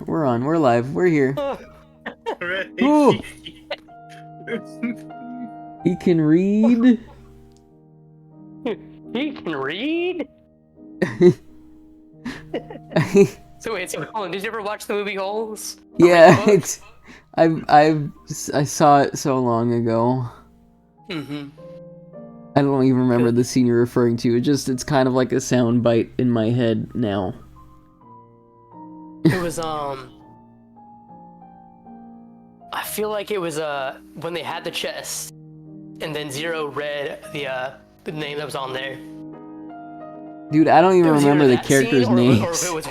We're on. We're live. We're here. Right. Ooh. He can read. He can read? So wait, hold on, did you ever watch the movie Holes? Yeah, it's. I saw it so long ago. Mm-hmm. I don't even remember the scene you're referring to. It's kind of like a sound bite in my head now. It was I feel like it was when they had the chest, and then Zero read the name that was on there. Dude, I don't even It was remember either the that characters' scene, names. or if it was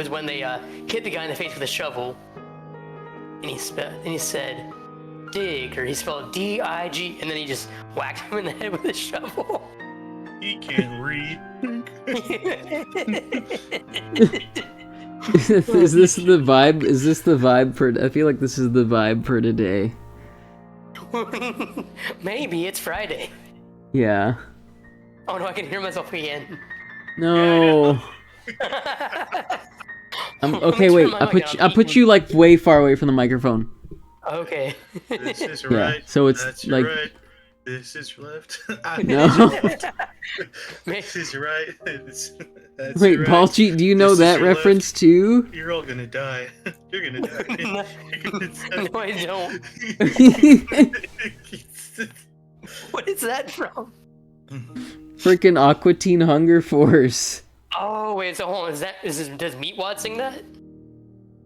when they hit the guy in the face with a shovel, and he said dig, or he spelled D-I-G, and then he just whacked him in the head with a shovel. He can read. Is this the vibe? Is this the vibe for? I feel like this is the vibe for today. Maybe it's Friday. Yeah. Oh no, I can hear myself again. No. Okay. Wait. I put you like way far away from the microphone. Okay. This is right. Yeah, so it's That's like. right. This is left. No. This is right. That's Wait, right. Balchi, do you know This is that your reference left. too? You're all gonna die. You're gonna die. No, I don't. What is that from? Freaking Aqua Teen Hunger Force. Oh wait, so hold on. Does Meatwad sing that?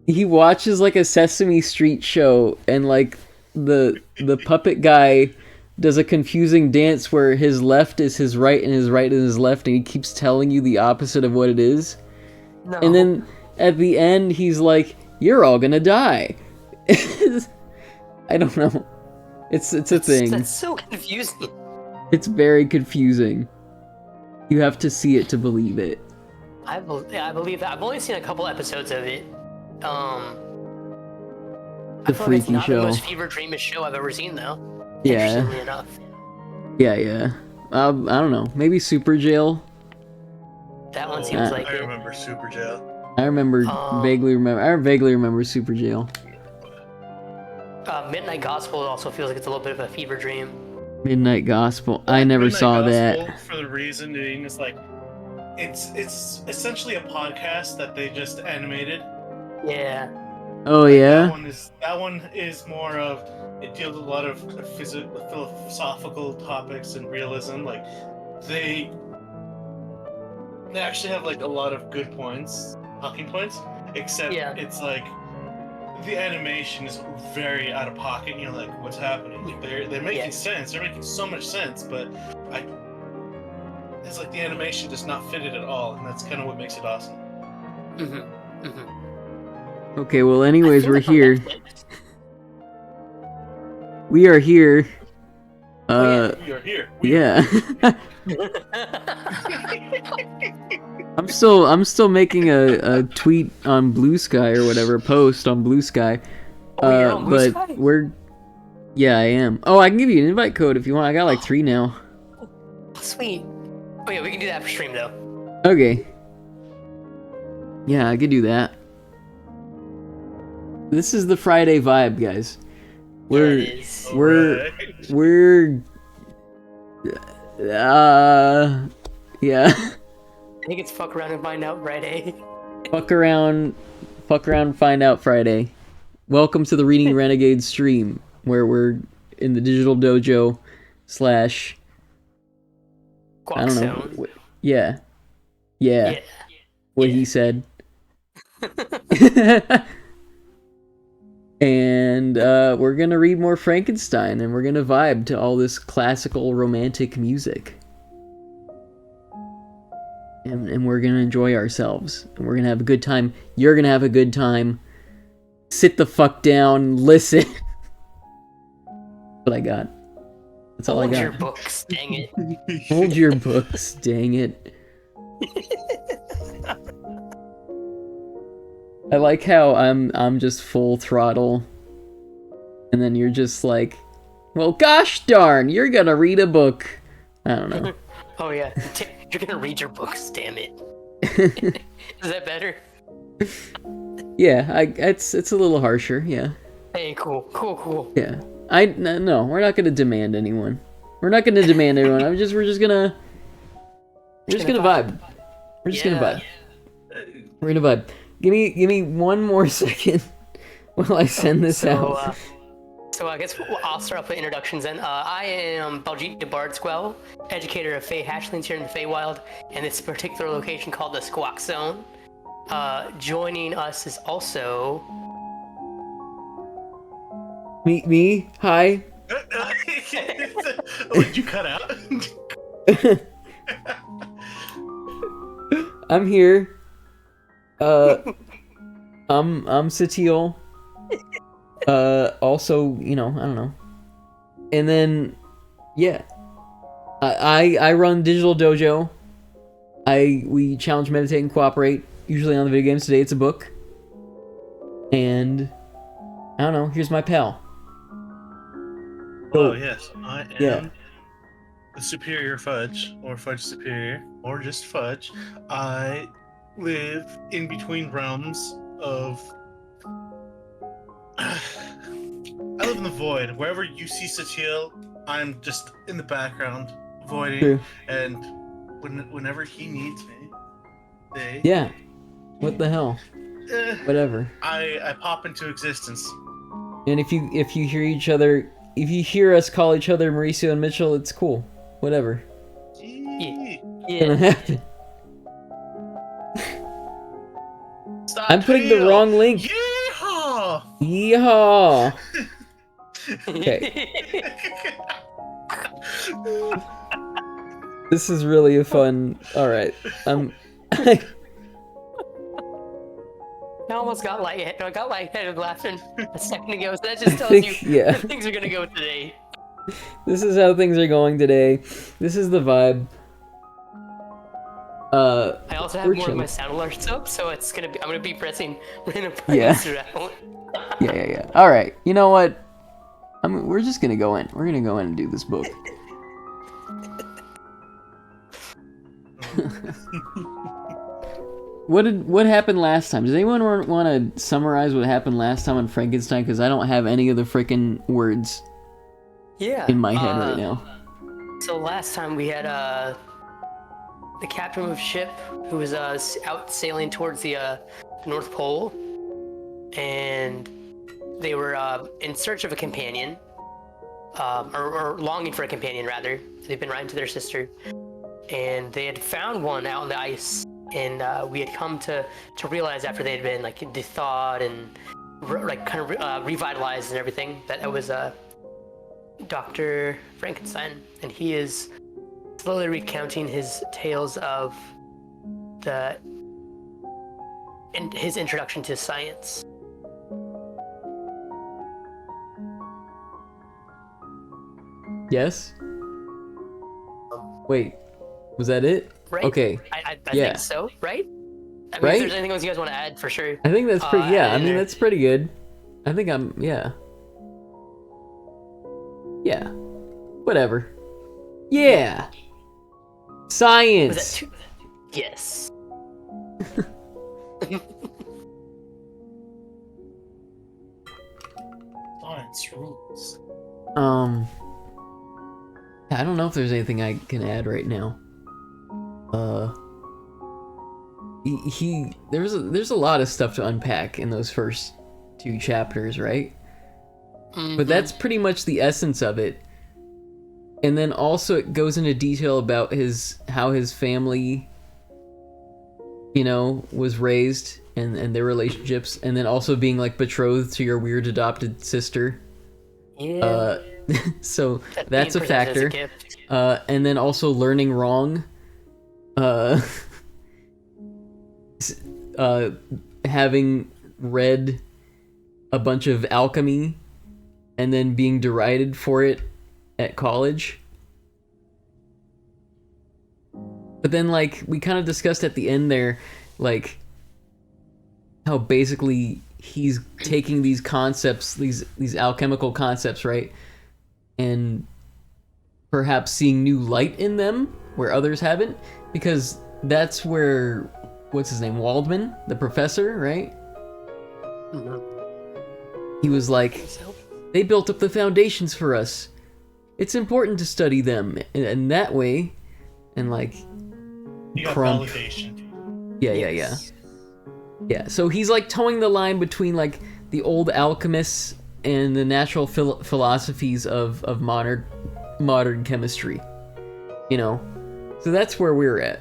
He watches like a Sesame Street show, and like the puppet guy does a confusing dance where his left is his right and his right is his left, and he keeps telling you the opposite of what it is. No. And then at the end, he's like, "You're all gonna die." I don't know. It's a thing. That's so confusing. It's very confusing. You have to see it to believe it. I believe that. I've only seen a couple episodes of it. The I feel like it's freaky not show. the most fever dreamish show I've ever seen, though. Yeah. Interestingly enough. Yeah. I don't know. Maybe Super Jail. That one seems like I it. remember Super Jail. I vaguely remember Super Jail. Midnight Gospel also feels like it's a little bit of a fever dream. Midnight Gospel. I never Midnight saw Gospel, that. For the reason being, it's like it's essentially a podcast that they just animated. Yeah. Oh yeah. That one is more of, it deals with a lot of philosophical topics and realism. Like they actually have like a lot of good points, talking points. Except it's like the animation is very out of pocket. You're like, what's happening? Like they're making sense. They're making so much sense, but it's like the animation does not fit it at all, and that's kind of what makes it awesome. Okay, well anyways, we're here. We are here. We are here. Yeah. I'm still making a tweet on Blue Sky or whatever, post on Blue Sky. You're on Blue But Sky? Yeah, I am. Oh, I can give you an invite code if you want. I got like 3 now. Sweet. Oh yeah, we can do that for stream though. Okay. Yeah, I could do that. This is the Friday vibe, guys. We're yeah. I think it's fuck around and find out Friday. Fuck around, find out Friday. Welcome to the Reading Renegade stream, where we're in the digital dojo / I don't know. Yeah. What he said. And we're gonna read more Frankenstein, and we're gonna vibe to all this classical romantic music. And we're gonna enjoy ourselves. And we're gonna have a good time. You're gonna have a good time. Sit the fuck down, listen. What I got. That's all I got. Hold your books, dang it. Hold your books, dang it. I like how I'm just full throttle, and then you're just like, well, gosh darn, you're gonna read a book. I don't know. Oh yeah, you're gonna read your books, damn it. Is that better? Yeah, it's a little harsher. Yeah. Hey, cool. Yeah. No, we're not gonna demand anyone. We're not gonna demand anyone. We're just gonna vibe. We're just gonna vibe. We're gonna vibe. Give me one more second while I send this out. So I guess I'll start off with introductions then. I am Baljeet DeBardsquell, educator of Fey hatchlings here in the Feywild, in this particular location called the Squawk Zone. Joining us is also... Me? Hi. Oh, did you cut out? I'm here. I'm Satil. Also, I don't know. And then, yeah. I run Digital Dojo. We challenge, meditate, and cooperate. Usually on the video games. Today it's a book. And, I don't know, here's my pal. Oh, yes. I am the Superior Fudge, or Fudge Superior, or just Fudge. I live in between realms of... I live in the void. Wherever you see Satil, I'm just in the background, voiding. True. And whenever he needs me, yeah. What the hell? Whatever. I pop into existence. And if you hear each other, if you hear us call each other Mauricio and Mitchell, it's cool. Whatever. Yeah. It's gonna happen. I'm putting the wrong link. Yeehaw! Yeehaw! Okay. This is really a fun. All right. I almost got lightheaded. I got lightheaded laughing a second ago. So that just tells you how things are gonna go today. This is how things are going today. This is the vibe. I also have more of my sound alerts up, so I'm gonna be pressing random buttons throughout. Yeah. All right. You know what? We're just gonna go in. We're gonna go in and do this book. What happened last time? Does anyone want to summarize what happened last time on Frankenstein? Because I don't have any of the freaking words in my head right now. So last time we had the captain of the ship who was out sailing towards the North Pole, and they were in search of a companion, or longing for a companion rather. They've been writing to their sister, and they had found one out on the ice. And we had come to realize after they had been like thawed and revitalized and everything that it was Dr. Frankenstein, and he is slowly recounting his tales of his introduction to science. Yes? Wait, was that it? Right? Okay. I think so, right? I mean, if there's anything else you guys want to add, for sure. I think that's pretty, I mean, that's pretty good. I think yeah. Whatever. Yeah! Science! Was that yes. Science rules. I don't know if there's anything I can add right now. There's a lot of stuff to unpack in those first 2 chapters, right? Mm-hmm. But that's pretty much the essence of it. And then also it goes into detail about how his family, was raised and their relationships, and then also being like betrothed to your weird adopted sister. Yeah. So that's a factor. And then also learning wrong. Having read a bunch of alchemy and then being derided for it at college. But then, like, we kind of discussed at the end there, like, how basically he's taking these concepts, these alchemical concepts, right? And perhaps seeing new light in them where others haven't, because that's where what's his name, Waldman, the professor, right? Mm-hmm. He was like, they built up the foundations for us. It's important to study them in that way. And like, You got Crump. validation. Yeah, so he's like towing the line between like the old alchemists and the natural philosophies of modern chemistry. You know? So that's where we're at.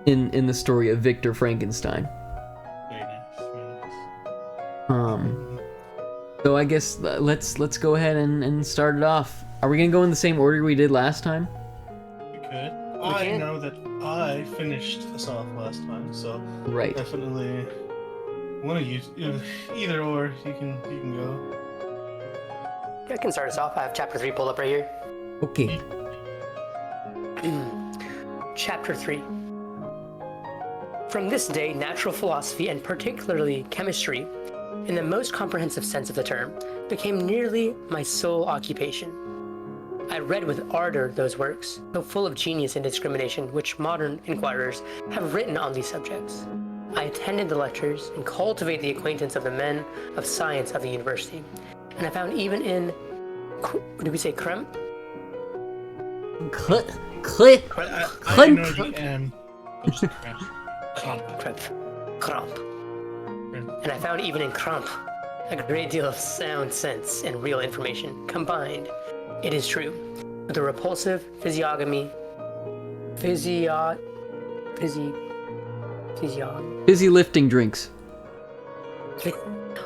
In the story of Victor Frankenstein. Very nice, very nice. So I guess let's go ahead and start it off. Are we gonna go in the same order we did last time? We could. I know that I finished this off last time, so Right. definitely one of you, either or, you can go. I can start us off. I have chapter 3 pulled up right here. Okay. Chapter 3. From this day, natural philosophy, and particularly chemistry, in the most comprehensive sense of the term, became nearly my sole occupation. I read with ardor those works, so full of genius and discrimination, which modern inquirers have written on these subjects. I attended the lectures and cultivated the acquaintance of the men of science of the university, and I found even in, did we say Kremp? Click. I know the M. Krump. And I found even in Krump a great deal of sound sense and real information combined, it is true, with a repulsive physiognomy, Busy lifting drinks.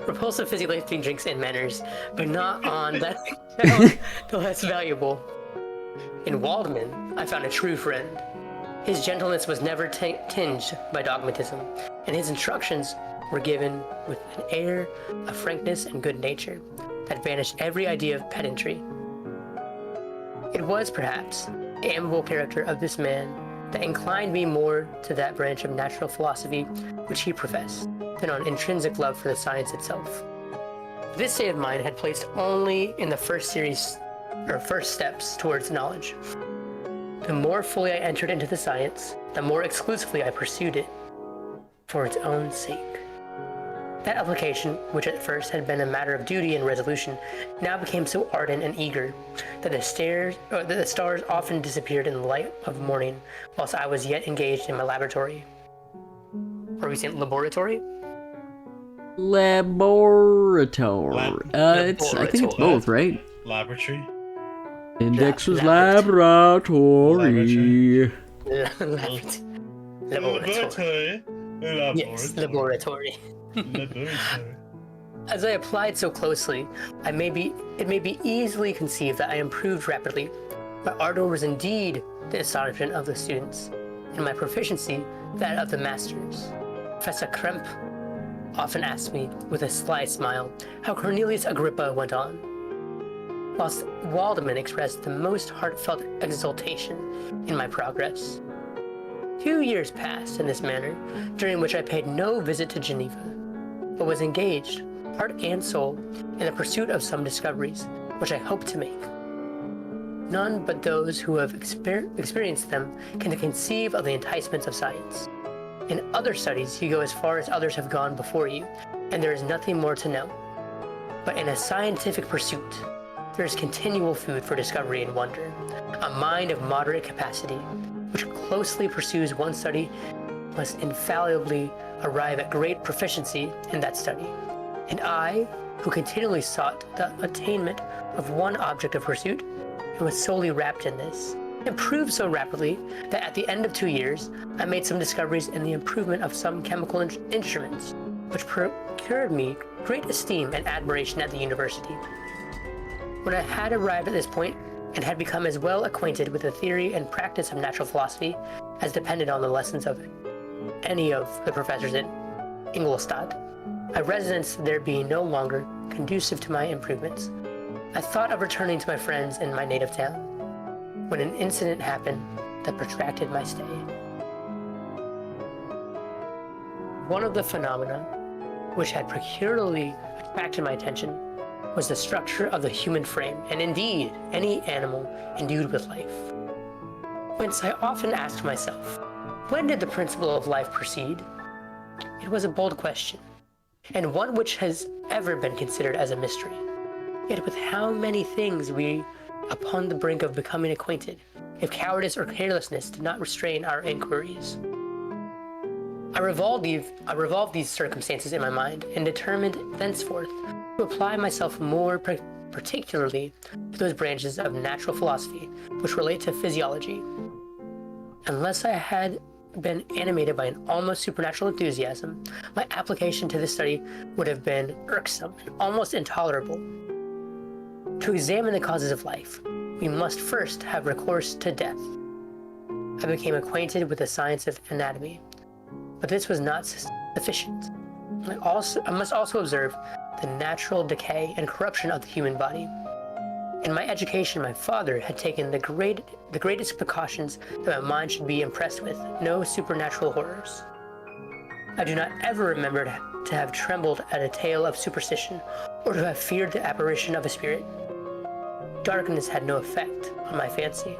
repulsive fizzy lifting drinks and manners, but not on that found the less valuable. In Waldman, I found a true friend. His gentleness was never tinged by dogmatism, and his instructions were given with an air of frankness and good nature that banished every idea of pedantry. It was, perhaps, the amiable character of this man that inclined me more to that branch of natural philosophy which he professed, than on intrinsic love for the science itself. This state of mind had placed only in the first steps towards knowledge. The more fully I entered into the science, the more exclusively I pursued it for its own sake. That application, which at first had been a matter of duty and resolution, now became so ardent and eager that the stars often disappeared in the light of morning, whilst I was yet engaged in my laboratory. Or we say laboratory? Laboratory. I think it's both, right? Laboratory. Index's laboratory. Laboratory. Yes, laboratory. As I applied so closely, it may be easily conceived that I improved rapidly. My ardor was indeed the astonishment of the students, and my proficiency that of the masters. Professor Kremp often asked me, with a sly smile, how Cornelius Agrippa went on, whilst Waldman expressed the most heartfelt exultation in my progress. 2 years passed in this manner, during which I paid no visit to Geneva, but was engaged, heart and soul, in the pursuit of some discoveries, which I hope to make. None but those who have experienced them can conceive of the enticements of science. In other studies, you go as far as others have gone before you, and there is nothing more to know. But in a scientific pursuit, there is continual food for discovery and wonder. A mind of moderate capacity, which closely pursues one study, must infallibly arrive at great proficiency in that study. And I, who continually sought the attainment of one object of pursuit, and was solely wrapped in this, improved so rapidly that at the end of 2 years, I made some discoveries in the improvement of some chemical instruments, which procured me great esteem and admiration at the university. When I had arrived at this point, and had become as well acquainted with the theory and practice of natural philosophy as depended on the lessons of any of the professors in Ingolstadt, a residence there being no longer conducive to my improvements, I thought of returning to my friends in my native town, when an incident happened that protracted my stay. One of the phenomena which had peculiarly attracted my attention was the structure of the human frame, and indeed any animal endued with life. Whence I often asked myself, When did the principle of life proceed? It was a bold question, and one which has ever been considered as a mystery. Yet with how many things we upon the brink of becoming acquainted, if cowardice or carelessness did not restrain our inquiries. I revolved these circumstances in my mind and determined thenceforth to apply myself more particularly to those branches of natural philosophy which relate to physiology. Unless I had been animated by an almost supernatural enthusiasm, my application to this study would have been irksome and almost intolerable. To examine the causes of life, we must first have recourse to death. I became acquainted with the science of anatomy, but this was not sufficient. I must also observe the natural decay and corruption of the human body. In my education, my father had taken the greatest precautions that my mind should be impressed with no supernatural horrors. I do not ever remember to have trembled at a tale of superstition or to have feared the apparition of a spirit. Darkness had no effect on my fancy,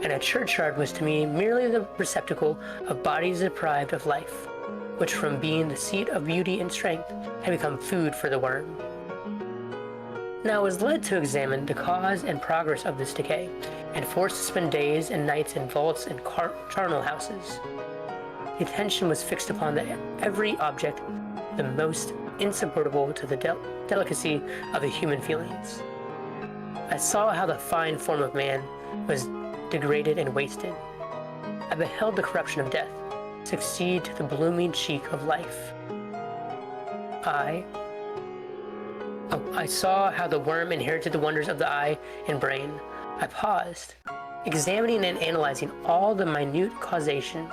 and a churchyard was to me merely the receptacle of bodies deprived of life, which from being the seat of beauty and strength had become food for the worm. Now I was led to examine the cause and progress of this decay, and forced to spend days and nights in vaults and charnel houses. The attention was fixed upon every object the most insupportable to the delicacy of the human feelings. I saw how the fine form of man was degraded and wasted. I beheld the corruption of death succeed to the blooming cheek of life. I saw how the worm inherited the wonders of the eye and brain. I paused, examining and analyzing all the minute causation.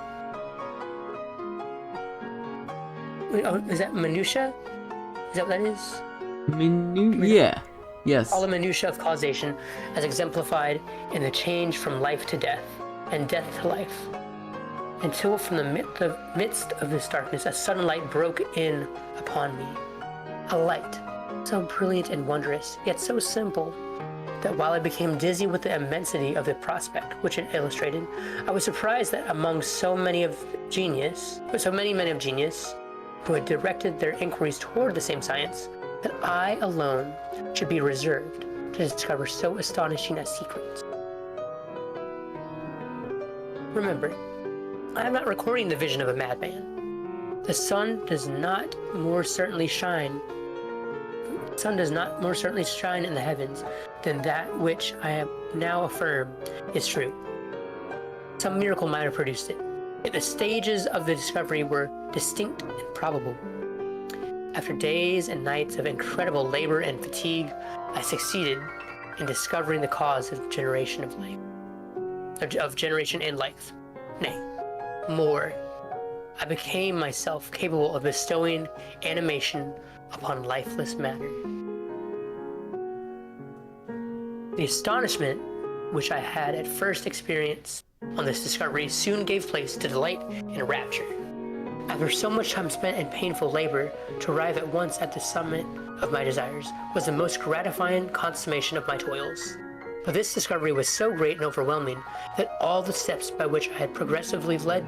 Is that minutia? Is that what that is? Yeah. Yes. All the minutiae of causation as exemplified in the change from life to death and death to life, until from the midst of this darkness a sudden light broke in upon me. A light so brilliant and wondrous, yet so simple, that while I became dizzy with the immensity of the prospect which it illustrated, I was surprised that among so many men of genius who had directed their inquiries toward the same science, that I alone should be reserved to discover so astonishing a secret. Remember, I am not recording the vision of a madman. The sun does not more certainly shine in the heavens than that which I have now affirmed is true. Some miracle might have produced it, yet the stages of the discovery were distinct and probable. After days and nights of incredible labor and fatigue, I succeeded in discovering the cause of generation in life. Nay, more, I became myself capable of bestowing animation upon lifeless matter. The astonishment which I had at first experienced on this discovery soon gave place to delight and rapture. After so much time spent in painful labor, to arrive at once at the summit of my desires was the most gratifying consummation of my toils. But this discovery was so great and overwhelming that all the steps by which I had been progressively led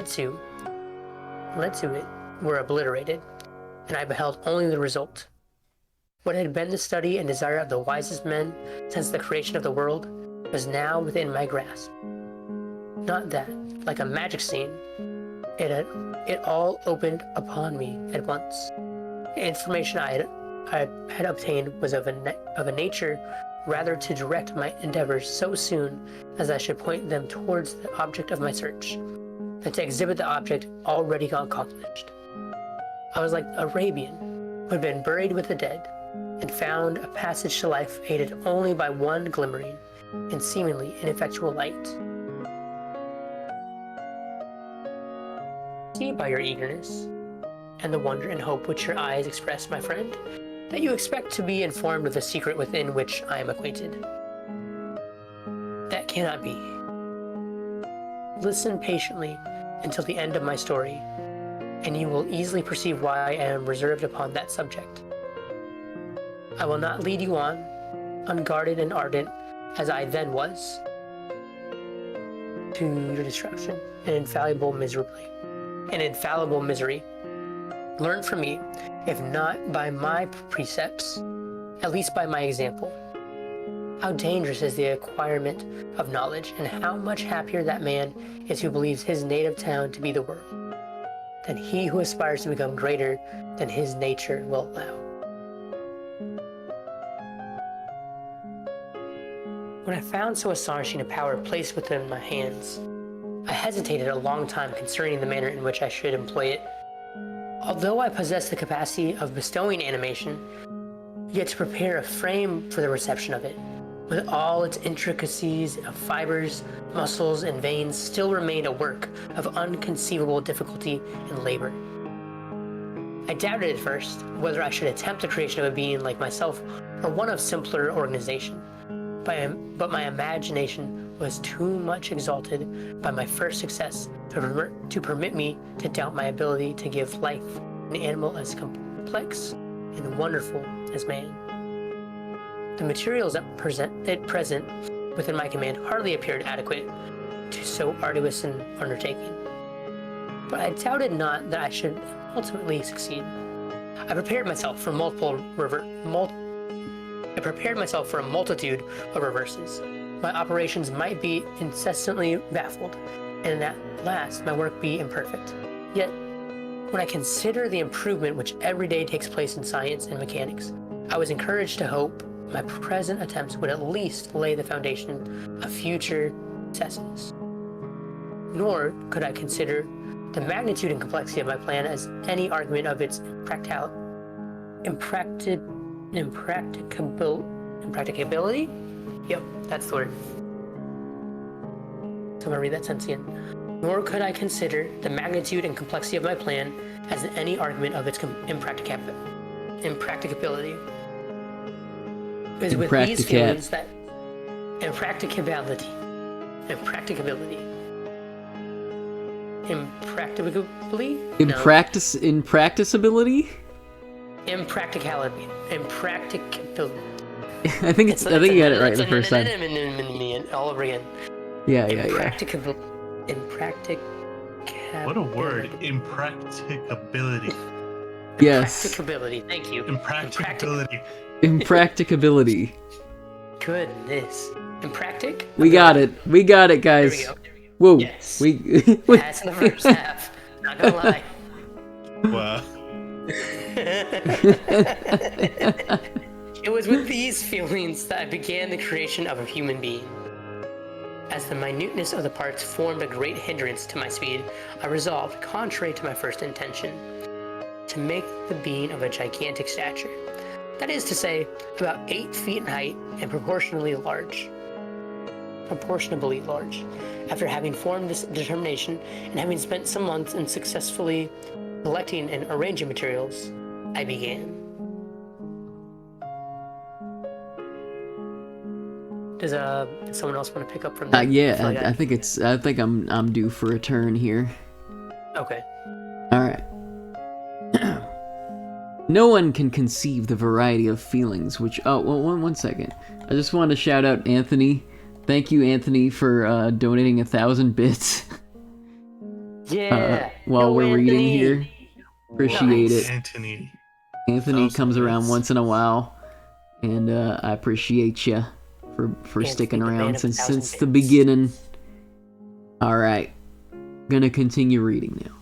to it were obliterated, and I beheld only the result. What had been the study and desire of the wisest men since the creation of the world was now within my grasp. Not that, like a magic scene, it all opened upon me at once. The information I had obtained was of a nature rather to direct my endeavors so soon as I should point them towards the object of my search, than to exhibit the object already accomplished. I was like Arabian, who had been buried with the dead, and found a passage to life aided only by one glimmering and seemingly ineffectual light. See by your eagerness, and the wonder and hope which your eyes express, my friend, that you expect to be informed of the secret within which I am acquainted. That cannot be. Listen patiently until the end of my story, and you will easily perceive why I am reserved upon that subject. I will not lead you on, unguarded and ardent as I then was. to your destruction, an infallible misery. Learn from me, if not by my precepts, at least by my example. How dangerous is the acquirement of knowledge, and how much happier that man is who believes his native town to be the world, than he who aspires to become greater than his nature will allow. When I found so astonishing a power placed within my hands, I hesitated a long time concerning the manner in which I should employ it. Although I possess the capacity of bestowing animation, yet to prepare a frame for the reception of it, with all its intricacies of fibers, muscles, and veins, still remained a work of unconceivable difficulty and labor. I doubted at first whether I should attempt the creation of a being like myself or one of simpler organization, but my imagination was too much exalted by my first success to permit me to doubt my ability to give life to an animal as complex and wonderful as man. The materials at present within my command hardly appeared adequate to so arduous an undertaking, but I doubted not that I should ultimately succeed. I prepared myself for a multitude of reverses. My operations might be incessantly baffled, and at last my work be imperfect. Yet, when I consider the improvement which every day takes place in science and mechanics, I was encouraged to hope my present attempts would at least lay the foundation of future successes. Nor could I consider the magnitude and complexity of my plan as any argument of its impracticability? Yep, that's the word. So I'm gonna read that sentence again. Nor could I consider the magnitude and complexity of my plan as any argument of its impracticability. It is with these feelings that impracticability. Impracticability. Impracticability? Impracticality. Impracticability. I think you got it right the first time. All over again. Yeah. What a word. Impracticability. Yes. Impracticability. Thank you. Impracticability. Impracticability. Goodness. Impractic? We got it, guys. There we go. Whoa. Yes. We That's in the first half. Not gonna lie. Wow. It was with these feelings that I began the creation of a human being. As the minuteness of the parts formed a great hindrance to my speed, I resolved, contrary to my first intention, to make the being of a gigantic stature. That is to say, about 8 feet in height and proportionably large. After having formed this determination and having spent some months in successfully collecting and arranging materials, I began. Does someone else want to pick up from there? Yeah, I think I'm due for a turn here. Okay. All right. No one can conceive the variety of feelings which. Oh, well, one second. I just want to shout out Anthony. Thank you, Anthony, for donating 1,000 bits. Yeah. While we're Anthony. reading here, appreciate it. Anthony comes around bits. once in a while, and I appreciate you for sticking around since the beginning. All right, gonna continue reading now.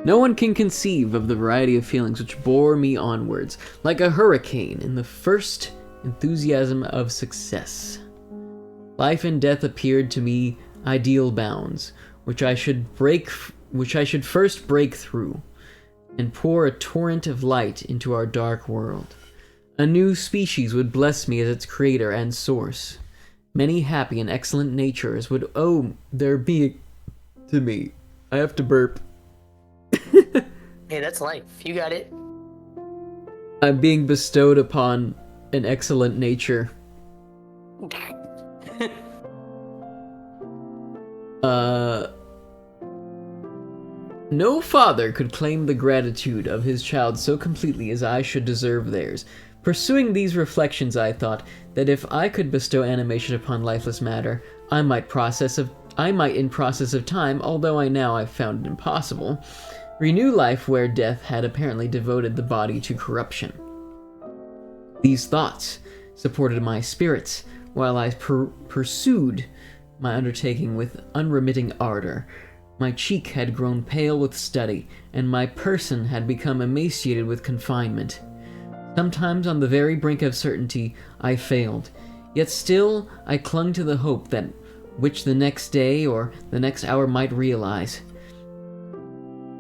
No one can conceive of the variety of feelings which bore me onwards, like a hurricane in the first enthusiasm of success. Life and death appeared to me ideal bounds, which I should first break through, and pour a torrent of light into our dark world. A new species would bless me as its creator and source. Many happy and excellent natures would owe their being to me. I have to burp. Hey, that's life. You got it. I'm being bestowed upon an excellent nature. No father could claim the gratitude of his child so completely as I should deserve theirs, Pursuing these reflections, I thought that if I could bestow animation upon lifeless matter, I might in process of time, although I've found it impossible, renew life where death had apparently devoted the body to corruption. These thoughts supported my spirits while I pursued my undertaking with unremitting ardor. My cheek had grown pale with study, and my person had become emaciated with confinement. Sometimes on the very brink of certainty I failed, yet still I clung to the hope that which the next day or the next hour might realize.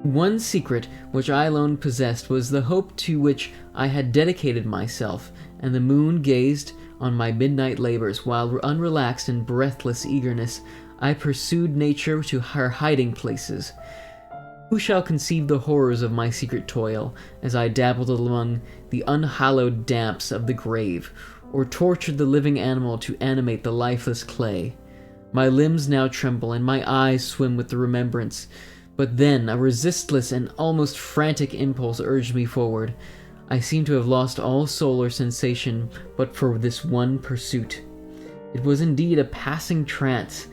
One secret which I alone possessed was the hope to which I had dedicated myself, and the moon gazed on my midnight labors while, unrelaxed in breathless eagerness, I pursued nature to her hiding places. Who shall conceive the horrors of my secret toil, as I dabbled among the unhallowed damps of the grave, or tortured the living animal to animate the lifeless clay? My limbs now tremble, and my eyes swim with the remembrance. But then a resistless and almost frantic impulse urged me forward. I seemed to have lost all soul or sensation but for this one pursuit. It was indeed a passing trance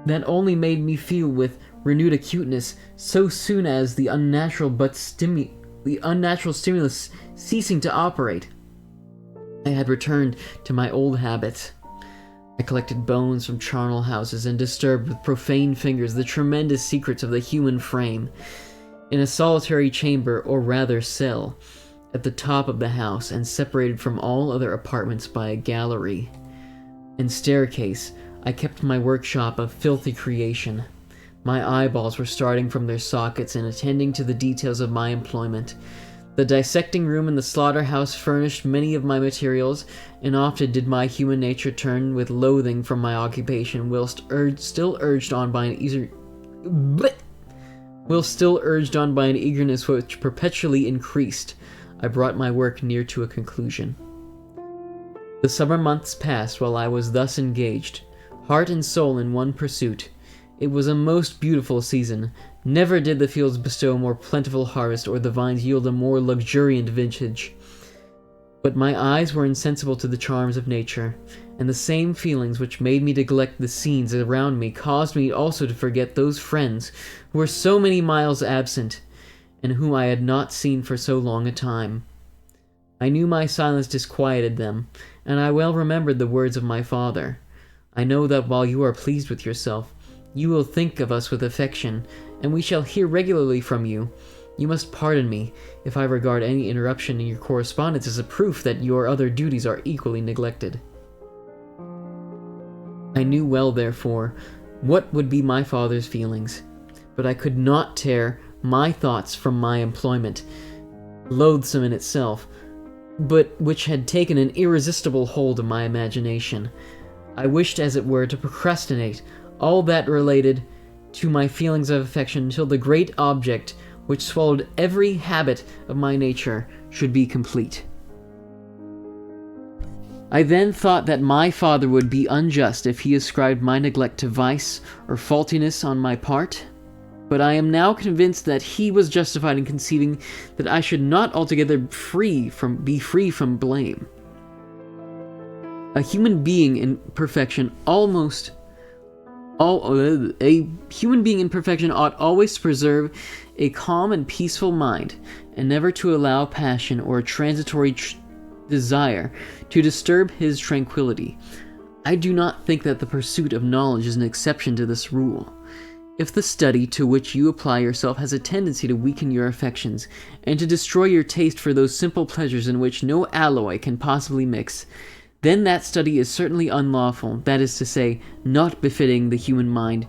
that only made me feel with renewed acuteness so soon as the unnatural stimulus ceasing to operate. I had returned to my old habits. I collected bones from charnel houses and disturbed with profane fingers the tremendous secrets of the human frame. In a solitary chamber, or rather cell, at the top of the house and separated from all other apartments by a gallery and staircase, I kept my workshop of filthy creation. My eyeballs were starting from their sockets and attending to the details of my employment. The dissecting room and the slaughterhouse furnished many of my materials, and often did my human nature turn with loathing from my occupation, whilst still urged on by an eagerness which perpetually increased. I brought my work near to a conclusion. The summer months passed while I was thus engaged, heart and soul in one pursuit. It was a most beautiful season. Never did the fields bestow a more plentiful harvest, or the vines yield a more luxuriant vintage. But my eyes were insensible to the charms of nature, and the same feelings which made me neglect the scenes around me caused me also to forget those friends who were so many miles absent, and whom I had not seen for so long a time. I knew my silence disquieted them, and I well remembered the words of my father. I know that while you are pleased with yourself, you will think of us with affection, and we shall hear regularly from you. You must pardon me if I regard any interruption in your correspondence as a proof that your other duties are equally neglected. I knew well, therefore, what would be my father's feelings, but I could not tear my thoughts from my employment, loathsome in itself, but which had taken an irresistible hold of my imagination. I wished, as it were, to procrastinate all that related to my feelings of affection until the great object which swallowed every habit of my nature should be complete. I then thought that my father would be unjust if he ascribed my neglect to vice or faultiness on my part, but I am now convinced that he was justified in conceiving that I should not altogether be free from blame. A human being in perfection ought always to preserve a calm and peaceful mind, and never to allow passion or a transitory desire to disturb his tranquility. I do not think that the pursuit of knowledge is an exception to this rule. If the study to which you apply yourself has a tendency to weaken your affections, and to destroy your taste for those simple pleasures in which no alloy can possibly mix, then that study is certainly unlawful, that is to say, not befitting the human mind.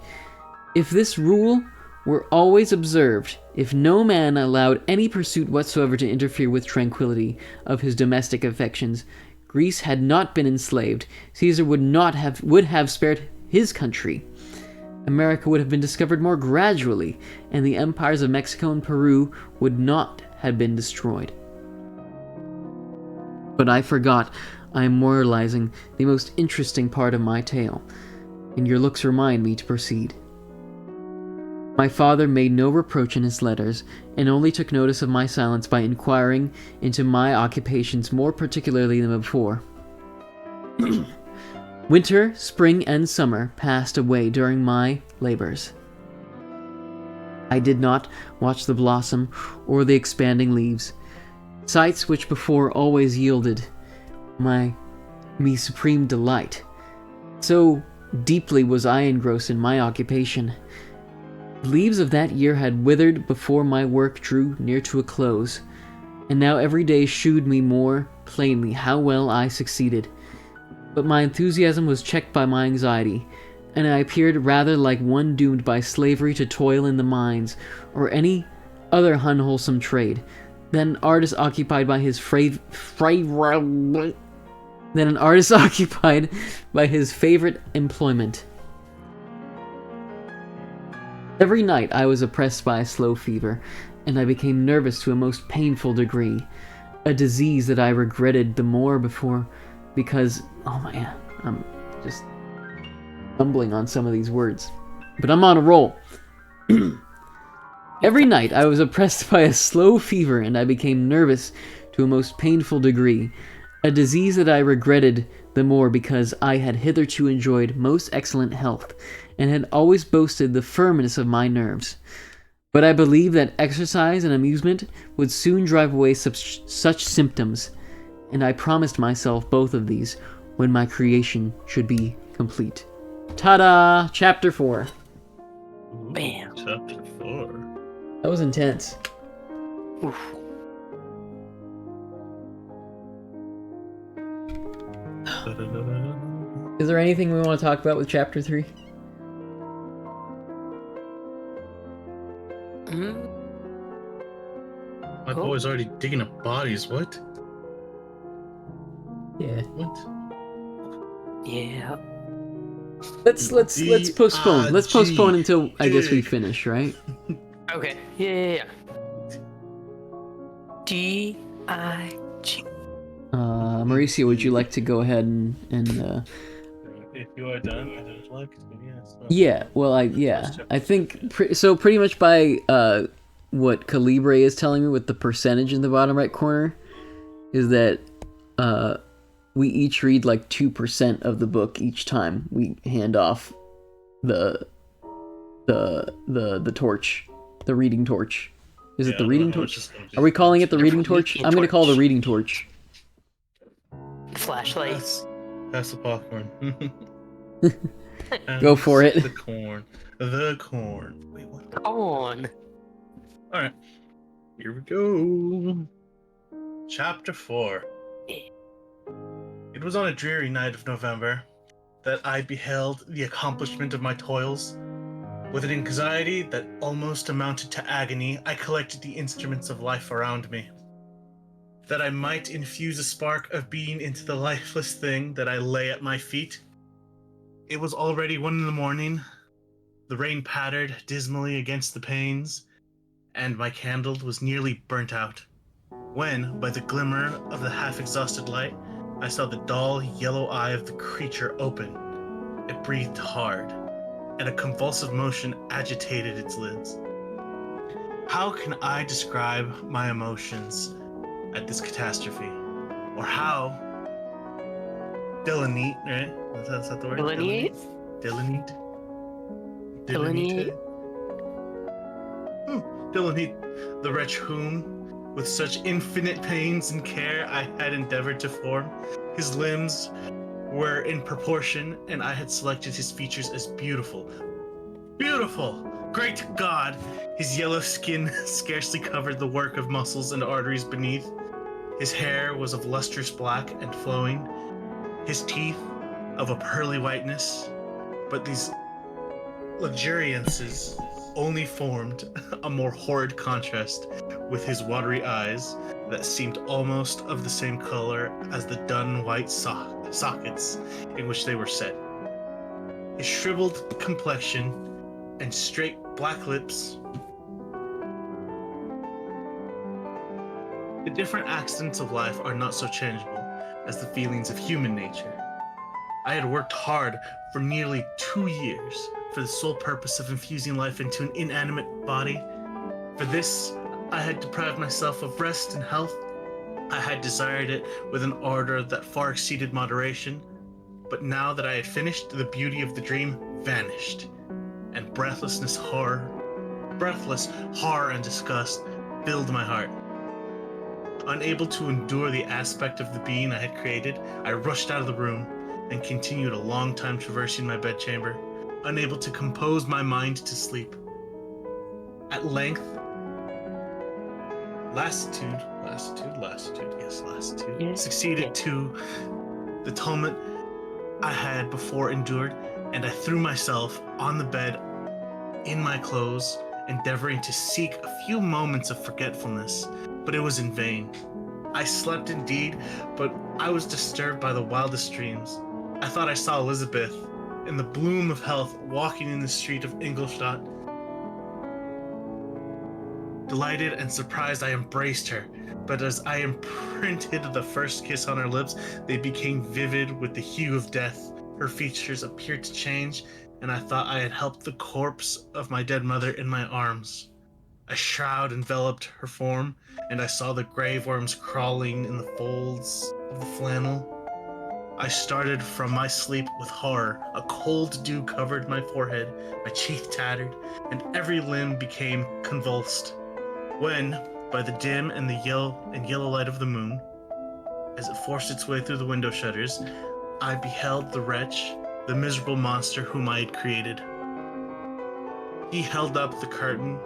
If this rule were always observed, if no man allowed any pursuit whatsoever to interfere with tranquility of his domestic affections, Greece had not been enslaved, Caesar would have spared his country, America would have been discovered more gradually, and the empires of Mexico and Peru would not have been destroyed. But I forgot I am moralizing the most interesting part of my tale, and your looks remind me to proceed. My father made no reproach in his letters, and only took notice of my silence by inquiring into my occupations more particularly than before. Winter, spring, and summer passed away during my labors. I did not watch the blossom or the expanding leaves, sights which before always yielded me supreme delight. So deeply was I engrossed in my occupation. The leaves of that year had withered before my work drew near to a close, and now every day shewed me more plainly how well I succeeded. But my enthusiasm was checked by my anxiety, and I appeared rather like one doomed by slavery to toil in the mines, or any other unwholesome trade, than an artist occupied by his favorite employment. Every night I was oppressed by a slow fever, and I became nervous to a most painful degree, a disease that I regretted the more because, oh man, I'm just stumbling on some of these words, but I'm on a roll. Every night I was oppressed by a slow fever, and I became nervous to a most painful degree, a disease that I regretted the more because I had hitherto enjoyed most excellent health, and had always boasted the firmness of my nerves. But I believed that exercise and amusement would soon drive away such symptoms, and I promised myself both of these when my creation should be complete. Ta-da! Chapter 4. Ooh, Bam. Chapter 4. That was intense. Oof. Is there anything we want to talk about with Chapter 3? Mm-hmm. My boy's already digging up bodies. What? Yeah. What? Yeah. Let's postpone. Let's postpone until I guess we finish, right? Okay. Yeah. D-I-G. Mauricio, would you like to go ahead and If you are done, I don't like it. Yes. yeah, well, I think pretty much by what Calibre is telling me with the percentage in the bottom right corner is that we each read like 2% of the book each time we hand off the torch, the reading torch. Is it the reading torch? Are we calling it the reading torch? I'm gonna call it the reading torch. Flashlights. That's the popcorn. Go for it. The corn. The corn. Wait, what? On. Alright. Here we go. Chapter 4. It was on a dreary night of November that I beheld the accomplishment of my toils. With an anxiety that almost amounted to agony, I collected the instruments of life around me, that I might infuse a spark of being into the lifeless thing that I lay at my feet. It was already 1 a.m. The rain pattered dismally against the panes, and my candle was nearly burnt out, when, by the glimmer of the half-exhausted light, I saw the dull yellow eye of the creature open. It breathed hard, and a convulsive motion agitated its lids. How can I describe my emotions at this catastrophe? Or how delineate, right? Is that the word? Delineate? Delineate? Delineate? Delineate the wretch whom, with such infinite pains and care, I had endeavored to form. His limbs were in proportion, and I had selected his features as beautiful. Beautiful! Great God! His yellow skin scarcely covered the work of muscles and arteries beneath. His hair was of lustrous black and flowing, his teeth of a pearly whiteness, but these luxuriances only formed a more horrid contrast with his watery eyes that seemed almost of the same color as the dun white sockets in which they were set. His shriveled complexion and straight black lips. The different accidents of life are not so changeable as the feelings of human nature. I had worked hard for nearly 2 years for the sole purpose of infusing life into an inanimate body. For this, I had deprived myself of rest and health. I had desired it with an ardor that far exceeded moderation. But now that I had finished, the beauty of the dream vanished, and breathless horror and disgust filled my heart. Unable to endure the aspect of the being I had created, I rushed out of the room and continued a long time traversing my bedchamber, unable to compose my mind to sleep. At length, lassitude succeeded to the tumult I had before endured, and I threw myself on the bed in my clothes, endeavoring to seek a few moments of forgetfulness, but it was in vain. I slept indeed, but I was disturbed by the wildest dreams. I thought I saw Elizabeth, in the bloom of health, walking in the street of Ingolstadt. Delighted and surprised, I embraced her, but as I imprinted the first kiss on her lips, they became vivid with the hue of death. Her features appeared to change, and I thought I had helped the corpse of my dead mother in my arms. A shroud enveloped her form, and I saw the grave worms crawling in the folds of the flannel. I started from my sleep with horror. A cold dew covered my forehead, my cheek tattered, and every limb became convulsed. When, by the dim and yellow light of the moon, as it forced its way through the window shutters, I beheld the wretch, the miserable monster whom I had created. He held up the curtain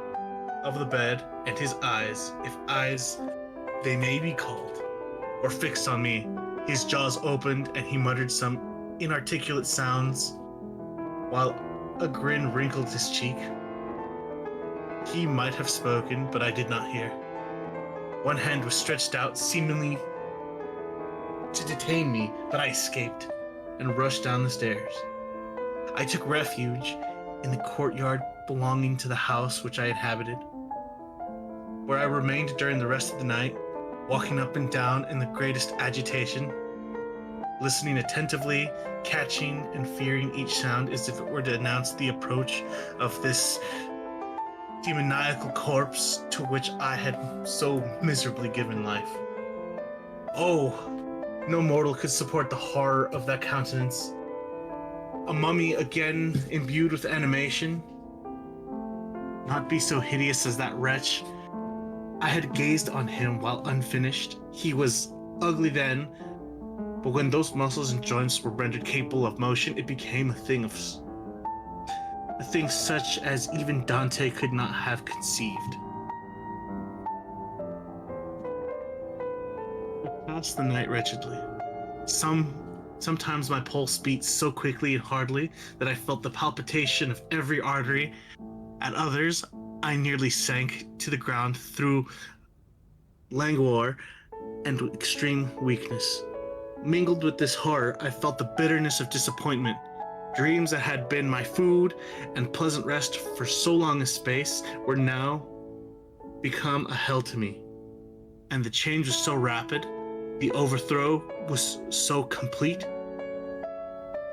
of the bed, and his eyes, if eyes they may be called, were fixed on me. His jaws opened, and he muttered some inarticulate sounds, while a grin wrinkled his cheek. He might have spoken, but I did not hear. One hand was stretched out, seemingly to detain me, but I escaped and rushed down the stairs. I took refuge in the courtyard belonging to the house which I inhabited, where I remained during the rest of the night, walking up and down in the greatest agitation, listening attentively, catching and fearing each sound as if it were to announce the approach of this demoniacal corpse to which I had so miserably given life. Oh, no mortal could support the horror of that countenance. A mummy again imbued with animation. Not be so hideous as that wretch. I had gazed on him while unfinished. He was ugly then, but when those muscles and joints were rendered capable of motion, it became a thing such as even Dante could not have conceived. I passed the night wretchedly. Sometimes my pulse beat so quickly and hardly that I felt the palpitation of every artery. At others, I nearly sank to the ground through languor and extreme weakness. Mingled with this horror, I felt the bitterness of disappointment. Dreams that had been my food and pleasant rest for so long a space were now become a hell to me. And the change was so rapid, the overthrow was so complete.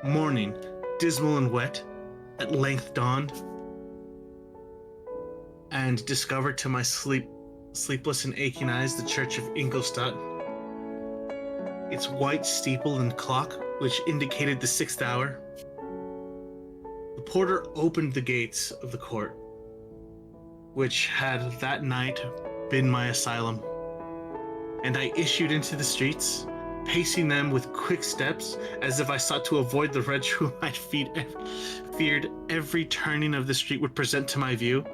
Morning, dismal and wet, at length dawned, and discovered to my sleepless and aching eyes the church of Ingolstadt. Its white steeple and clock, which indicated the 6th hour. The porter opened the gates of the court, which had that night been my asylum, and I issued into the streets, pacing them with quick steps, as if I sought to avoid the wretch whom I feared every turning of the street would present to my view.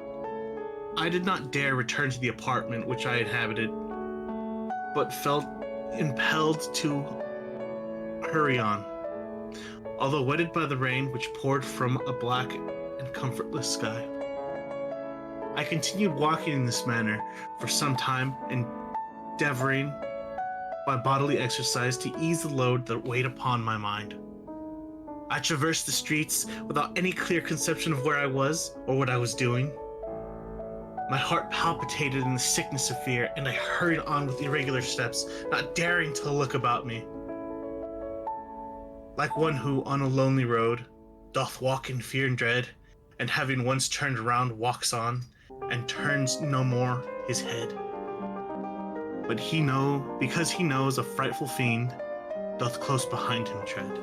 I did not dare return to the apartment which I inhabited, but felt impelled to hurry on, although wetted by the rain which poured from a black and comfortless sky. I continued walking in this manner for some time, endeavoring by bodily exercise to ease the load that weighed upon my mind. I traversed the streets without any clear conception of where I was or what I was doing. My heart palpitated in the sickness of fear, and I hurried on with irregular steps, not daring to look about me. Like one who, on a lonely road, doth walk in fear and dread, and having once turned around walks on, and turns no more his head. But because he knows a frightful fiend doth close behind him tread.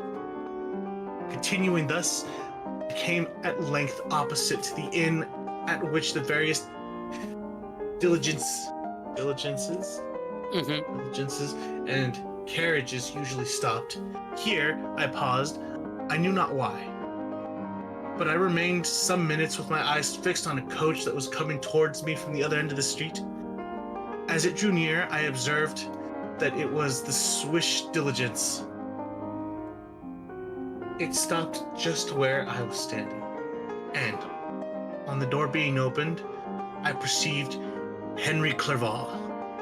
Continuing thus, I came at length opposite to the inn at which the various diligences and carriages usually stopped. Here I paused, I knew not why. But I remained some minutes with my eyes fixed on a coach that was coming towards me from the other end of the street. As it drew near, I observed that it was the Swiss diligence. It stopped just where I was standing, and on the door being opened, I perceived Henry Clerval,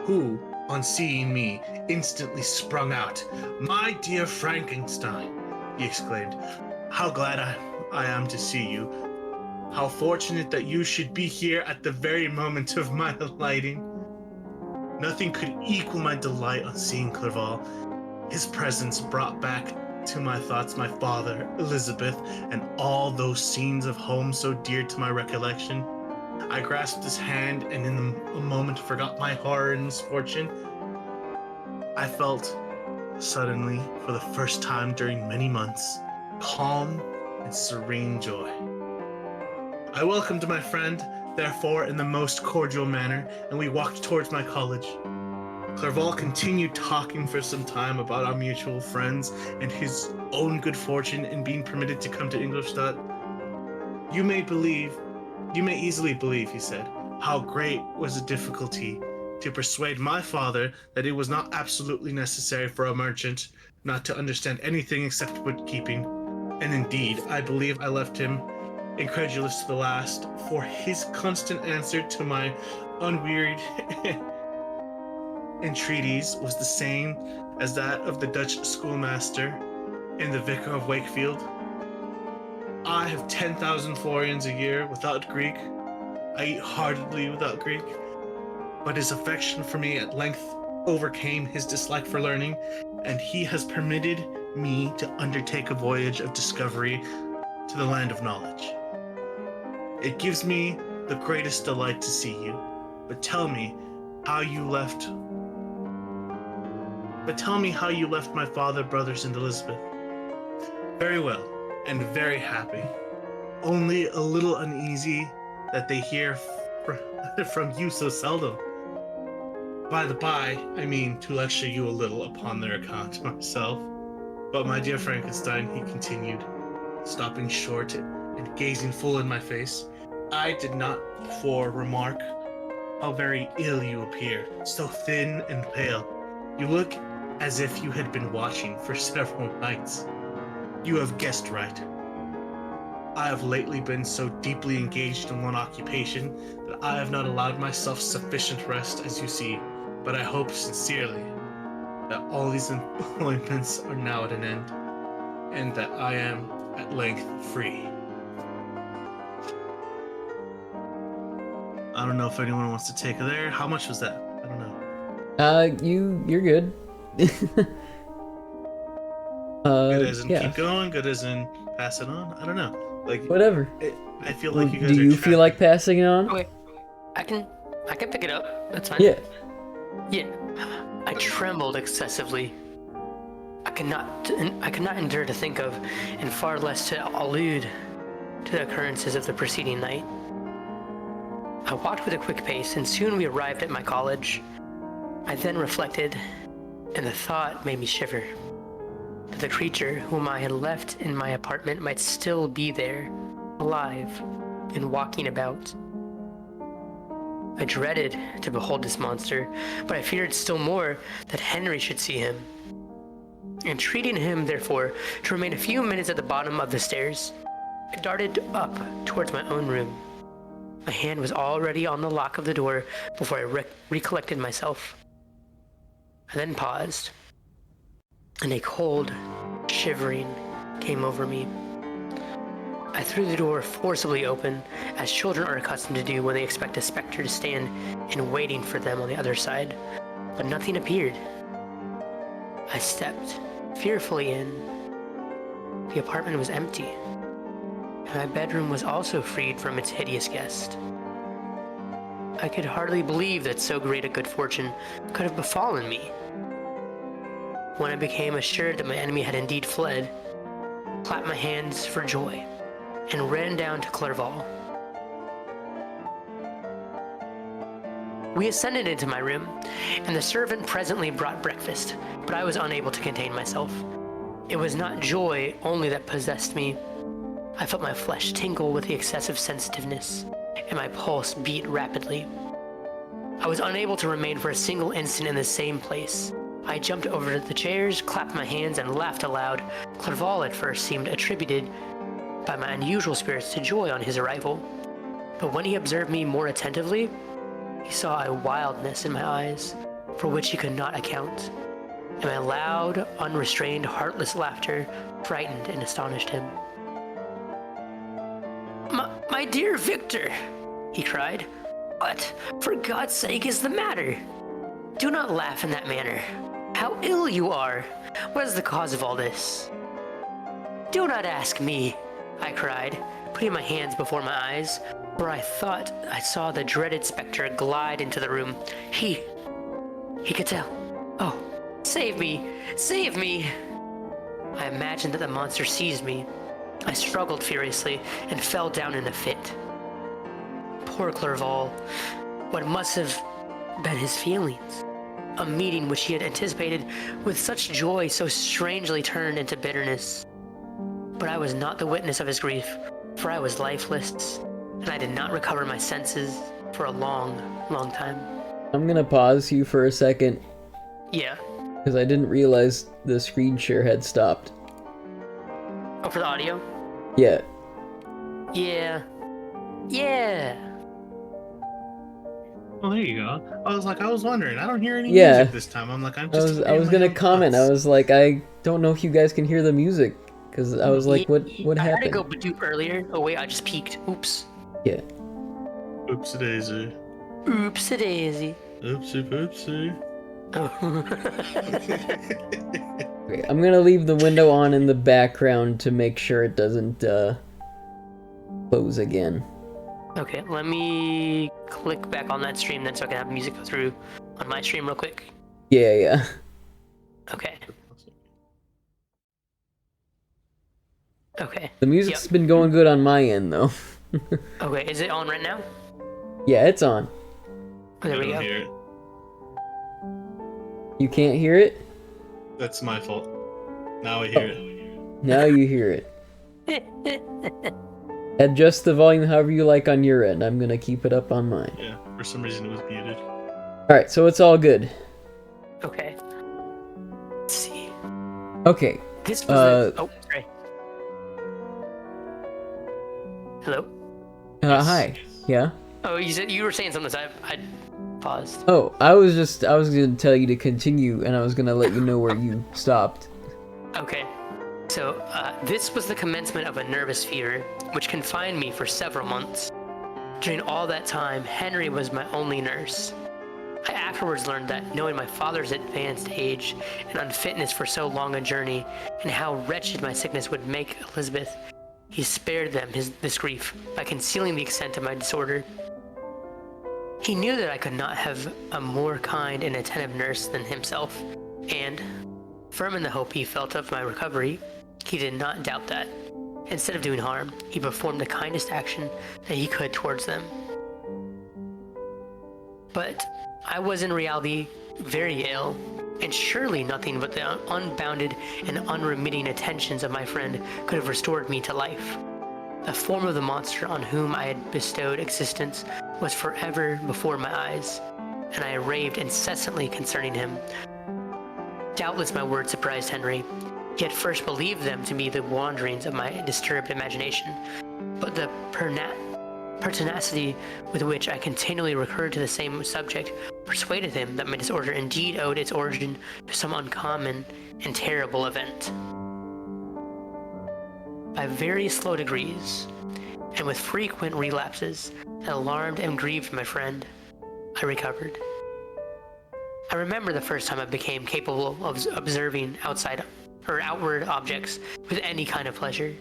who, on seeing me, instantly sprung out. "My dear Frankenstein," he exclaimed, "how glad I am to see you. How fortunate that you should be here at the very moment of my alighting." Nothing could equal my delight on seeing Clerval. His presence brought back to my thoughts my father, Elizabeth, and all those scenes of home so dear to my recollection. I grasped his hand and in a moment forgot my horror and misfortune. I felt, suddenly, for the first time during many months, calm and serene joy. I welcomed my friend, therefore, in the most cordial manner, and we walked towards my college. Clerval continued talking for some time about our mutual friends and his own good fortune in being permitted to come to Ingolstadt. You may easily believe, he said, how great was the difficulty to persuade my father that it was not absolutely necessary for a merchant not to understand anything except bookkeeping. And indeed, I believe I left him incredulous to the last, for his constant answer to my unwearied entreaties was the same as that of the Dutch schoolmaster and the vicar of Wakefield. "I have 10,000 florins a year without Greek. I eat heartily without Greek." But his affection for me at length overcame his dislike for learning, and he has permitted me to undertake a voyage of discovery to the land of knowledge. It gives me the greatest delight to see you, but tell me how you left my father, brothers, and Elizabeth. "Very well, and very happy. Only a little uneasy that they hear from you so seldom. By the by, I mean to lecture you a little upon their account myself. But my dear Frankenstein," he continued, stopping short and gazing full in my face, "I did not before remark how very ill you appear, so thin and pale. You look as if you had been watching for several nights. You have guessed right. I have lately been so deeply engaged in one occupation that I have not allowed myself sufficient rest, as you see, but I hope sincerely that all these employments are now at an end, and that I am at length free." I don't know if anyone wants to take it there. How much was that? I don't know. You're good. Good as in yeah. keep going, good as in pass it on. I don't know. Like Whatever. I feel like you guys Do are you feel like passing it on? Okay, I can pick it up. That's fine. Yeah. Yeah. I trembled excessively. I could not endure to think of, and far less to allude to the occurrences of the preceding night. I walked with a quick pace, and soon we arrived at my college. I then reflected, and the thought made me shiver, that the creature whom I had left in my apartment might still be there, alive, and walking about. I dreaded to behold this monster, but I feared still more that Henry should see him. Entreating him, therefore, to remain a few minutes at the bottom of the stairs, I darted up towards my own room. My hand was already on the lock of the door before I recollected myself. I then paused, and a cold shivering came over me. I threw the door forcibly open, as children are accustomed to do when they expect a specter to stand in waiting for them on the other side, but nothing appeared. I stepped fearfully in. The apartment was empty. and my bedroom was also freed from its hideous guest. I could hardly believe that so great a good fortune could have befallen me. When I became assured that my enemy had indeed fled, I clapped my hands for joy and ran down to Clerval. We ascended into my room, and the servant presently brought breakfast, but I was unable to contain myself. It was not joy only that possessed me. I felt my flesh tingle with the excessive sensitiveness, and my pulse beat rapidly. I was unable to remain for a single instant in the same place. I jumped over the chairs, clapped my hands, and laughed aloud. Clerval at first seemed attributed by my unusual spirits to joy on his arrival, but when he observed me more attentively, he saw a wildness in my eyes for which he could not account, and my loud, unrestrained, heartless laughter frightened and astonished him. My dear Victor, he cried, what, for God's sake, is the matter? Do not laugh in that manner. How ill you are! What is the cause of all this? Do not ask me, I cried, putting my hands before my eyes, for I thought I saw the dreaded spectre glide into the room. He could tell. Oh, save me! Save me! I imagined that the monster seized me. I struggled furiously and fell down in a fit. Poor Clerval, what must have been his feelings? A meeting which he had anticipated with such joy so strangely turned into bitterness. But I was not the witness of his grief, for I was lifeless, and I did not recover my senses for a long, long time. I'm gonna pause you for a second. Yeah. Because I didn't realize the screen share had stopped. Oh, for the audio? Yeah. Yeah. Yeah. Well, there you go. I was wondering. I don't hear any Yeah. music this time. I'm like, I'm just. I was gonna comment. I was like, I don't know if you guys can hear the music, because I was like, what happened? I had to go Badoop earlier. Oh wait, I just peeked. Oops. Yeah. Oopsie daisy. Oopsie daisy. Oopsie poopsie. Okay, I'm gonna leave the window on in the background to make sure it doesn't close again. Okay, let me click back on that stream then so I can have music go through on my stream real quick. Yeah. Okay. Okay. The music's been going good on my end though. Okay, is it on right now? Yeah, it's on. Oh, there we go. Hear it. You can't hear it? That's my fault. Now I hear it. Now you hear it. Adjust the volume however you like on your end. I'm gonna keep it up on mine. Yeah, for some reason it was muted. Alright, so it's all good. Okay. Let's see. Okay. This was oh, sorry. Hello? Hi. Yeah? Oh, you were saying something, so I paused. Oh, I was gonna tell you to continue, and I was gonna let you know where you stopped. Okay. So, this was the commencement of a nervous fever, which confined me for several months. During all that time, Henry was my only nurse. I afterwards learned that, knowing my father's advanced age and unfitness for so long a journey, and how wretched my sickness would make Elizabeth, he spared them this grief by concealing the extent of my disorder. He knew that I could not have a more kind and attentive nurse than himself, and, firm in the hope he felt of my recovery, he did not doubt that, instead of doing harm, he performed the kindest action that he could towards them. But I was in reality very ill, and surely nothing but the unbounded and unremitting attentions of my friend could have restored me to life. The form of the monster on whom I had bestowed existence was forever before my eyes, and I raved incessantly concerning him. Doubtless my words surprised Henry. He had first believed them to be the wanderings of my disturbed imagination, but the pertinacity with which I continually recurred to the same subject persuaded him that my disorder indeed owed its origin to some uncommon and terrible event. By very slow degrees, and with frequent relapses that alarmed and grieved my friend, I recovered. I remember the first time I became capable of observing outward objects with any kind of pleasure.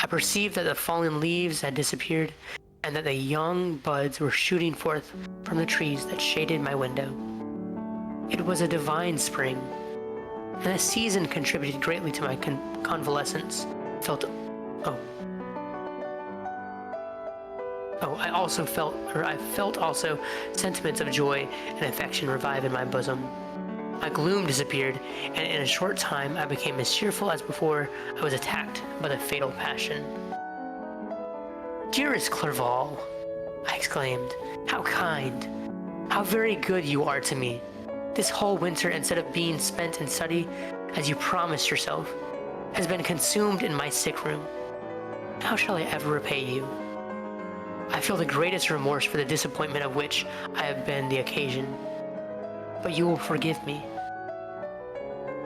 I perceived that the fallen leaves had disappeared and that the young buds were shooting forth from the trees that shaded my window. It was a divine spring, and the season contributed greatly to my convalescence. I felt also sentiments of joy and affection revive in my bosom. My gloom disappeared, and in a short time I became as cheerful as before I was attacked by the fatal passion. "Dearest Clerval," I exclaimed, "how kind, how very good you are to me. This whole winter, instead of being spent in study, as you promised yourself, has been consumed in my sick room. How shall I ever repay you? I feel the greatest remorse for the disappointment of which I have been the occasion. But you will forgive me.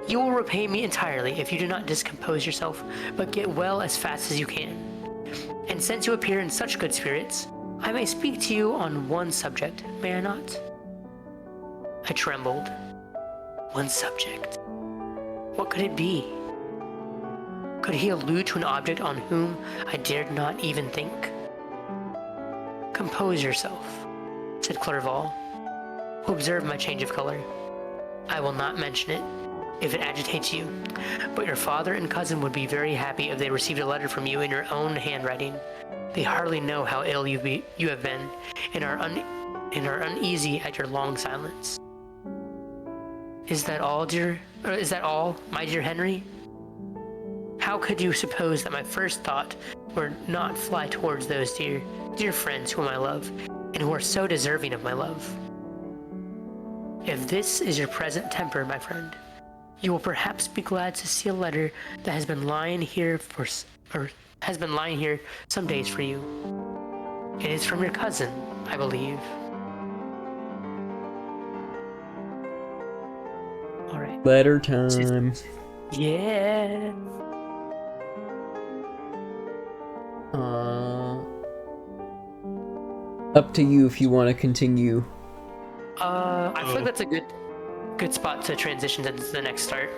You will repay me entirely if you do not discompose yourself, but get well as fast as you can. And since you appear in such good spirits, I may speak to you on one subject, may I not?" I trembled. One subject. What could it be? Could he allude to an object on whom I dared not even think? "Compose yourself," said Clerval, who observed my change of color. "I will not mention it, if it agitates you, but your father and cousin would be very happy if they received a letter from you in your own handwriting. They hardly know how ill you have been, and are uneasy at your long silence. Is that all, my dear Henry? How could you suppose that my first thought would not fly towards those dear friends whom I love, and who are so deserving of my love? If this is your present temper, my friend, you will perhaps be glad to see a letter that has been lying here some days for you. It is from your cousin, I believe." All right. Letter time. Yeah. Up to you if you want to continue. I feel like that's a good spot to transition to the next start.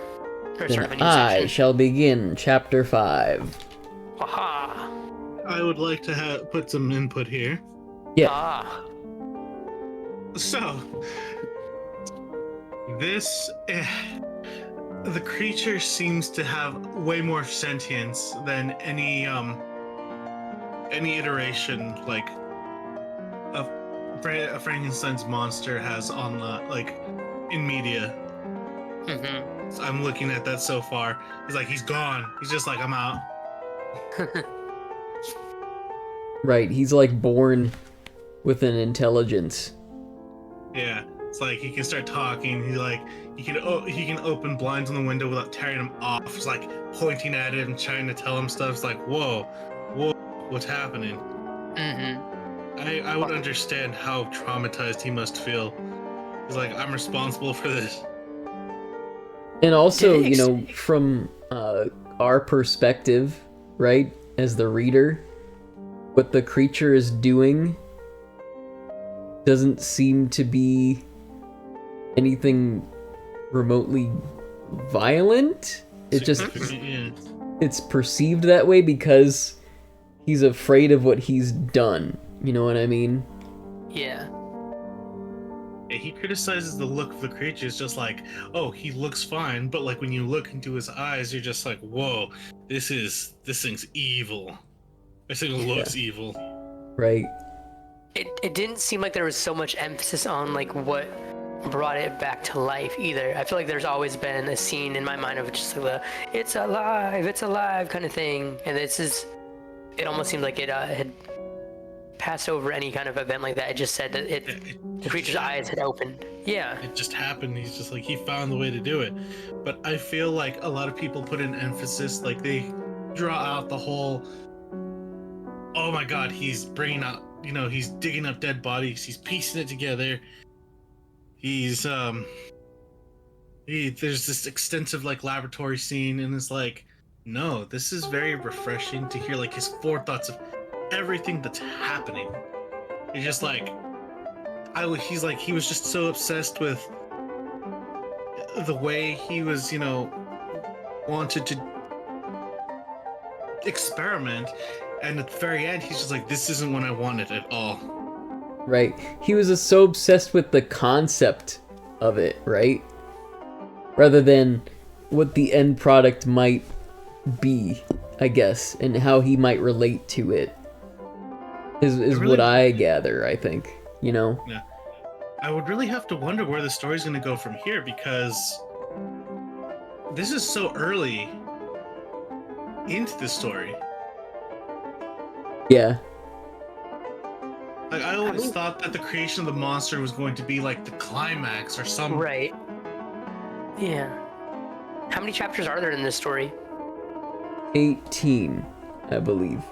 Or Then start of a new I section. shall begin Chapter 5. Aha. I would like to put some input here. Yeah. Ah. So, the creature seems to have way more sentience than any iteration like of Frankenstein's monster has on in media. Mm-hmm. So I'm looking at that so far. He's gone. He's just like, I'm out. Right, he's like born with an intelligence. Yeah, it's like he can start talking. He can open blinds on the window without tearing them off. It's like pointing at it and trying to tell him stuff. It's like, whoa, what's happening? Mm-hmm. I would understand how traumatized he must feel. He's like, I'm responsible for this. And also, from our perspective, right, as the reader, what the creature is doing doesn't seem to be anything remotely violent. It just, it's perceived that way because he's afraid of what he's done. You know what I mean? Yeah. He criticizes the look of the creature. It's just like, oh, he looks fine, but like when you look into his eyes, you're just like, whoa, this thing's evil. This thing looks evil. Right. It didn't seem like there was so much emphasis on like what brought it back to life either. I feel like there's always been a scene in my mind of just the it's alive kind of thing, and it almost seemed like it had passed over any kind of event like that. It just said that the creature's eyes had opened. Yeah. It just happened. He's just like, he found the way to do it. But I feel like a lot of people put an emphasis, like they draw out the whole, oh my god, he's bringing out, he's digging up dead bodies, he's piecing it together. He's there's this extensive like laboratory scene, and it's like, no, this is very refreshing to hear like his forethoughts of everything that's happening. It's just like he was just so obsessed with the way he was, wanted to experiment, and at the very end, he's just like, this isn't what I wanted at all. Right. He was so obsessed with the concept of it, right? Rather than what the end product might be, I guess, and how he might relate to it. Is really what I gather, I think. You know? Yeah. I would really have to wonder where the story's going to go from here, because this is so early into the story. Yeah. Like, I always thought that the creation of the monster was going to be like the climax or some... Right. Yeah. How many chapters are there in this story? 18, I believe.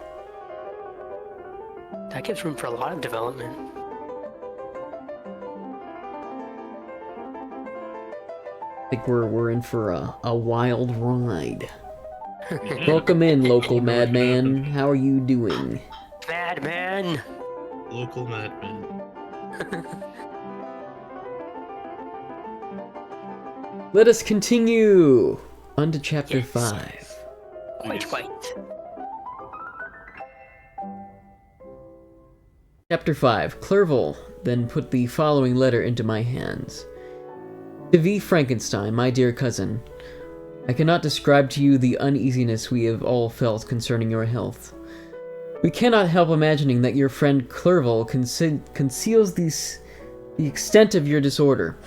That gives room for a lot of development. I think we're in for a wild ride. Welcome in, local madman. How are you doing? Madman! Local madman. Let us continue on to chapter 5. Quite. Chapter 5. Clerval then put the following letter into my hands. To V. Frankenstein, my dear cousin, I cannot describe to you the uneasiness we have all felt concerning your health. We cannot help imagining that your friend Clerval conceals the extent of your disorder,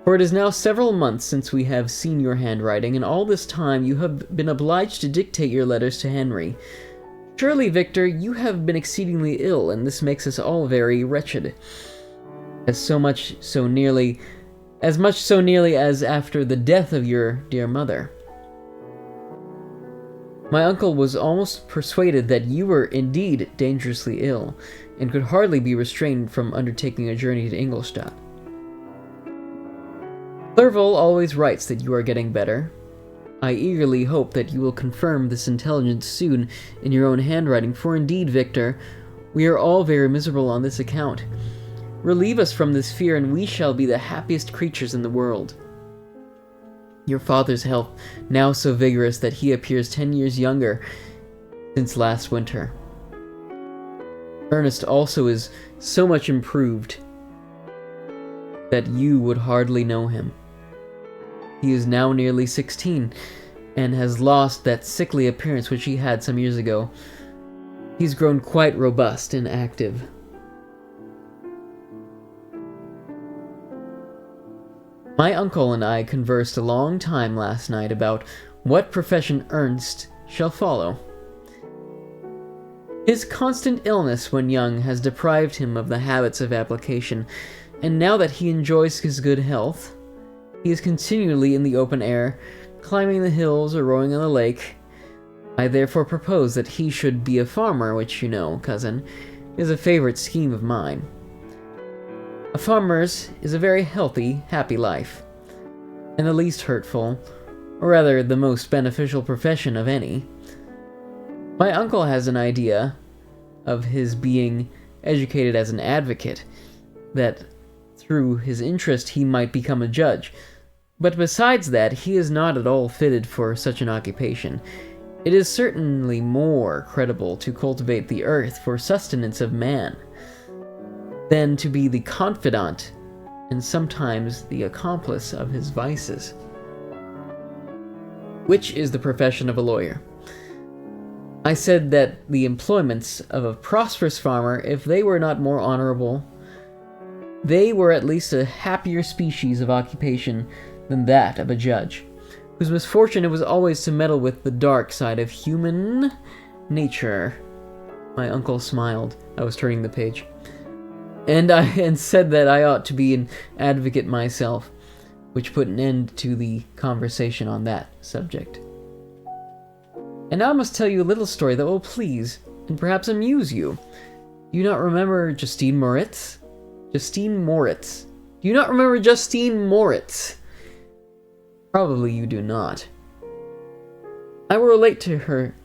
for it is now several months since we have seen your handwriting, and all this time you have been obliged to dictate your letters to Henry. Surely, Victor, you have been exceedingly ill, and this makes us all very wretched. As much so nearly as after the death of your dear mother. My uncle was almost persuaded that you were indeed dangerously ill, and could hardly be restrained from undertaking a journey to Ingolstadt. Clerval always writes that you are getting better. I eagerly hope that you will confirm this intelligence soon in your own handwriting, for indeed, Victor, we are all very miserable on this account. Relieve us from this fear, and we shall be the happiest creatures in the world. Your father's health, now so vigorous that he appears 10 years younger since last winter. Ernest also is so much improved that you would hardly know him. He is now nearly 16, and has lost that sickly appearance which he had some years ago. He's grown quite robust and active. My uncle and I conversed a long time last night about what profession Ernst shall follow. His constant illness when young has deprived him of the habits of application, and now that he enjoys his good health, he is continually in the open air, climbing the hills or rowing on the lake. I therefore propose that he should be a farmer, which, you know, cousin, is a favorite scheme of mine. A farmer's is a very healthy, happy life, and the least hurtful, or rather the most beneficial profession of any. My uncle has an idea of his being educated as an advocate, that through his interest he might become a judge, but besides that he is not at all fitted for such an occupation. It is certainly more creditable to cultivate the earth for sustenance of man, than to be the confidant and sometimes the accomplice of his vices, which is the profession of a lawyer. I said that the employments of a prosperous farmer, if they were not more honorable, they were at least a happier species of occupation than that of a judge, whose misfortune it was always to meddle with the dark side of human nature. My uncle smiled. I was turning the page. And said that I ought to be an advocate myself, which put an end to the conversation on that subject. And now I must tell you a little story that will please and perhaps amuse you. Do you not remember Justine Moritz? Justine Moritz. Do you not remember Justine Moritz? Probably you do not. I will relate to her...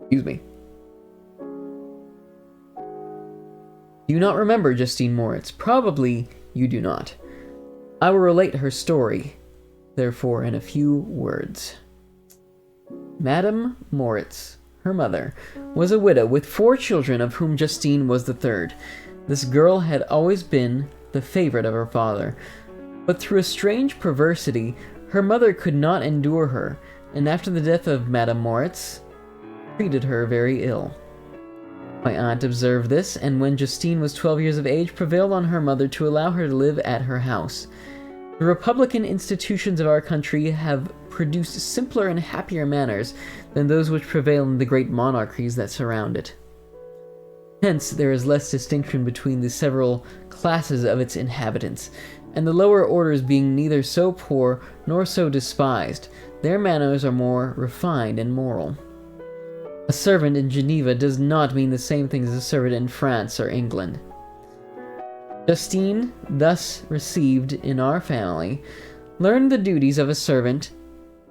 Excuse me. Do you not remember Justine Moritz? Probably you do not. I will relate her story, therefore, in a few words. Madame Moritz, her mother, was a widow with 4 children, of whom Justine was the third. This girl had always been the favorite of her father, but through a strange perversity, her mother could not endure her, and after the death of Madame Moritz, treated her very ill. My aunt observed this, and when Justine was 12 years of age, prevailed on her mother to allow her to live at her house. The republican institutions of our country have produced simpler and happier manners than those which prevail in the great monarchies that surround it. Hence, there is less distinction between the several classes of its inhabitants, and the lower orders being neither so poor nor so despised, their manners are more refined and moral. A servant in Geneva does not mean the same thing as a servant in France or England. Justine, thus received in our family, learned the duties of a servant,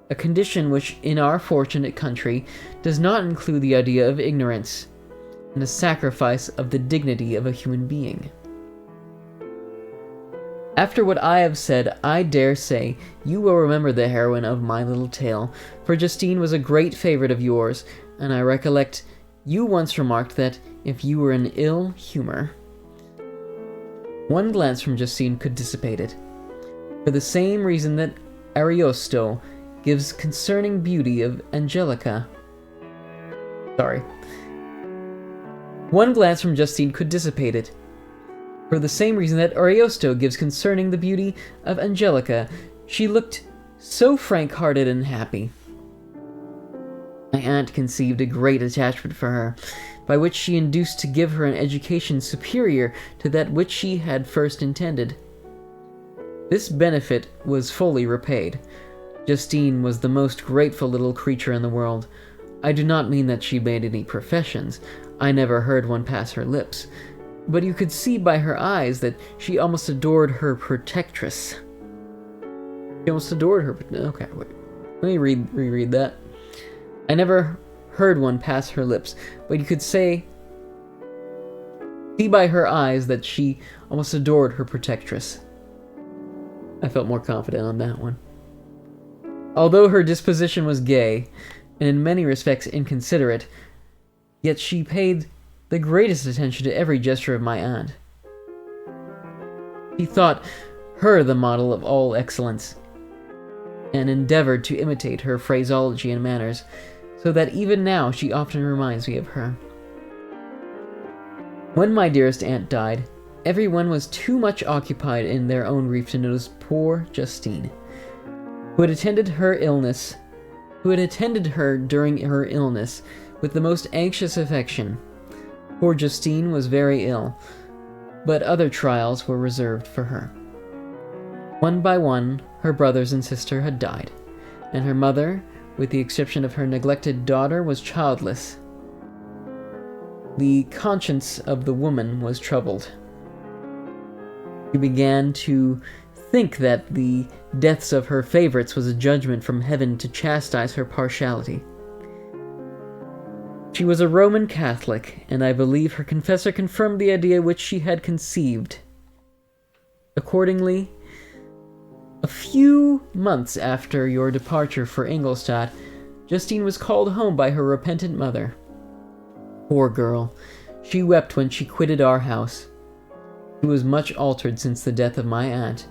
a condition which in our fortunate country does not include the idea of ignorance, and a sacrifice of the dignity of a human being. After what I have said, I dare say you will remember the heroine of my little tale, for Justine was a great favorite of yours, and I recollect you once remarked that if you were in ill humor, one glance from Justine could dissipate it, for the same reason that Ariosto gives concerning beauty of Angelica. One glance from Justine could dissipate it, for the same reason that Ariosto gives concerning the beauty of Angelica. She looked so frank-hearted and happy. My aunt conceived a great attachment for her, by which she induced to give her an education superior to that which she had first intended. This benefit was fully repaid. Justine was the most grateful little creature in the world. I do not mean that she made any professions. I never heard one pass her lips. But you could see by her eyes that she almost adored her protectress. She almost adored her... Okay, wait. Let me reread that. I never heard one pass her lips, but you could see by her eyes that she almost adored her protectress. I felt more confident on that one. Although her disposition was gay, and in many respects inconsiderate, yet she paid the greatest attention to every gesture of my aunt. He thought her the model of all excellence, and endeavored to imitate her phraseology and manners, so that even now she often reminds me of her. When my dearest aunt died, everyone was too much occupied in their own grief to notice poor Justine, who had attended her during her illness with the most anxious affection. Poor Justine was very ill, but other trials were reserved for her. One by one, her brothers and sister had died, and her mother, with the exception of her neglected daughter, was childless. The conscience of the woman was troubled. She began to think that the deaths of her favorites was a judgment from heaven to chastise her partiality. She was a Roman Catholic, and I believe her confessor confirmed the idea which she had conceived. Accordingly, a few months after your departure for Ingolstadt, Justine was called home by her repentant mother. Poor girl, she wept when she quitted our house. She was much altered since the death of my aunt.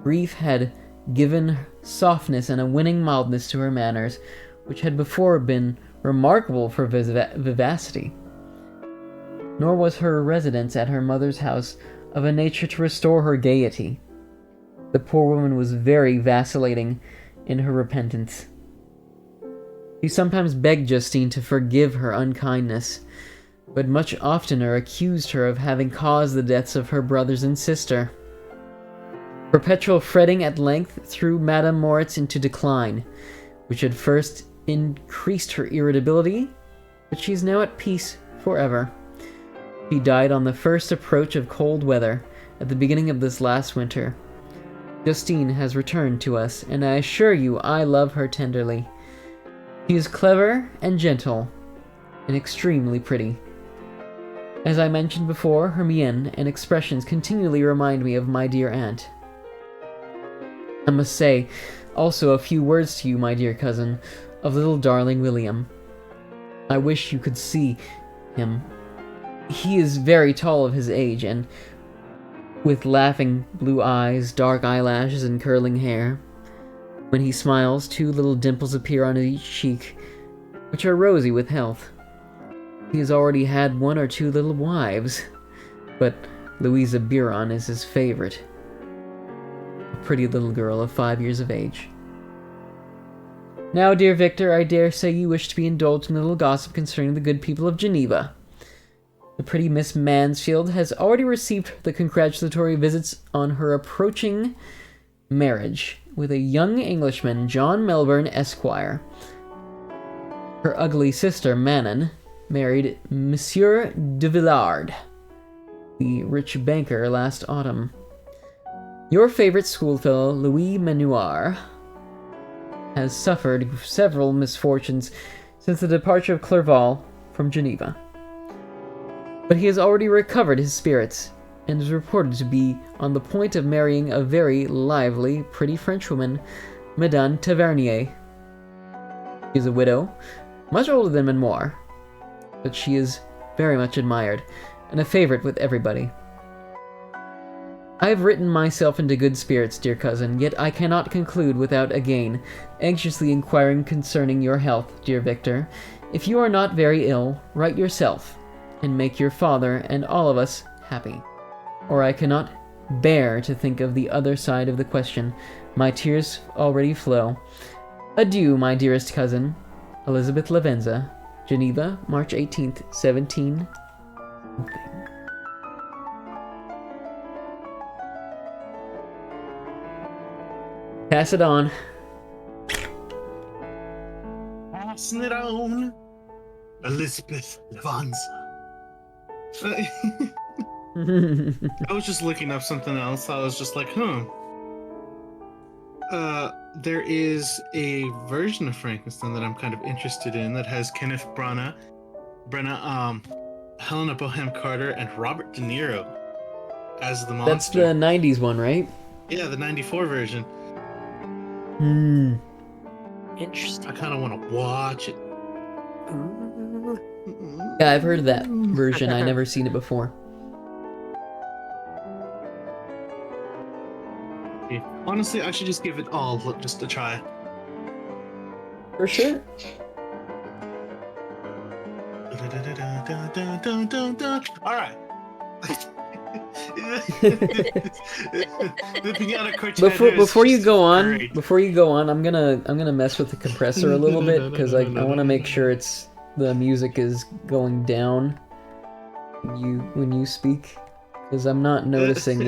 Grief had given softness and a winning mildness to her manners, which had before been remarkable for vivacity. Nor was her residence at her mother's house of a nature to restore her gaiety. The poor woman was very vacillating in her repentance. She sometimes begged Justine to forgive her unkindness, but much oftener accused her of having caused the deaths of her brothers and sister. Perpetual fretting at length threw Madame Moritz into decline, which had first increased her irritability, but she is now at peace forever. She died on the first approach of cold weather, at the beginning of this last winter. Justine has returned to us, and I assure you I love her tenderly. She is clever and gentle, and extremely pretty. As I mentioned before, her mien and expressions continually remind me of my dear aunt. I must say also a few words to you, my dear cousin, of little darling William. I wish you could see him. He is very tall of his age, and with laughing blue eyes, dark eyelashes, and curling hair. When he smiles, 2 little dimples appear on each cheek, which are rosy with health. He has already had 1 or 2 little wives, but Louisa Biron is his favorite. A pretty little girl of 5 years of age. Now, dear Victor, I dare say you wish to be indulged in a little gossip concerning the good people of Geneva. The pretty Miss Mansfield has already received the congratulatory visits on her approaching marriage with a young Englishman, John Melbourne, Esquire. Her ugly sister, Manon, married Monsieur de Villard, the rich banker, last autumn. Your favorite schoolfellow, Louis Manoir, has suffered several misfortunes since the departure of Clerval from Geneva. But he has already recovered his spirits, and is reported to be on the point of marrying a very lively, pretty Frenchwoman, Madame Tavernier. She is a widow, much older than Manoir, but she is very much admired, and a favorite with everybody. I have written myself into good spirits, dear cousin, yet I cannot conclude without again anxiously inquiring concerning your health, dear Victor. If you are not very ill, write yourself, and make your father and all of us happy. Or I cannot bear to think of the other side of the question. My tears already flow. Adieu, my dearest cousin, Elizabeth Lavenza. Geneva, March 18th, 17... Pass it on. Passing it on. Elizabeth Lavenza. I was just looking up something else. I was just like, there is a version of Frankenstein that I'm kind of interested in that has Kenneth Branagh, Helena Bonham Carter, and Robert De Niro as the monster. That's the 90s one, right? Yeah, the 94 version. Interesting. I kind of want to watch it. Yeah, I've heard of that version. I've never seen it before. Honestly, I should just give it all just a try. For sure. All right. Before you go on, I'm gonna mess with the compressor a little bit because I want to make sure the music is going down when you speak, because I'm not noticing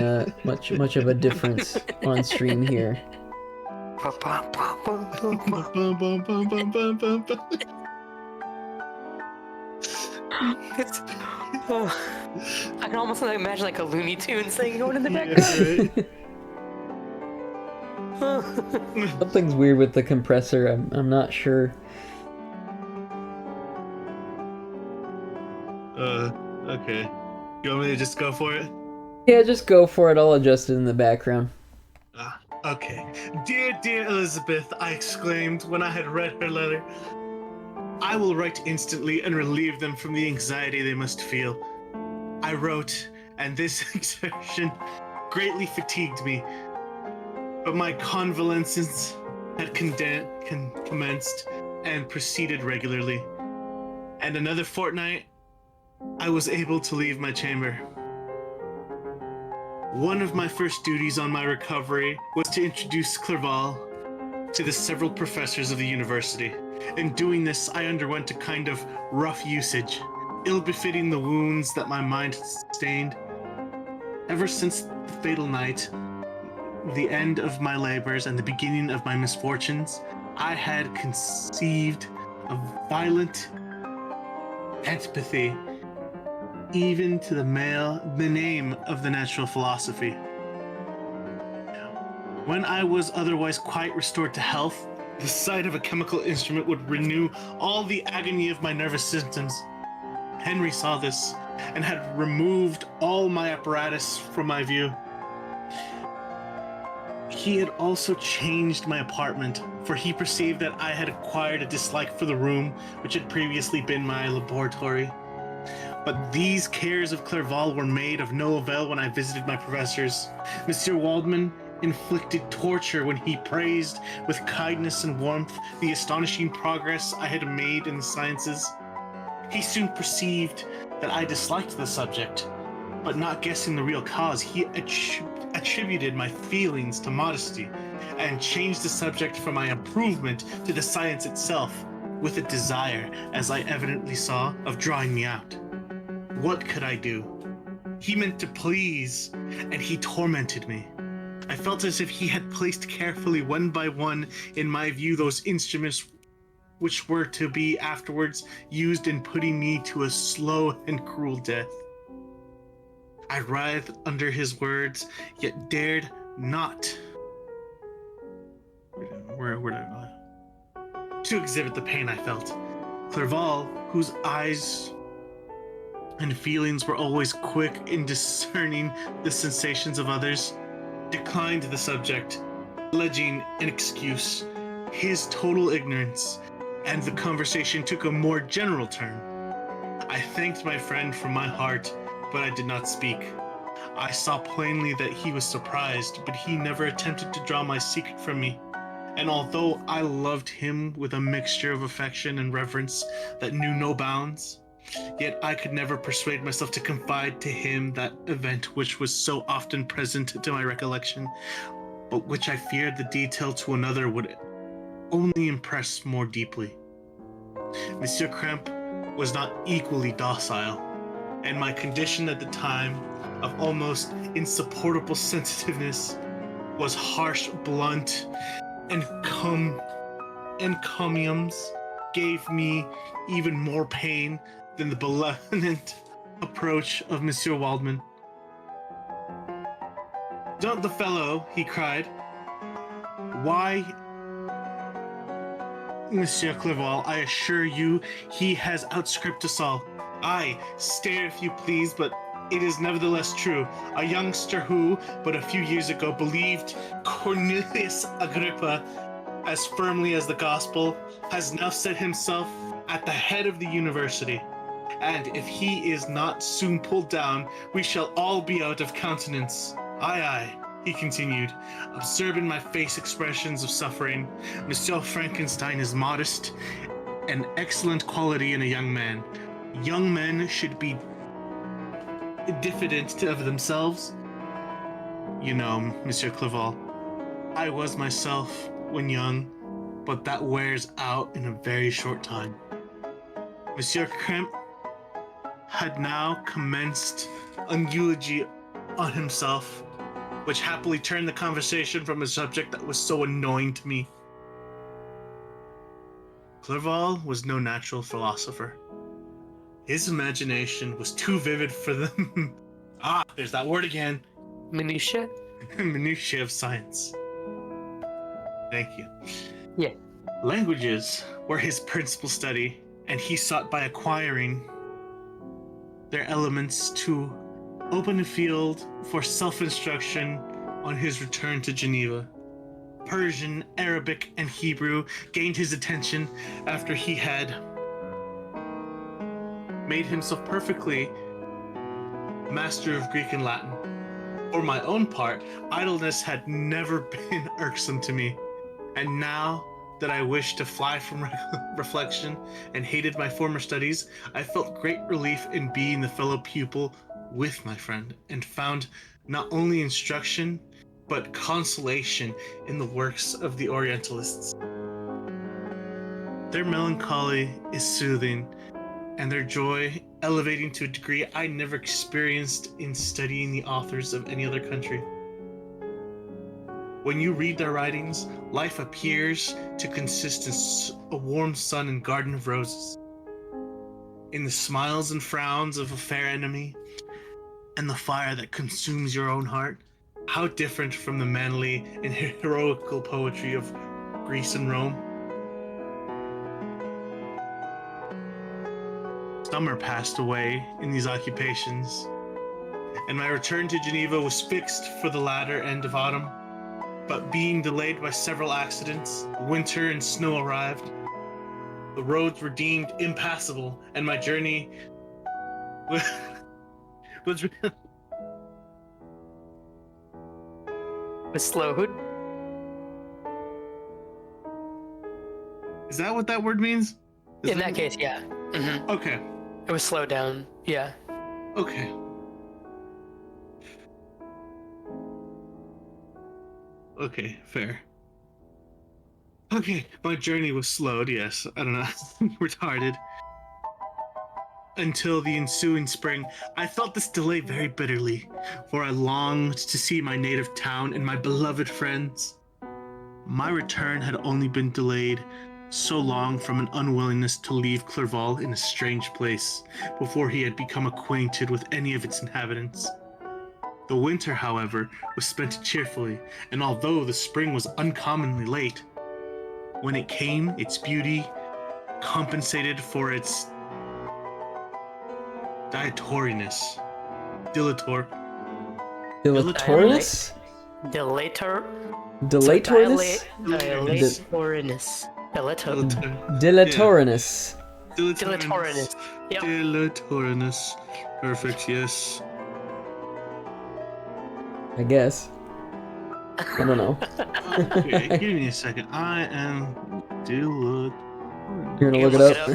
much of a difference on stream here. I can almost imagine like a Looney Tunes thing going in the background. Yeah, Something's weird with the compressor. I'm not sure. Okay. You want me to just go for it? Yeah, just go for it. I'll adjust it in the background. Okay. Dear Elizabeth, I exclaimed when I had read her letter. I will write instantly and relieve them from the anxiety they must feel. I wrote, and this exertion greatly fatigued me, but my convalescence had commenced and proceeded regularly. And another fortnight, I was able to leave my chamber. One of my first duties on my recovery was to introduce Clerval to the several professors of the university. In doing this, I underwent a kind of rough usage, ill-befitting the wounds that my mind had sustained. Ever since the fatal night, the end of my labors and the beginning of my misfortunes, I had conceived a violent antipathy even to the name of the natural philosophy. When I was otherwise quite restored to health, the sight of a chemical instrument would renew all the agony of my nervous symptoms. Henry saw this and had removed all my apparatus from my view. He had also changed my apartment, for he perceived that I had acquired a dislike for the room which had previously been my laboratory. But these cares of Clerval were made of no avail when I visited my professors. Monsieur Waldman inflicted torture when he praised with kindness and warmth the astonishing progress I had made in the sciences. He soon perceived that I disliked the subject, but not guessing the real cause, he attributed my feelings to modesty and changed the subject from my improvement to the science itself, with a desire, as I evidently saw, of drawing me out. What could I do? He meant to please, and he tormented me. I felt as if he had placed carefully one by one in my view those instruments which were to be afterwards used in putting me to a slow and cruel death. I writhed under his words, yet dared not to exhibit the pain I felt. Clerval, whose eyes and feelings were always quick in discerning the sensations of others, declined the subject, alleging an excuse, his total ignorance, and the conversation took a more general turn. I thanked my friend from my heart, but I did not speak. I saw plainly that he was surprised, but he never attempted to draw my secret from me. And although I loved him with a mixture of affection and reverence that knew no bounds, yet I could never persuade myself to confide to him that event which was so often present to my recollection, but which I feared the detail to another would only impress more deeply. Monsieur Krempe was not equally docile, and my condition at the time of almost insupportable sensitiveness was harsh, blunt, and encomiums gave me even more pain than the benevolent approach of Monsieur Waldman. "Don't the fellow," he cried. "Why, Monsieur Clerval, I assure you he has outscript us all. Aye, stare if you please, but it is nevertheless true. A youngster who, but a few years ago, believed Cornelius Agrippa as firmly as the gospel, has now set himself at the head of the university. And if he is not soon pulled down, we shall all be out of countenance. Aye, aye," he continued, observing my face expressions of suffering. "Monsieur Frankenstein is modest, an excellent quality in a young man. Young men should be diffident of themselves. You know, Monsieur Clerval, I was myself when young, but that wears out in a very short time." Monsieur Krempe had now commenced an eulogy on himself, which happily turned the conversation from a subject that was so annoying to me. Clerval was no natural philosopher. His imagination was too vivid for them. There's that word again. Minutia? Minutia of science. Thank you. Yeah. Languages were his principal study, and he sought by acquiring their elements to open a field for self-instruction on his return to Geneva. Persian, Arabic, and Hebrew gained his attention after he had made himself perfectly master of Greek and Latin. For my own part, idleness had never been irksome to me, and now that I wished to fly from reflection and hated my former studies, I felt great relief in being the fellow pupil with my friend, and found not only instruction, but consolation in the works of the Orientalists. Their melancholy is soothing, and their joy elevating to a degree I never experienced in studying the authors of any other country. When you read their writings, life appears to consist in a warm sun and garden of roses, in the smiles and frowns of a fair enemy, and the fire that consumes your own heart. How different from the manly and heroical poetry of Greece and Rome. Summer passed away in these occupations, and my return to Geneva was fixed for the latter end of autumn. but being delayed by several accidents, winter and snow arrived. The roads were deemed impassable, and my journey was slowed. Is that what that word means? In that case, yeah. Mm-hmm. Okay. It was slowed down. Yeah. Okay. Okay, fair. Okay, my journey was slowed, yes. I don't know. Retarded. Until the ensuing spring, I felt this delay very bitterly, for I longed to see my native town and my beloved friends. My return had only been delayed so long from an unwillingness to leave Clerval in a strange place before he had become acquainted with any of its inhabitants. The winter, however, was spent cheerfully, and although the spring was uncommonly late, when it came, its beauty compensated for its dilatoriness. Dilatoriness? Dilator. Dilatoriness? Dilatoriness. Dilatoriness. Dilatoriness. Yep. Dilatoriness. Perfect, yes. I guess. I don't know. Okay, give me a second. I am dilatoriness. You're gonna look it up?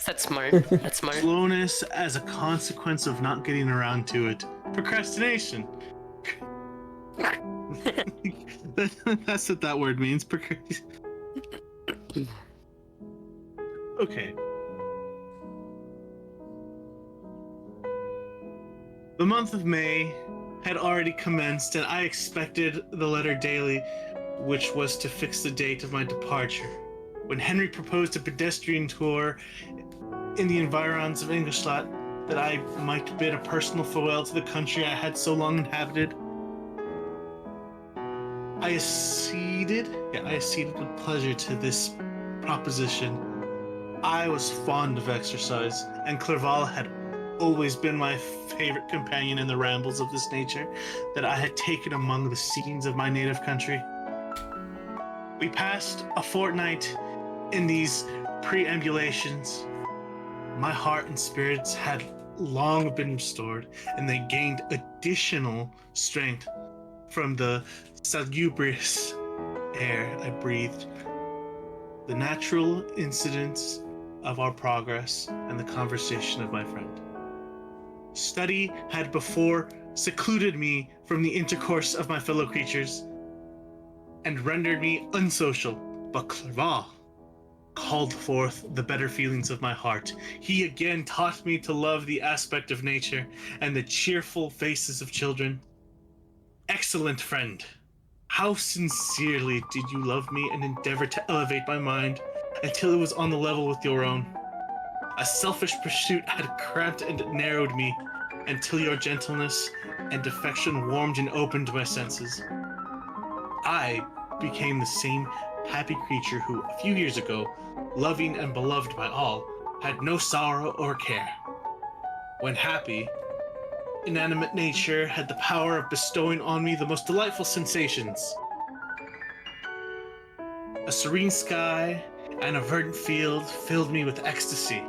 That's smart. That's smart. Slowness as a consequence of not getting around to it. Procrastination. That's what that word means. Okay. The month of May had already commenced, and I expected the letter daily, which was to fix the date of my departure. When Henry proposed a pedestrian tour in the environs of Ingolstadt, that I might bid a personal farewell to the country I had so long inhabited, I acceded with pleasure to this proposition. I was fond of exercise, and Clerval had always been my favorite companion in the rambles of this nature that I had taken among the scenes of my native country. We passed a fortnight in these preambulations. My heart and spirits had long been restored, and they gained additional strength from the salubrious air I breathed, the natural incidents of our progress, and the conversation of my friend. Study had before secluded me from the intercourse of my fellow creatures and rendered me unsocial, but Clerval called forth the better feelings of my heart. He again taught me to love the aspect of nature and the cheerful faces of children. Excellent friend, how sincerely did you love me and endeavor to elevate my mind until it was on the level with your own. A selfish pursuit had cramped and narrowed me until your gentleness and affection warmed and opened my senses. I became the same happy creature who, a few years ago, loving and beloved by all, had no sorrow or care. When happy, inanimate nature had the power of bestowing on me the most delightful sensations. A serene sky and a verdant field filled me with ecstasy.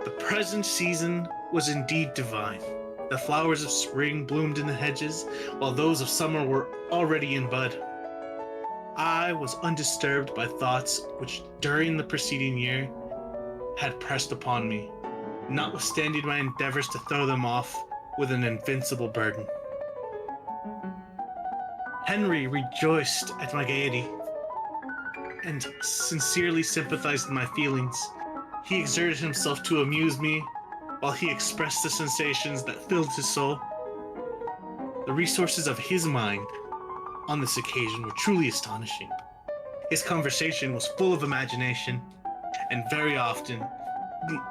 The present season was indeed divine. The flowers of spring bloomed in the hedges, while those of summer were already in bud. I was undisturbed by thoughts which during the preceding year had pressed upon me, notwithstanding my endeavors to throw them off with an invincible burden. Henry rejoiced at my gaiety and sincerely sympathized in my feelings. He exerted himself to amuse me while he expressed the sensations that filled his soul. The resources of his mind on this occasion were truly astonishing. His conversation was full of imagination, and very often,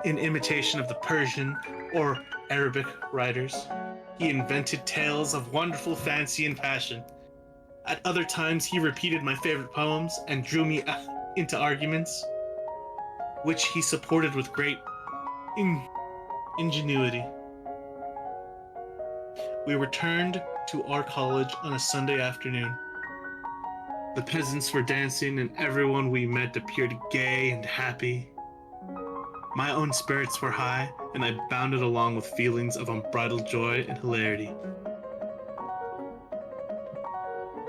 in imitation of the Persian or Arabic writers, he invented tales of wonderful fancy and passion. At other times, he repeated my favorite poems and drew me into arguments, which he supported with great ingenuity. We returned to our college on a Sunday afternoon. The peasants were dancing, and everyone we met appeared gay and happy. My own spirits were high, and I bounded along with feelings of unbridled joy and hilarity.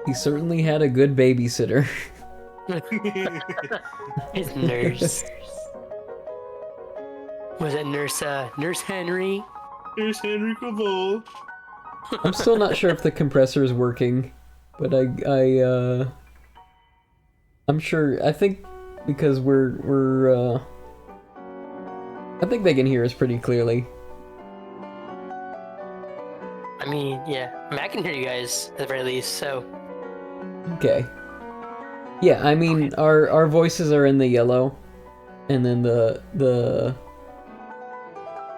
He certainly had a good babysitter. His nurse. Was it Nurse Henry? Here's Henry Cavill. I'm still not sure if the compressor is working, but I'm sure. I think because we're I think they can hear us pretty clearly. I mean, yeah. I mean, I can hear you guys at the very least, so. Okay. Yeah, I mean, our voices are in the yellow, and then the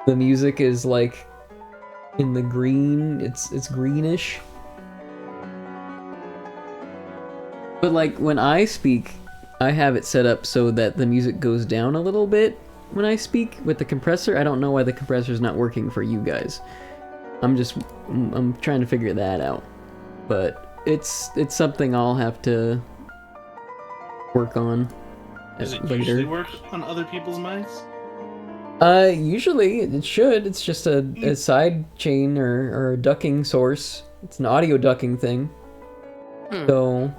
music is like in the green. It's greenish. But like when I speak, I have it set up so that the music goes down a little bit when I speak with the compressor. I don't know why the compressor's not working for you guys. I'm trying to figure that out. But it's something I'll have to work on Does it later. usually work on other people's mics? Usually it should. It's just a side chain or a ducking source. It's an audio ducking thing. So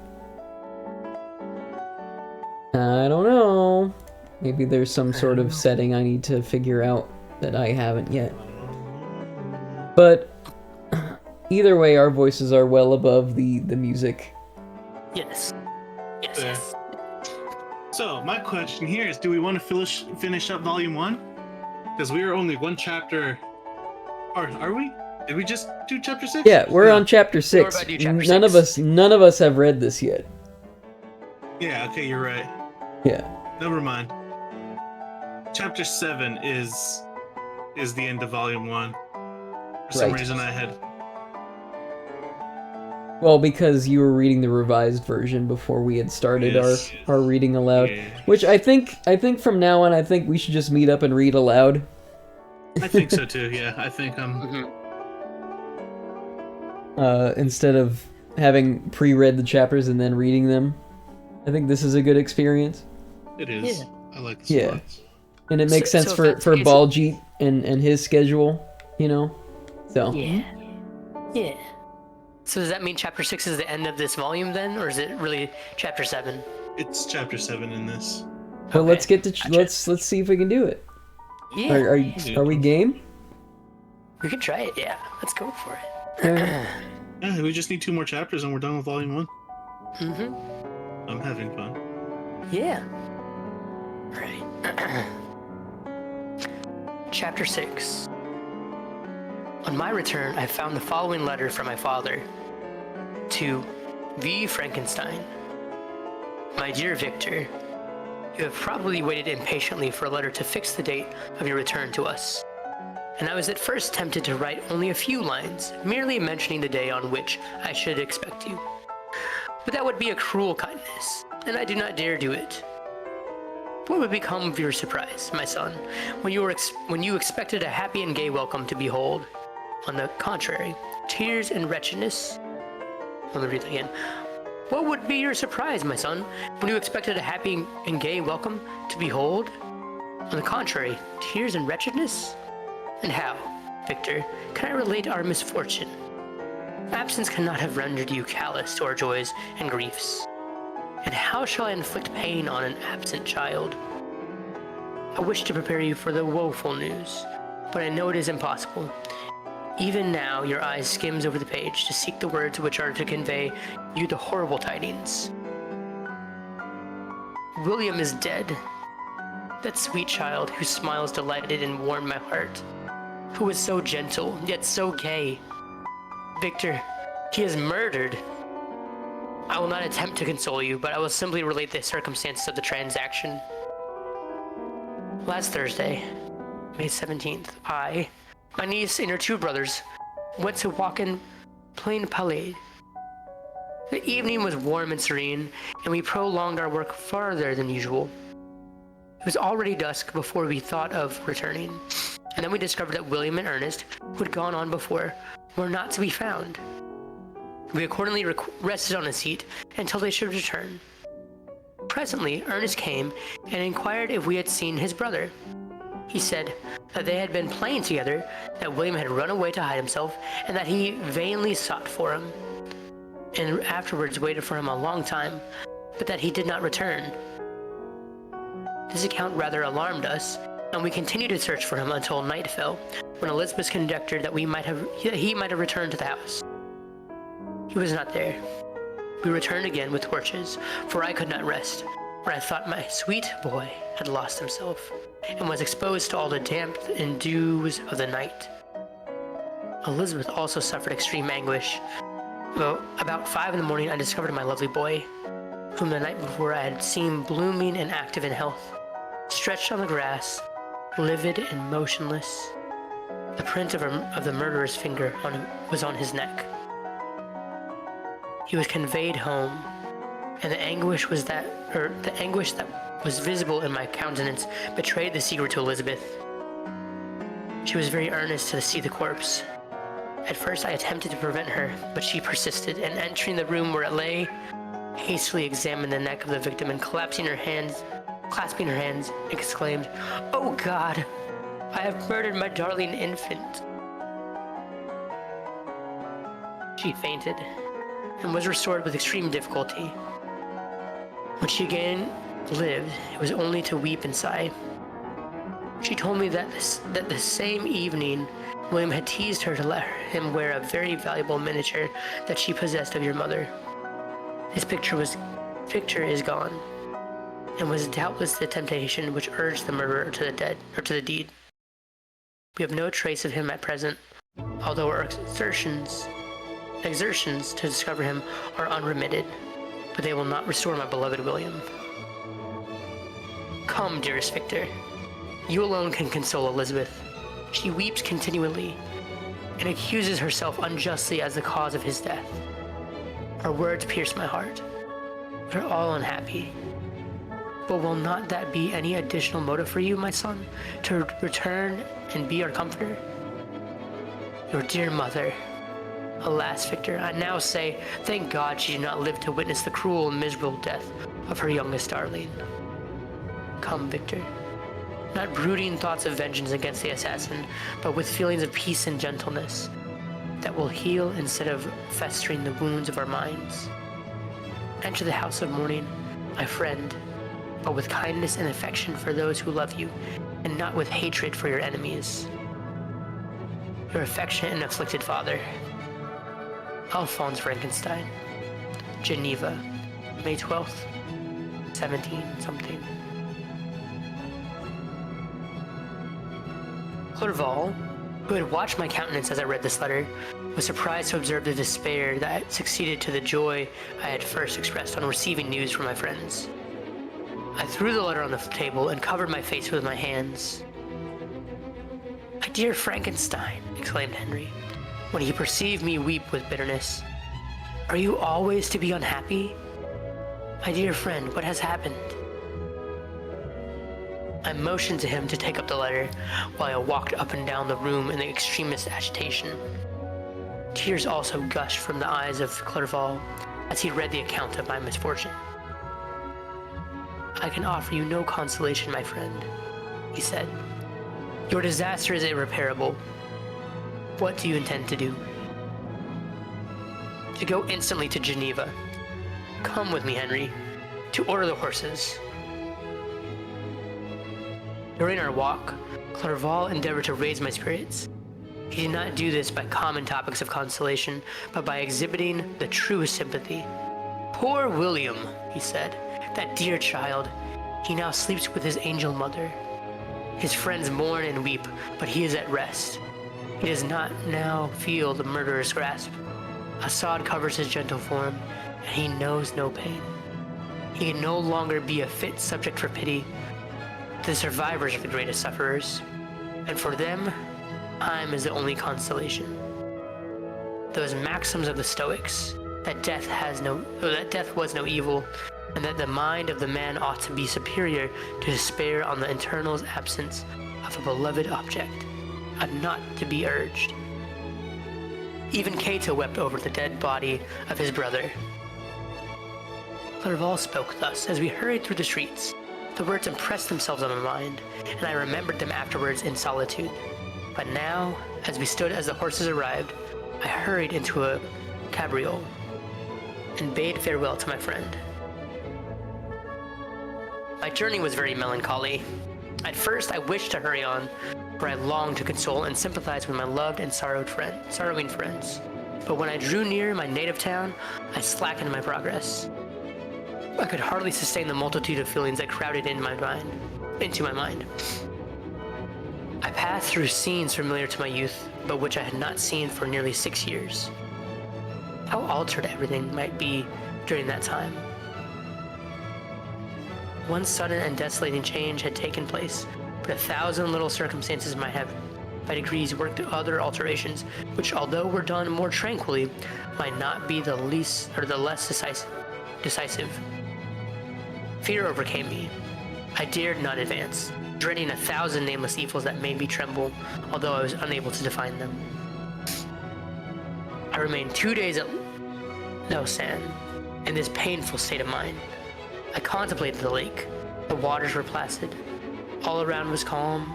I don't know. Maybe there's some sort of setting I need to figure out that I haven't yet. But either way, our voices are well above the music. Yes. Yes. Fair. Yes. So, my question here is, do we want to finish up Volume 1? Because we are only one chapter... Or are we? Did we just do Chapter 6? Yeah, we're on Chapter 6. We're about to do Chapter None of us have read this yet. Yeah, okay, you're right. Yeah. Never mind. Chapter 7 is the end of Volume 1. For some Right. reason I had... Well, because you were reading the revised version before we had started Yes. our reading aloud. Yeah. Which I think from now on, I think we should just meet up and read aloud. I think so too, yeah. I think Instead of having pre-read the chapters and then reading them. I think this is a good experience. It is. Yeah. I like this Yeah. a lot. And it makes So sense if for that's the case- Baljeet and his schedule, you know? So, Yeah. Yeah. So does that mean Chapter 6 is the end of this volume then, or is it really Chapter 7? It's Chapter 7 in this. but Okay. let's get to Gotcha. let's see if we can do it. Yeah. Are we game? We can try it. Yeah. Let's go for it. Yeah. Yeah, we just need 2 more chapters and we're done with Volume 1. Mm-hmm. I'm having fun. Yeah. Right. Chapter 6. On my return, I found the following letter from my father. To V. Frankenstein. My dear Victor, you have probably waited impatiently for a letter to fix the date of your return to us. And I was at first tempted to write only a few lines, merely mentioning the day on which I should expect you. But that would be a cruel kindness, and I do not dare do it. What would become of your surprise, my son, when you expected a happy and gay welcome to behold? On the contrary, tears and wretchedness. Let me read that again. What would be your surprise, my son, when you expected a happy and gay welcome to behold? On the contrary, tears and wretchedness? And how, Victor, can I relate our misfortune? Absence cannot have rendered you callous to our joys and griefs. And how shall I inflict pain on an absent child? I wish to prepare you for the woeful news, but I know it is impossible. Even now, your eyes skims over the page to seek the words which are to convey you the horrible tidings. William is dead. That sweet child whose smiles delighted and warmed my heart, who was so gentle, yet so gay. Victor, he is murdered. I will not attempt to console you, but I will simply relate the circumstances of the transaction. Last Thursday, May 17th, my niece and her 2 brothers went to walk in Plain Palais. The evening was warm and serene, and we prolonged our work farther than usual. It was already dusk before we thought of returning, and then we discovered that William and Ernest, who had gone on before, were not to be found. We accordingly rested on a seat until they should return. Presently, Ernest came and inquired if we had seen his brother. He said that they had been playing together, that William had run away to hide himself, and that he vainly sought for him, and afterwards waited for him a long time, but that he did not return. This account rather alarmed us, and we continued to search for him until night fell, when Elizabeth conjectured that he might have returned to the house. He was not there. We returned again with torches, for I could not rest, for I thought my sweet boy had lost himself, and was exposed to all the damp and dews of the night. Elizabeth also suffered extreme anguish. Well, about 5 in the morning I discovered my lovely boy, whom the night before I had seen blooming and active in health, stretched on the grass, livid and motionless. The print of the murderer's finger was on his neck. He was conveyed home, and the anguish that was visible in my countenance betrayed the secret to Elizabeth. She was very earnest to see the corpse. At first I attempted to prevent her, but she persisted, and entering the room where it lay, hastily examined the neck of the victim and clasping her hands, exclaimed, "Oh God, I have murdered my darling infant." She fainted and was restored with extreme difficulty. When she again lived, it was only to weep and sigh. She told me that the same evening William had teased her to let him wear a very valuable miniature that she possessed of your mother. His picture is gone, and was doubtless the temptation which urged the murderer to the deed. We have no trace of him at present, although our exertions to discover him are unremitted, but they will not restore my beloved William. Come, dearest Victor. You alone can console Elizabeth. She weeps continually, and accuses herself unjustly as the cause of his death. Her words pierce my heart. We are all unhappy. But will not that be any additional motive for you, my son, to return and be our comforter? Your dear mother. Alas, Victor, I now say, thank God she did not live to witness the cruel and miserable death of her youngest darling. Come, Victor. Not brooding thoughts of vengeance against the assassin, but with feelings of peace and gentleness that will heal instead of festering the wounds of our minds. Enter the house of mourning, my friend, but with kindness and affection for those who love you, and not with hatred for your enemies. Your affectionate and afflicted father, Alphonse Frankenstein, Geneva, May 12th, 17-something. Clerval, who had watched my countenance as I read this letter, was surprised to observe the despair that succeeded to the joy I had first expressed on receiving news from my friends. I threw the letter on the table and covered my face with my hands. "My dear Frankenstein," exclaimed Henry, when he perceived me weep with bitterness, "are you always to be unhappy? My dear friend, what has happened?" I motioned to him to take up the letter, while I walked up and down the room in the extremest agitation. Tears also gushed from the eyes of Clerval as he read the account of my misfortune. "I can offer you no consolation, my friend," he said. "Your disaster is irreparable. What do you intend to do?" "To go instantly to Geneva. Come with me, Henry, to order the horses." During our walk, Clerval endeavored to raise my spirits. He did not do this by common topics of consolation, but by exhibiting the truest sympathy. "Poor William," he said, "that dear child, he now sleeps with his angel mother. His friends mourn and weep, but he is at rest. He does not now feel the murderer's grasp. A sod covers his gentle form, and he knows no pain. He can no longer be a fit subject for pity. The survivors are the greatest sufferers, and for them, time is the only consolation. Those maxims of the Stoics, that death was no evil, and that the mind of the man ought to be superior to despair on the eternal absence of a beloved object, are not to be urged. Even Kato wept over the dead body of his brother. Clerval spoke thus as we hurried through the streets. The words impressed themselves on my mind, and I remembered them afterwards in solitude. But now, as we stood as the horses arrived, I hurried into a cabriole and bade farewell to my friend. My journey was very melancholy. At first, I wished to hurry on, for I longed to console and sympathize with my loved and sorrowing friends. But when I drew near my native town, I slackened my progress. I could hardly sustain the multitude of feelings that crowded into my mind. I passed through scenes familiar to my youth, but which I had not seen for nearly 6 years. How altered everything might be during that time. One sudden and desolating change had taken place, but 1,000 little circumstances might have, by degrees, worked other alterations, which, although were done more tranquilly, might not be the less decisive. Fear overcame me. I dared not advance, dreading 1,000 nameless evils that made me tremble, although I was unable to define them. I remained 2 days at Lausanne in this painful state of mind. I contemplated the lake. The waters were placid. All around was calm,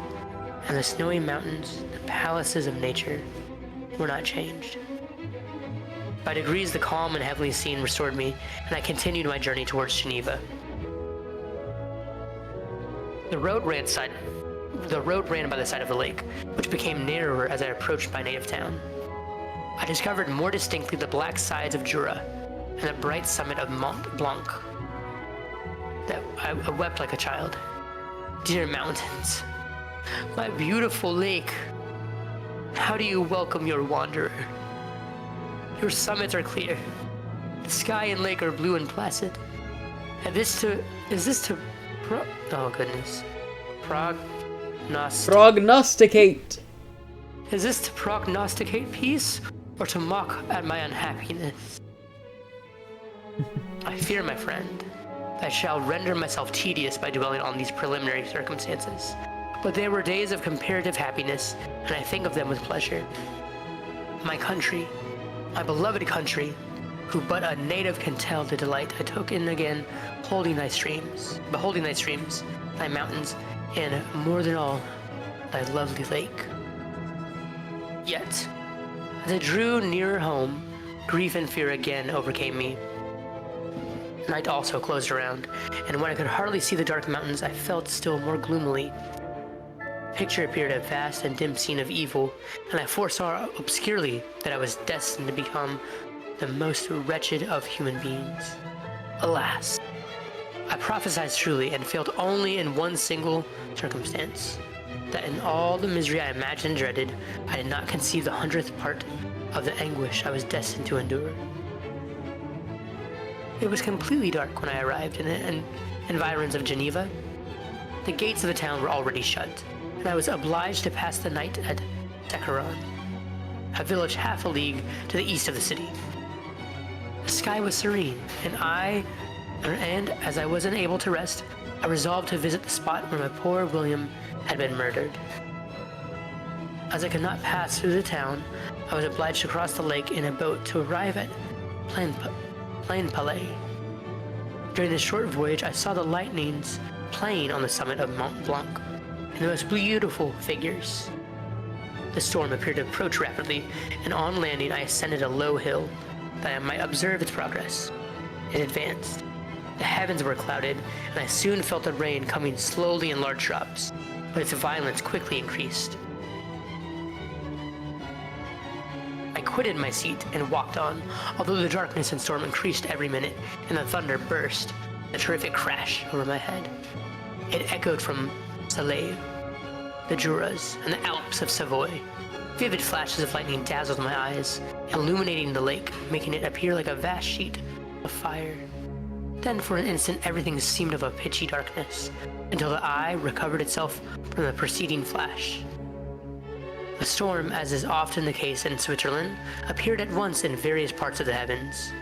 and the snowy mountains, the palaces of nature, were not changed. By degrees, the calm and heavenly scene restored me, and I continued my journey towards Geneva. The road ran by the side of the lake, which became narrower as I approached my native town. I discovered more distinctly the black sides of Jura and the bright summit of Mont Blanc. I wept like a child. Dear mountains, my beautiful lake, how do you welcome your wanderer? Your summits are clear. The sky and lake are blue and placid. And Prognosticate. Is this to prognosticate peace, or to mock at my unhappiness? I fear, my friend, that I shall render myself tedious by dwelling on these preliminary circumstances. But there were days of comparative happiness, and I think of them with pleasure. My country, my beloved country, who but a native can tell the delight I took in again, beholding thy streams, thy mountains, and more than all, thy lovely lake. Yet, as I drew nearer home, grief and fear again overcame me. Night also closed around, and when I could hardly see the dark mountains, I felt still more gloomily. Picture appeared a vast and dim scene of evil, and I foresaw obscurely that I was destined to become the most wretched of human beings. Alas, I prophesied truly and failed only in one single circumstance, that in all the misery I imagined and dreaded, I did not conceive the 100th part of the anguish I was destined to endure. It was completely dark when I arrived in the environs of Geneva. The gates of the town were already shut, and I was obliged to pass the night at Tecaron, a village half a league to the east of the city. The sky was serene, and as I was unable to rest, I resolved to visit the spot where my poor William had been murdered. As I could not pass through the town, I was obliged to cross the lake in a boat to arrive at Plain Palais. During this short voyage, I saw the lightnings playing on the summit of Mont Blanc, and the most beautiful figures. The storm appeared to approach rapidly, and on landing I ascended a low hill, that I might observe its progress. It advanced. The heavens were clouded, and I soon felt the rain coming slowly in large drops, but its violence quickly increased. I quitted my seat and walked on, although the darkness and storm increased every minute, and the thunder burst, a terrific crash over my head. It echoed from Salève, the Juras, and the Alps of Savoy. Vivid flashes of lightning dazzled my eyes, illuminating the lake, making it appear like a vast sheet of fire. Then for an instant everything seemed of a pitchy darkness, until the eye recovered itself from the preceding flash. The storm, as is often the case in Switzerland, appeared at once in various parts of the heavens.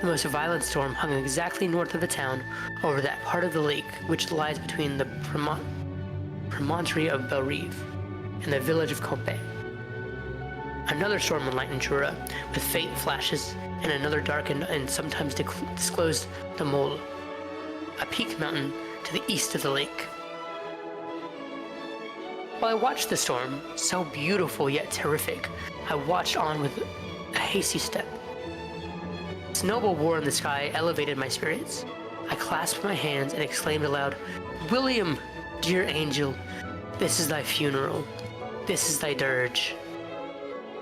The most violent storm hung exactly north of the town, over that part of the lake which lies between the promontory of Bellerive and the village of Coppet. Another storm of lightning drew up, with faint flashes, and another darkened and sometimes disclosed the mole, a peak mountain to the east of the lake. While I watched the storm, so beautiful yet terrific, I watched on with a hasty step. Its noble war in the sky elevated my spirits. I clasped my hands and exclaimed aloud, "William, dear angel, this is thy funeral. This is thy dirge."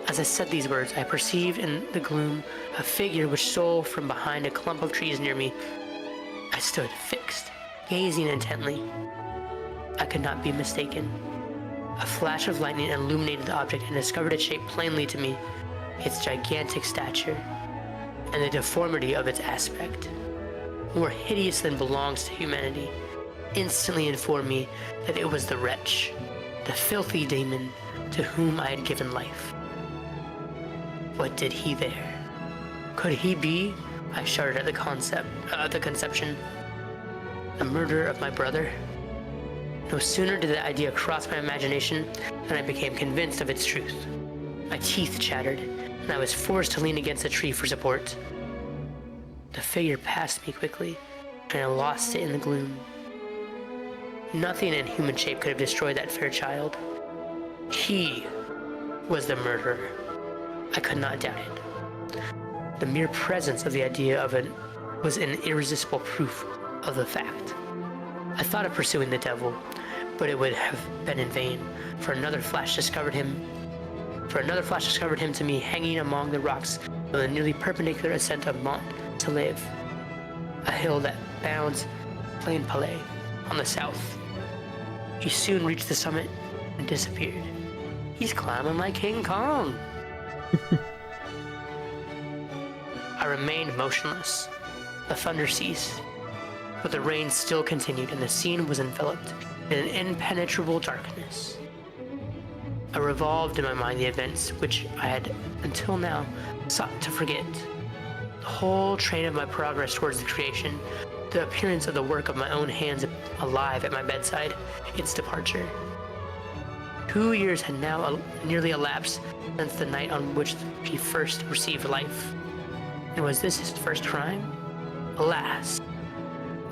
As I said these words, I perceived in the gloom a figure which stole from behind a clump of trees near me. I stood fixed, gazing intently. I could not be mistaken. A flash of lightning illuminated the object and discovered its shape plainly to me, its gigantic stature, and the deformity of its aspect, more hideous than belongs to humanity, instantly informed me that it was the wretch, the filthy demon to whom I had given life. What did he there? Could he be, I shuddered at the conception, the murderer of my brother? No sooner did the idea cross my imagination than I became convinced of its truth. My teeth chattered, and I was forced to lean against a tree for support. The figure passed me quickly, and I lost it in the gloom. Nothing in human shape could have destroyed that fair child. He was the murderer. I could not doubt it. The mere presence of the idea of it was an irresistible proof of the fact. I thought of pursuing the devil, but it would have been in vain, for another flash discovered him to me hanging among the rocks of the nearly perpendicular ascent of Mont Saleve, a hill that bounds Plain Palais on the south. He soon reached the summit and disappeared. He's climbing like King Kong. I remained motionless. The thunder ceased, but the rain still continued, and the scene was enveloped in an impenetrable darkness. I revolved in my mind the events which I had until now sought to forget. The whole train of my progress towards the creation, the appearance of the work of my own hands alive at my bedside, its departure. 2 years had now nearly elapsed since the night on which he first received life. And was this his first crime? Alas!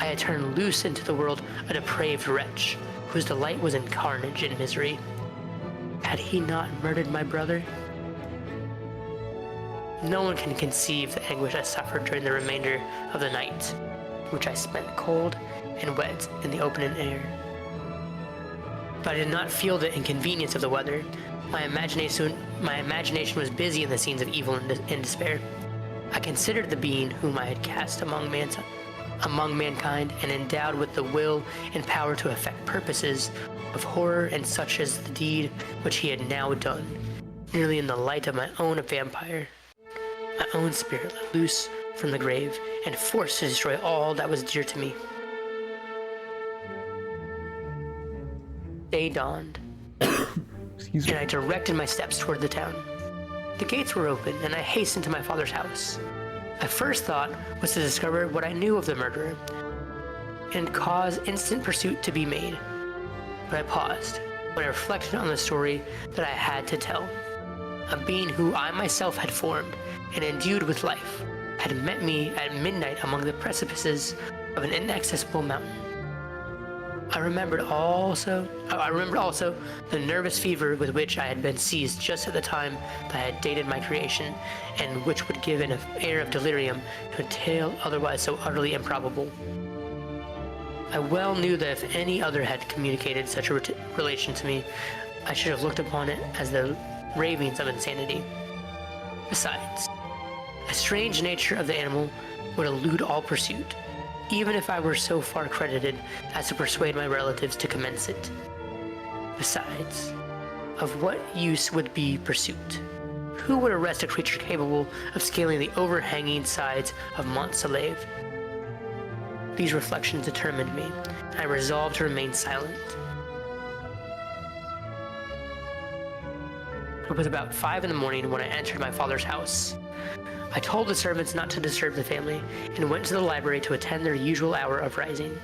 I had turned loose into the world a depraved wretch, whose delight was in carnage and misery. Had he not murdered my brother? No one can conceive the anguish I suffered during the remainder of the night, which I spent cold and wet in the open air. But I did not feel the inconvenience of the weather. My imagination was busy in the scenes of evil and despair. I considered the being whom I had cast among mankind and endowed with the will and power to effect purposes of horror, and such as the deed which he had now done, nearly in the light of my own vampire, my own spirit let loose from the grave and forced to destroy all that was dear to me. Day dawned, and I directed my steps toward the town. The gates were open, and I hastened to my father's house. My first thought was to discover what I knew of the murderer and cause instant pursuit to be made. But I paused when I reflected on the story that I had to tell. A being who I myself had formed and endued with life had met me at midnight among the precipices of an inaccessible mountain. I remembered also the nervous fever with which I had been seized just at the time that I had dated my creation, and which would give an air of delirium to a tale otherwise so utterly improbable. I well knew that if any other had communicated such a relation to me, I should have looked upon it as the ravings of insanity. Besides, the strange nature of the animal would elude all pursuit, even if I were so far credited as to persuade my relatives to commence it. Besides, of what use would be pursuit? Who would arrest a creature capable of scaling the overhanging sides of Mont Saleve? These reflections determined me, and I resolved to remain silent. It was about 5 a.m. when I entered my father's house. I told the servants not to disturb the family, and went to the library to attend their usual hour of rising.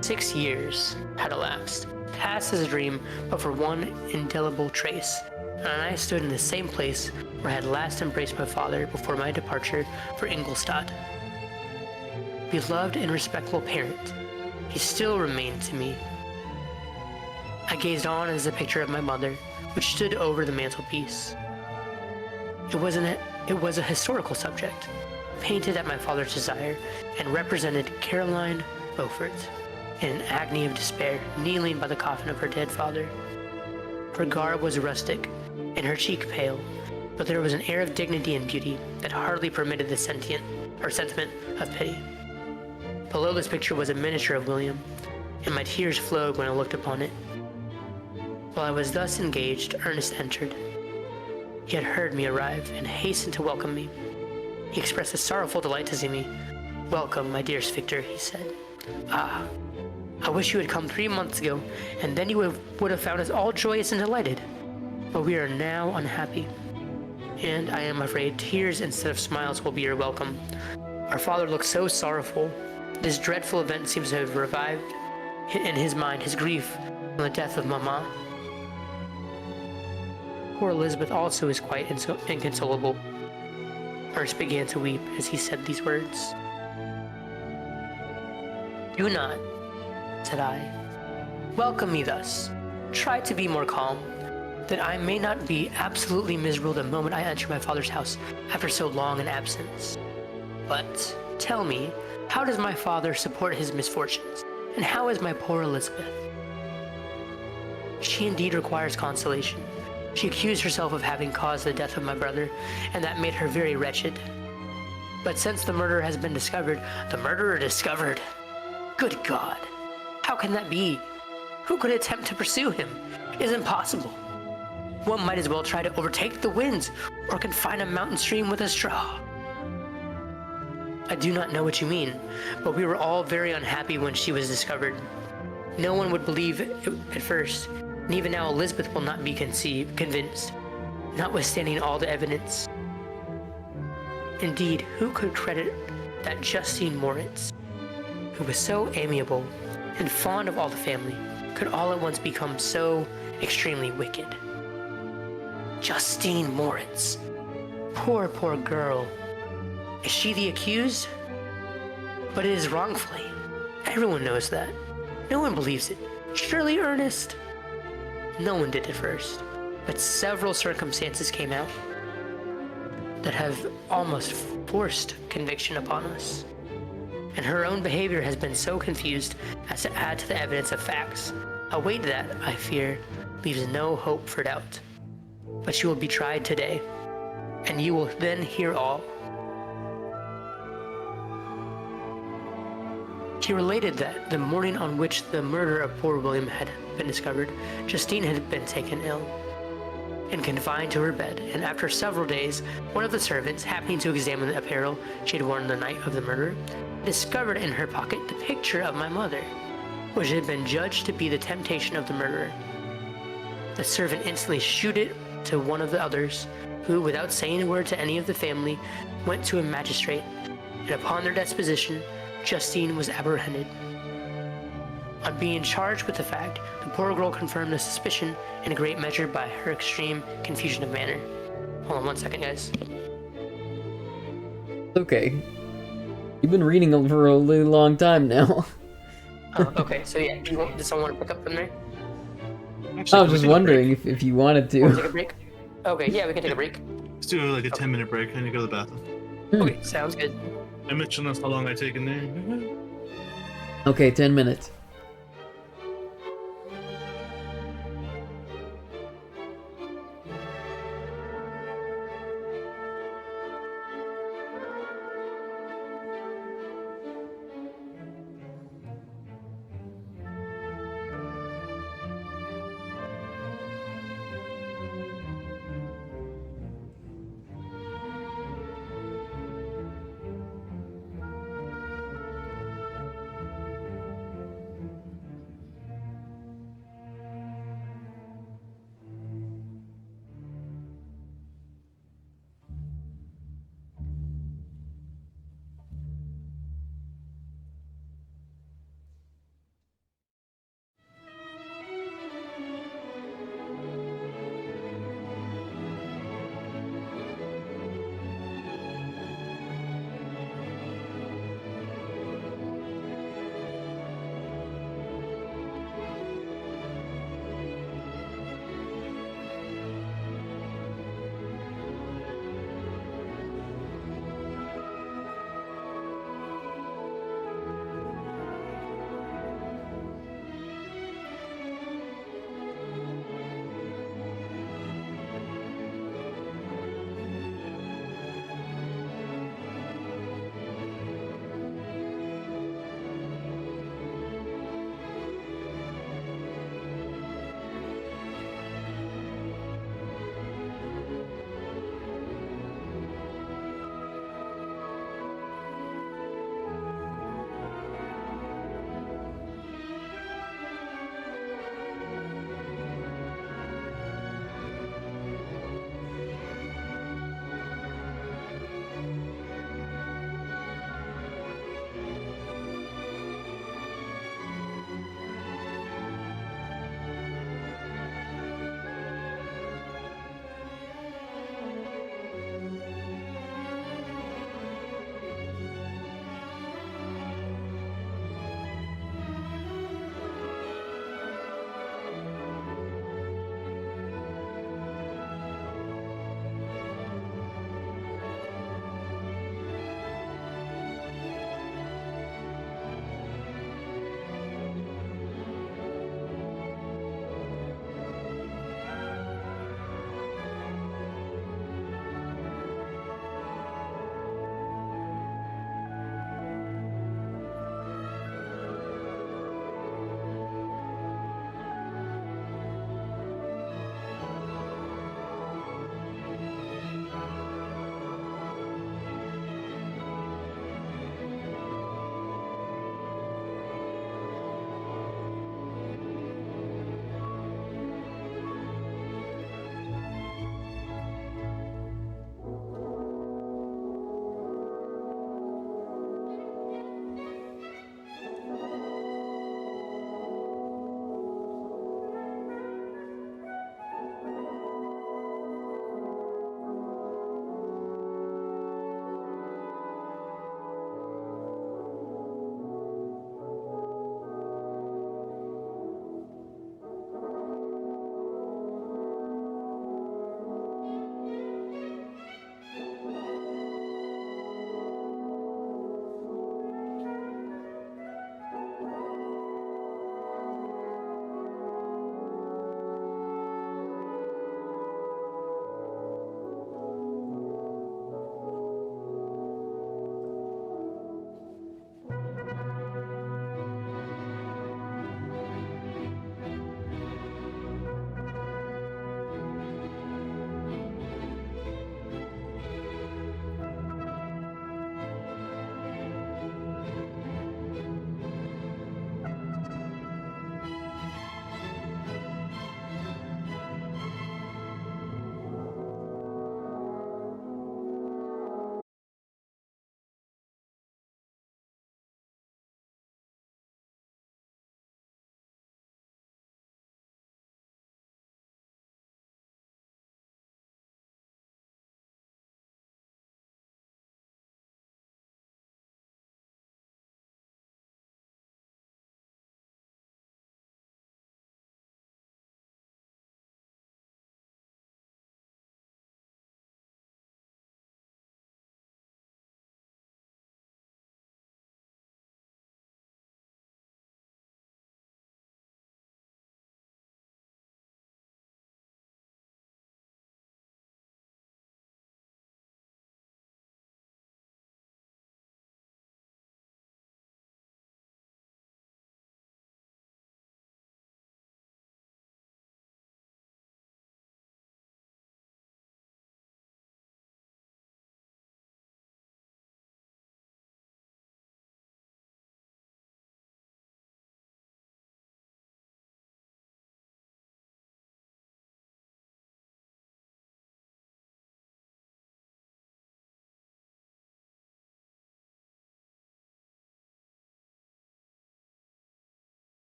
6 years had elapsed, past as a dream, but for one indelible trace, and I stood in the same place where I had last embraced my father before my departure for Ingolstadt. Beloved and respectful parent, he still remained to me. I gazed on as the picture of my mother, which stood over the mantelpiece. It was a historical subject, painted at my father's desire, and represented Caroline Beaufort in an agony of despair, kneeling by the coffin of her dead father. Her garb was rustic, and her cheek pale, but there was an air of dignity and beauty that hardly permitted the sentiment of pity. Below this picture was a miniature of William, and my tears flowed when I looked upon it. While I was thus engaged, Ernest entered. He had heard me arrive and hastened to welcome me. He expressed a sorrowful delight to see me. "Welcome, my dearest Victor," he said. "Ah, I wish you had come 3 months ago, and then you would have found us all joyous and delighted. But we are now unhappy, and I am afraid tears instead of smiles will be your welcome. Our father looks so sorrowful. This dreadful event seems to have revived in his mind his grief from the death of Mamma. Poor Elizabeth also is quite inconsolable." Ernest began to weep as he said these words. "Do not," said I, "welcome me thus. Try to be more calm, that I may not be absolutely miserable the moment I enter my father's house after so long an absence. But tell me, how does my father support his misfortunes, and how is my poor Elizabeth?" She indeed requires consolation. She accused herself of having caused the death of my brother, and that made her very wretched. But since the murderer has been discovered, the murderer discovered! Good God! How can that be? Who could attempt to pursue him? It is impossible. One might as well try to overtake the winds, or confine a mountain stream with a straw. I do not know what you mean, but we were all very unhappy when she was discovered. No one would believe it at first, and even now Elizabeth will not be convinced, notwithstanding all the evidence. Indeed, who could credit that Justine Moritz, who was so amiable and fond of all the family, could all at once become so extremely wicked? Justine Moritz. Poor, poor girl. Is she the accused? But it is wrongfully. Everyone knows that. No one believes it. Surely, Ernest? No one did at first, but several circumstances came out that have almost forced conviction upon us. And her own behavior has been so confused as to add to the evidence of facts, a weight that, I fear, leaves no hope for doubt. But she will be tried today, and you will then hear all. He related that the morning on which the murder of poor William had been discovered, Justine had been taken ill and confined to her bed, and after several days, one of the servants, happening to examine the apparel she had worn the night of the murder, discovered in her pocket the picture of my mother, which had been judged to be the temptation of the murderer. The servant instantly shewed it to one of the others, who, without saying a word to any of the family, went to a magistrate, and upon their disposition, Justine was apprehended. On being charged with the fact, the poor girl confirmed the suspicion in a great measure by her extreme confusion of manner. Hold on 1 second, guys. Okay. You've been reading for a really long time now. Okay, so yeah, does someone want to pick up from there? Actually, I was just wondering if you wanted Want to to. take a break? Okay, yeah, we can take a break. Let's do like a 10-minute break. I need to go to the bathroom. Okay, sounds good. I mentioned that's how long I take in there. Okay, 10 minutes.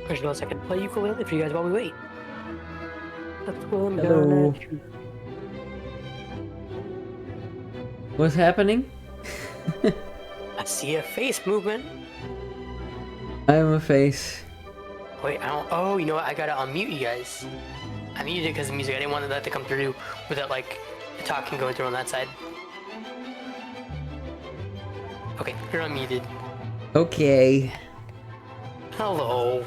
There's no second play ukulele for you guys while we wait. That's what I'm Hello. gonna do. What's happening? I see a face movement. I'm a face. Wait, I don't. Oh, you know what? I gotta unmute you guys. I muted it because of music. I didn't want that to come through without like the talking going through on that side. Okay, you're unmuted. Okay. Hello.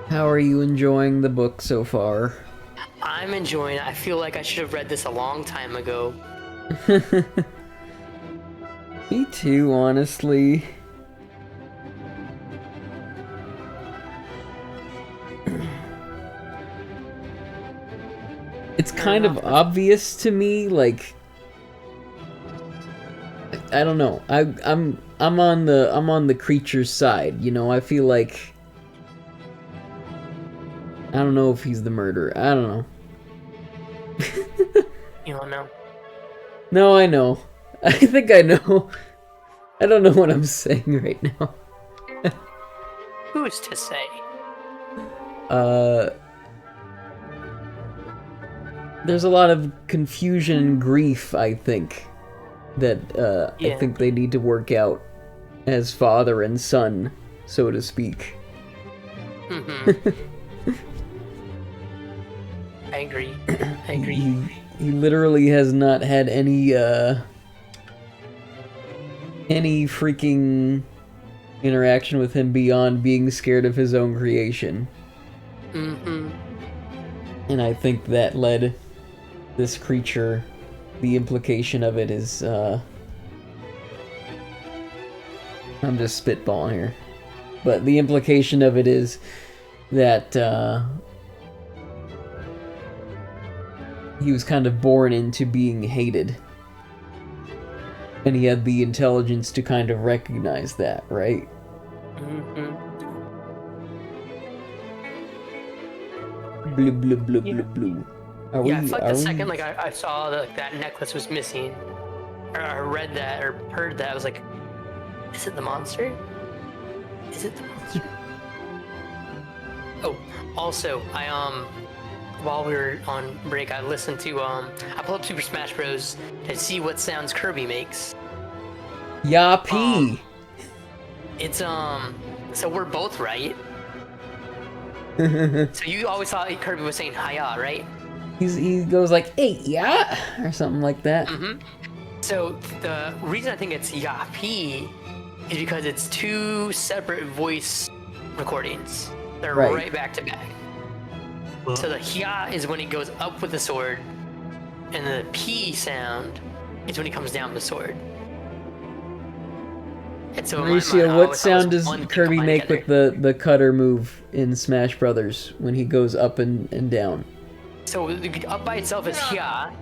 How are you enjoying the book so far? I'm enjoying it. I feel like I should have read this a long time ago. Me too, honestly. It's kind of obvious to me, like I don't know. I'm on the creature's side, you know. I feel like I don't know if he's the murderer. I don't know. You don't know. No, I know. I think I know. I don't know what I'm saying right now. Who's to say? There's a lot of confusion and grief, I think, that I think they need to work out as father and son, so to speak. Mm-hmm. I agree. I agree. He literally has not had any freaking interaction with him beyond being scared of his own creation. Mm-hmm. And I think that led this creature, the implication of it is, I'm just spitballing here, but the implication of it is that, he was kind of born into being hated. And he had the intelligence to kind of recognize that, right? Mm-hmm. Blue, blue, blue, blue, blue. I feel like the second like I saw that necklace was missing, or I read that or heard that, I was like, is it the monster? Is it the monster? Oh, also, while we were on break, I listened to I pulled up Super Smash Bros. To see what sounds Kirby makes. Yappy. It's so we're both right. So you always thought Kirby was saying hiya, right? He goes like, hey, yeah, or something like that. Mm-hmm. So the reason I think it's yappy is because it's two separate voice recordings. They're right back to back. So the hya is when he goes up with the sword, and the p sound is when he comes down with the sword. And so Mauricio, what sound does Kirby make with the cutter move in Smash Brothers when he goes up and down? So up by itself is hya.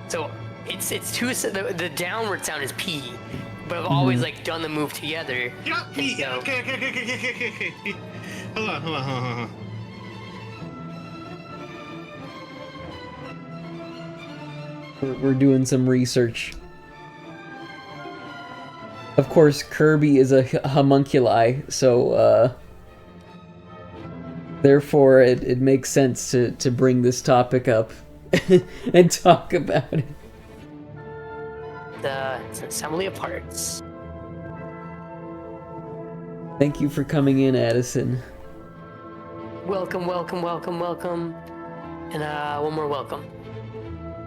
So it's two. The downward sound is P, but I've always like done the move together. Yeah, P. So, Okay. Hold on. We're doing some research. Of course, Kirby is a homunculi, so therefore it makes sense to bring this topic up and talk about it. It's an assembly of parts. Thank you for coming in, Addison. Welcome. And one more welcome.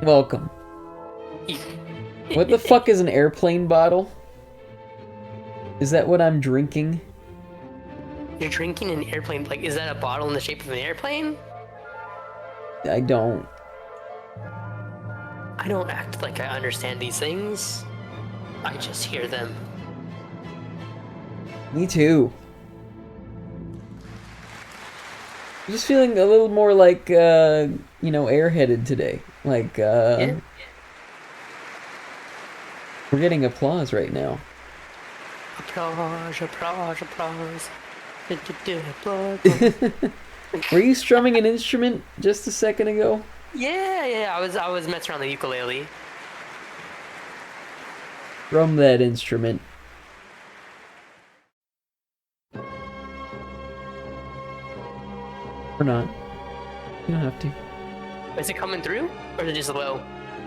Welcome. What the fuck is an airplane bottle? Is that what I'm drinking? You're drinking an airplane, like, is that a bottle in the shape of an airplane? I don't. I don't act like I understand these things. I just hear them. Me too. I'm just feeling a little more like, airheaded today. Like, Yeah. We're getting applause right now. Applause. Were you strumming an instrument just a second ago? Yeah. I was messing around the ukulele. From that instrument. Or not. You don't have to. Is it coming through, or is it just low?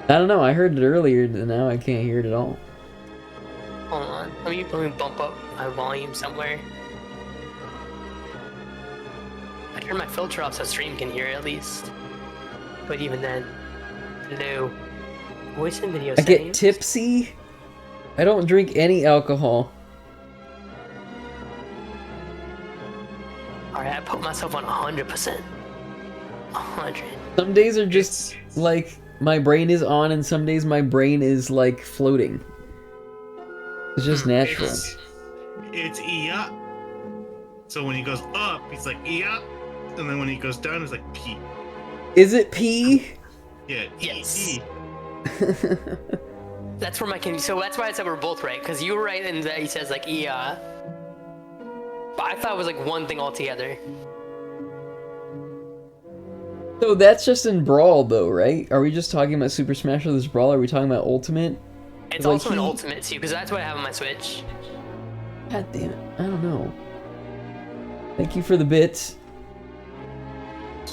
I don't know. I heard it earlier, and now I can't hear it at all. Hold on. Let me bump up my volume somewhere. I turned my filter off so stream can hear it at least. But even then, hello. Voice and video I settings. get tipsy. I don't drink any alcohol. Alright, I put myself on 100%. 100. Some days are just like my brain is on, and some days my brain is like floating. It's just natural. It's E-up. So when he goes up, he's like E-up. And then when he goes down, it's like P. Is it P? Yeah, Yes. E. That's where so that's why I said we're both right, because you were right in that he says like yeah. But I thought it was like one thing altogether. So that's just in Brawl, though, right? Are we just talking about Super Smash Bros. Brawl? Are we talking about Ultimate? It's also an Ultimate too, because that's what I have on my Switch. God damn it. I don't know. Thank you for the bits.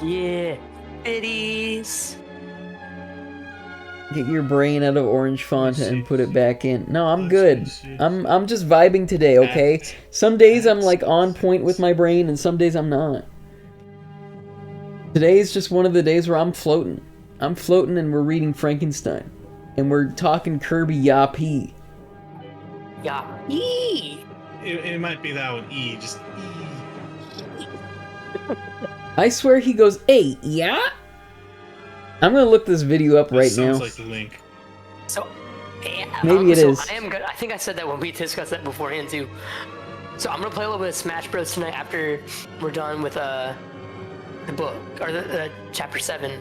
Yeah. Biddies. Get your brain out of orange font and put it back in. No, I'm good. I'm just vibing today, okay? Some days I'm like on point with my brain, and some days I'm not. Today's just one of the days where I'm floating. I'm floating, and we're reading Frankenstein. And we're talking Kirby Yappy. Yeah. Yee. It might be that one, E. Just E. I swear he goes, hey, yeah? I'm gonna look this video up right now. Sounds like the link. So, yeah, Maybe it is. I am good. I think I said that when we discussed that beforehand too. So I'm gonna play a little bit of Smash Bros tonight after we're done with the book or the chapter 7,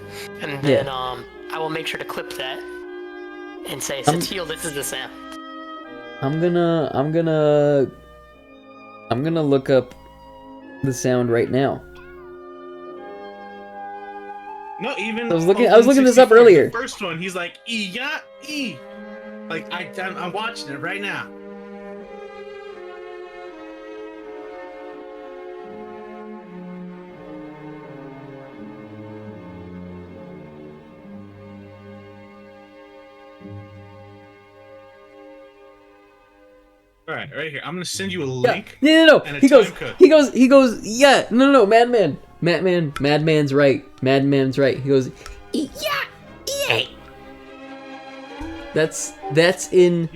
and then I will make sure to clip that and say, Satil, this is the sound. I'm gonna look up the sound right now. No, even I was looking this up earlier. The first one, he's like E, yeah, E. Like I'm watching it right now. All right, right here. I'm gonna send you a link. No. And a He goes. time code. He goes. Yeah. No. Madman's right. Madman's right. He goes. Yeah. That's in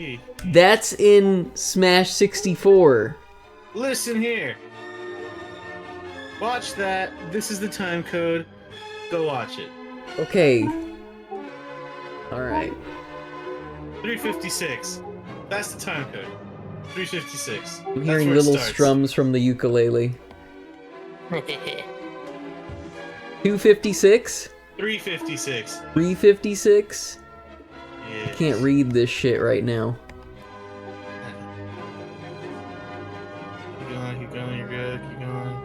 Smash 64. Listen here. Watch that. This is the time code. Go watch it. Okay. All right. 356. That's the time code. 356. I'm hearing little strums from the ukulele. 256? 356. 356? Yes. I can't read this shit right now. Keep going, you're good, keep going.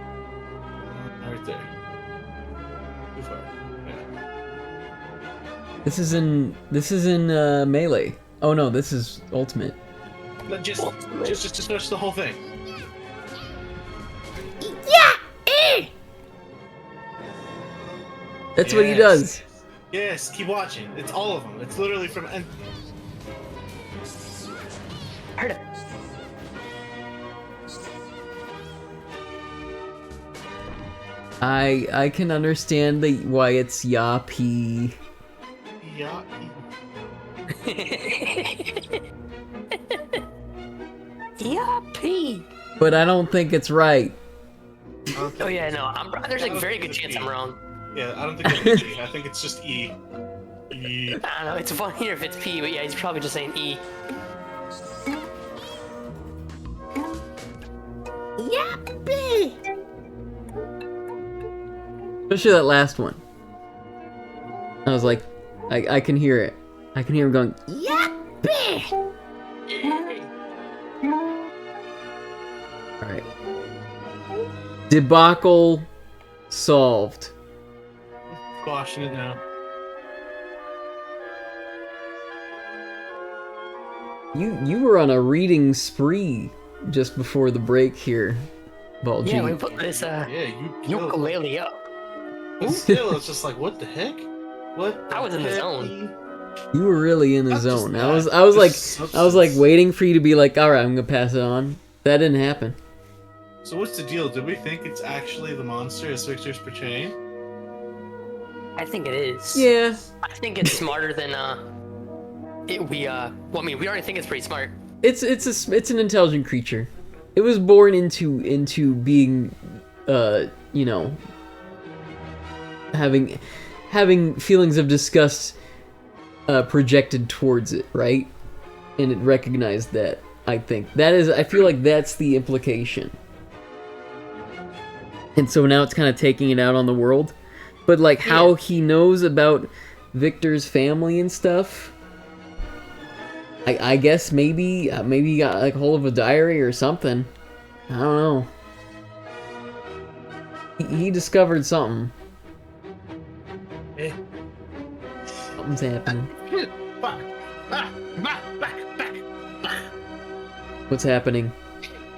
Right there. Too far. Yeah. This is in Melee. Oh no, this is Ultimate. No, just watch the whole thing. That's what he does. Yes, keep watching. It's all of them. It's literally from. Heard it. I can understand why it's Yappy. Yeah. Yappy. But I don't think it's right. Oh yeah, no. There's a very good chance I'm wrong. Yeah, I don't think it's E. I think it's just E. E. I don't know. It's funnier if it's P, but yeah, he's probably just saying E. Yappy. Especially that last one. I was like, I can hear it. I can hear him going, Yappy! Alright. Debacle solved. Squashing it now. You were on a reading spree just before the break here, Baljeet. Yeah, we put this ukulele up. Still, it's just like, what the heck? What? I was in the zone. You were really in the Not just zone. that, I was like substance. waiting for you to be like, all right, I'm gonna pass it on. That didn't happen. So what's the deal? Do we think it's actually the monster as Victor's portraying? I think it is. Yeah. I think it's smarter than we already think it's pretty smart. It's an intelligent creature. It was born into being, you know, having feelings of disgust projected towards it, right? And it recognized that. I feel like that's the implication. And so now it's kind of taking it out on the world. But like how he knows about Victor's family and stuff, I guess maybe he got like hold of a diary or something. I don't know. He discovered something. Eh. Something's happening. Back. What's happening?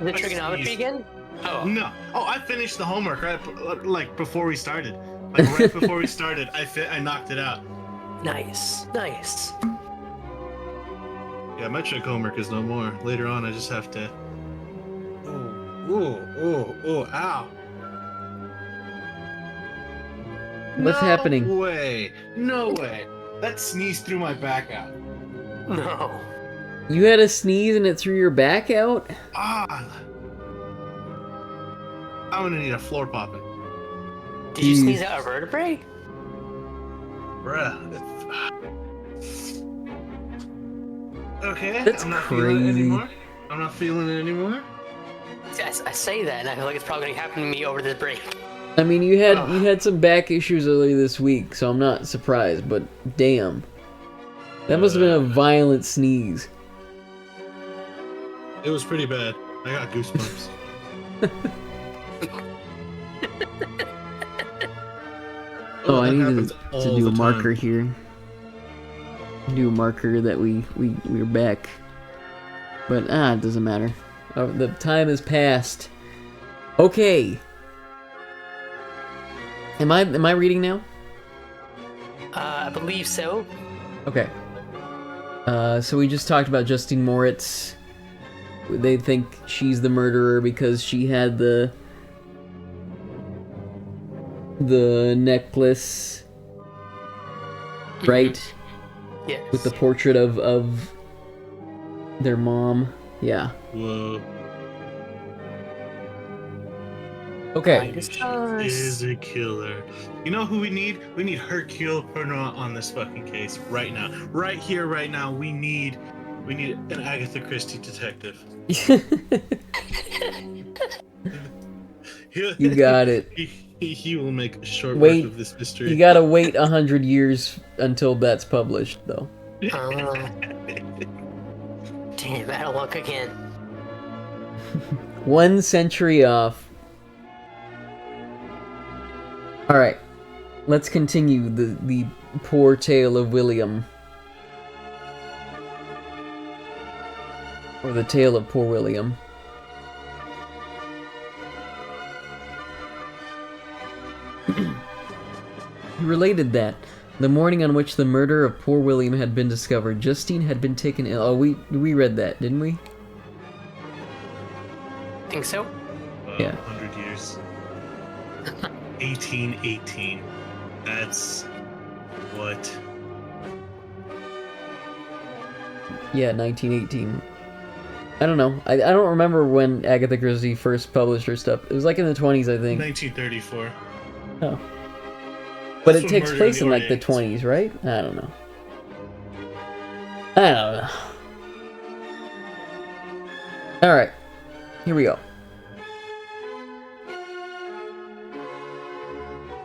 Is it trigonometry again? Oh. No. Oh, I finished the homework right, like before we started. Like right before we started, I knocked it out. Nice. Yeah, my trick homework is no more. Later on, I just have to. Ooh, ow. What's happening? No way. That sneeze threw my back out. No. You had a sneeze and it threw your back out? Ah. I'm gonna need a floor popping. Did you sneeze out a vertebrae? Bruh. Okay. That's I'm not crazy. feeling it anymore. I'm not feeling it anymore. I say that, and I feel like it's probably gonna happen to me over this break. I mean, you had some back issues earlier this week, so I'm not surprised, but damn. That must have been a violent sneeze. It was pretty bad. I got goosebumps. Oh, I that need happens to all do the a marker time. here. Do a marker that we're back. But it doesn't matter. The time has passed. Okay. Am I reading now? I believe so. Okay. So we just talked about Justine Moritz. They think she's the murderer because she had the necklace, right? Yes. With the portrait of their mom. Yeah. Whoa. Okay. She is a killer. You know who we need? We need Hercule Poirot on this fucking case right now. Right here, right now. We need an Agatha Christie detective. You got it. He will make a short Wait, work of this mystery. You gotta wait 100 years until that's published, though. Damn, out of luck again. 1 century off. Alright, let's continue the poor tale of William. Or the tale of poor William. He related that, the morning on which the murder of poor William had been discovered, Justine had been taken ill. Oh, we read that, didn't we? Think so? Yeah. 100 years. 1818. That's what? Yeah, 1918. I don't know. I don't remember when Agatha Christie first published her stuff. It was like in the 20s, I think. 1934. Oh. But That's it when takes Murder place in in the like the Orient. 20s, right? I don't know. I don't know. Alright. Here we go.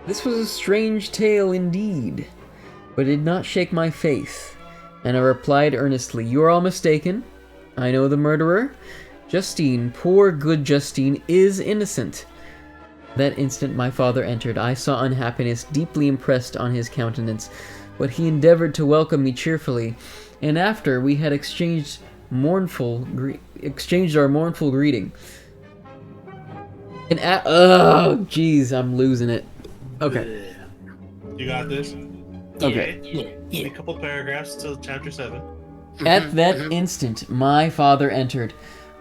This was a strange tale indeed, but it did not shake my faith, and I replied earnestly, "You are all mistaken. I know the murderer. Justine, poor good Justine, is innocent." That instant my father entered. I saw unhappiness deeply impressed on his countenance, but he endeavored to welcome me cheerfully, and after we had exchanged exchanged our mournful greeting. And oh, jeez, I'm losing it. Okay. You got this? Okay. Yeah. A couple paragraphs till chapter 7. At that instant, my father entered.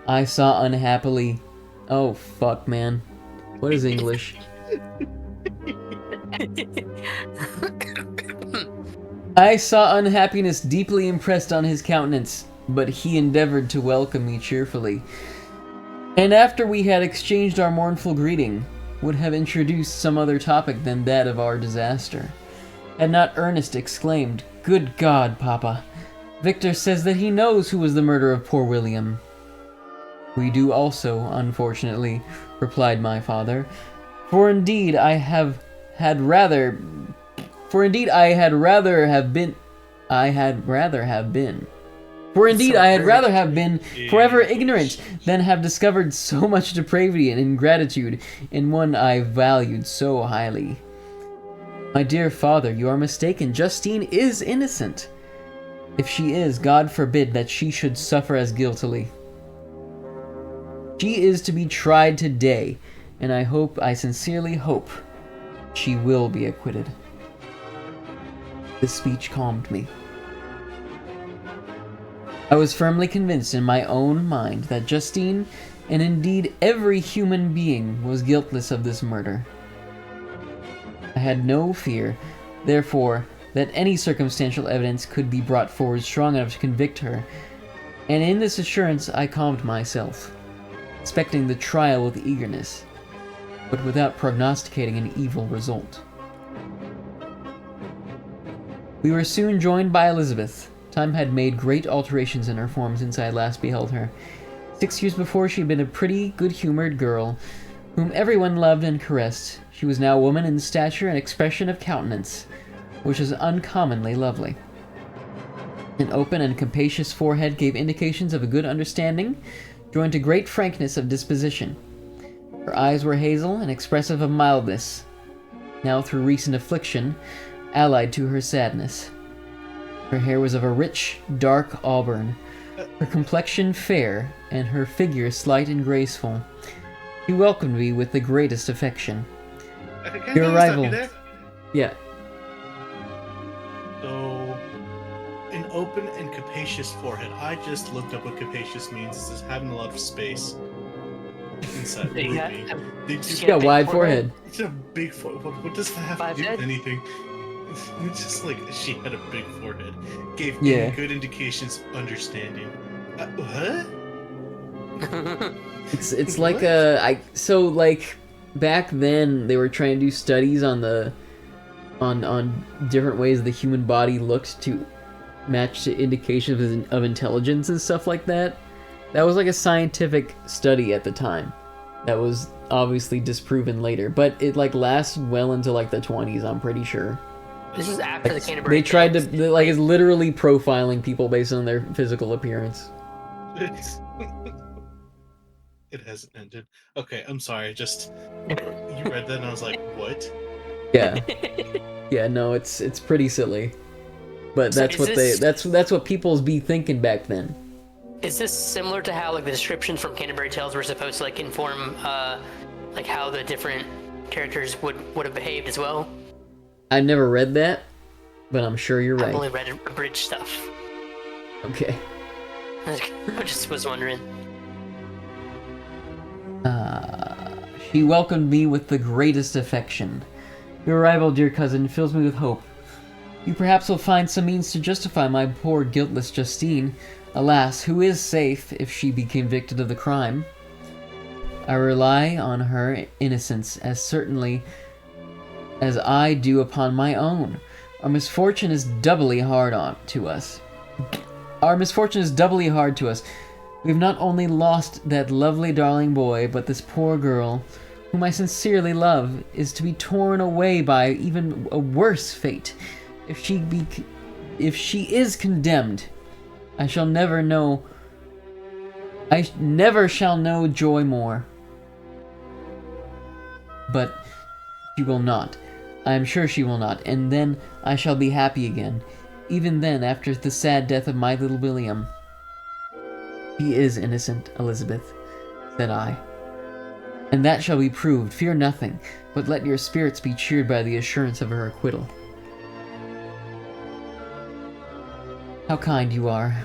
I saw unhappily... Oh, fuck, man. What is English? I saw unhappiness deeply impressed on his countenance, but he endeavored to welcome me cheerfully. And after we had exchanged our mournful greeting, would have introduced some other topic than that of our disaster. Had not Ernest exclaimed, "Good God, Papa! Victor says that he knows who was the murderer of poor William." "We do also, unfortunately," replied my father. For indeed I had rather have been forever ignorant than have discovered so much depravity and ingratitude in one I valued so highly. My dear father, you are mistaken. Justine is innocent. If she is, God forbid that she should suffer as guiltily. She is to be tried today, and I sincerely hope, she will be acquitted. This speech calmed me. I was firmly convinced in my own mind that Justine, and indeed every human being, was guiltless of this murder. I had no fear, therefore, that any circumstantial evidence could be brought forward strong enough to convict her, and in this assurance I calmed myself, expecting the trial with eagerness, but without prognosticating an evil result. We were soon joined by Elizabeth. Time had made great alterations in her form since I last beheld her. 6 years before she had been a pretty, good-humored girl, whom everyone loved and caressed. She was now a woman in stature and expression of countenance, which was uncommonly lovely. An open and capacious forehead gave indications of a good understanding, joined to great frankness of disposition. Her eyes were hazel and expressive of mildness, now through recent affliction, allied to her sadness. Her hair was of a rich, dark auburn, her complexion fair, and her figure slight and graceful. She welcomed me with the greatest affection. Your arrival... Yeah. So, an open and capacious forehead. I just looked up what capacious means. It says having a lot of space inside the movie. She's got a wide forehead. It's a big forehead. What does that have to do with anything? It's just like she had a big forehead. Gave me good indications of understanding. What? It's like so like back then they were trying to do studies on different ways the human body looked to match to indications of intelligence and stuff like that. That was like a scientific study at the time. That was obviously disproven later, but it like lasted well into like the 20s, I'm pretty sure. This is after the Canterbury They tried to like it's literally profiling people based on their physical appearance. It hasn't ended. Okay, I'm sorry. Just you read that and I was like, what? Yeah. Yeah, no, it's pretty silly. But that's that's what people's be thinking back then. Is this similar to how like the descriptions from Canterbury Tales were supposed to like inform like how the different characters would have behaved as well? I never read that, but I'm sure you're right. I've only read abridged stuff. Okay. I just was wondering. She welcomed me with the greatest affection. Your arrival, dear cousin, fills me with hope. You perhaps will find some means to justify my poor guiltless Justine. Alas, who is safe if she be convicted of the crime? I rely on her innocence as certainly as I do upon my own. Our misfortune is doubly hard to us. We've not only lost that lovely darling boy, but this poor girl, whom I sincerely love, is to be torn away by even a worse fate. If she is condemned, I never shall know joy more. But she will not. I am sure she will not, and then I shall be happy again. Even then, after the sad death of my little William. "She is innocent, Elizabeth," said I, "and that shall be proved. Fear nothing, but let your spirits be cheered by the assurance of her acquittal." "How kind you are.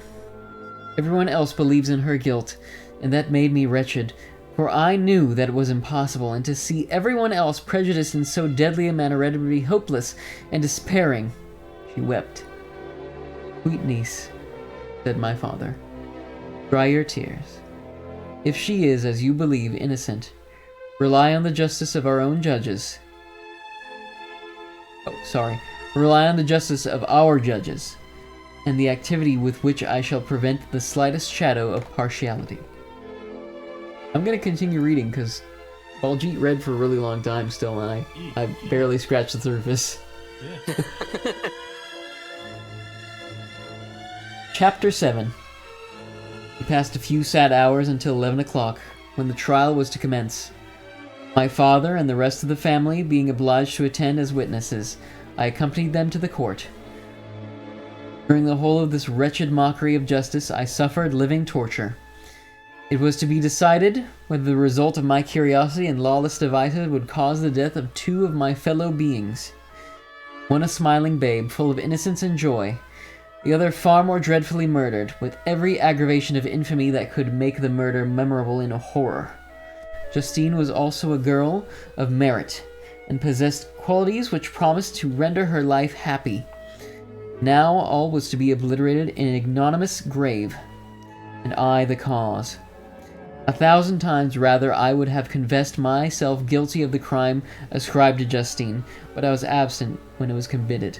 Everyone else believes in her guilt, and that made me wretched, for I knew that it was impossible, and to see everyone else prejudiced in so deadly a manner rendered me hopeless and despairing." She wept. "Sweet niece," said my father, "dry your tears. If she is, as you believe, innocent, rely on the justice of our own judges. Rely on the justice of our judges, and the activity with which I shall prevent the slightest shadow of partiality." I'm going to continue reading because Baljeet read for a really long time still, and I barely scratched the surface. Yeah. Chapter 7. We passed a few sad hours until 11 o'clock, when the trial was to commence. My father and the rest of the family being obliged to attend as witnesses, I accompanied them to the court. During the whole of this wretched mockery of justice, I suffered living torture. It was to be decided whether the result of my curiosity and lawless devices would cause the death of two of my fellow beings. One a smiling babe, full of innocence and joy, the other far more dreadfully murdered, with every aggravation of infamy that could make the murder memorable in horror. Justine was also a girl of merit, and possessed qualities which promised to render her life happy. Now all was to be obliterated in an ignominious grave, and I the cause. 1,000 times rather I would have confessed myself guilty of the crime ascribed to Justine, but I was absent when it was committed.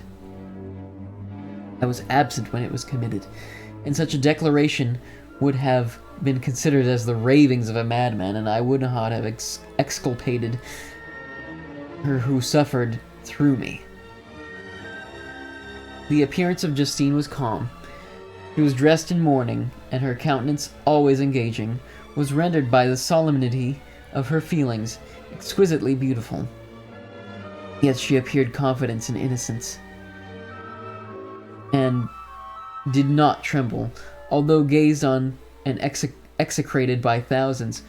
And such a declaration would have been considered as the ravings of a madman, and I would not have exculpated her who suffered through me. The appearance of Justine was calm. She was dressed in mourning, and her countenance, always engaging, was rendered by the solemnity of her feelings exquisitely beautiful. Yet she appeared confident in innocence, and did not tremble, although gazed on and execrated by thousands.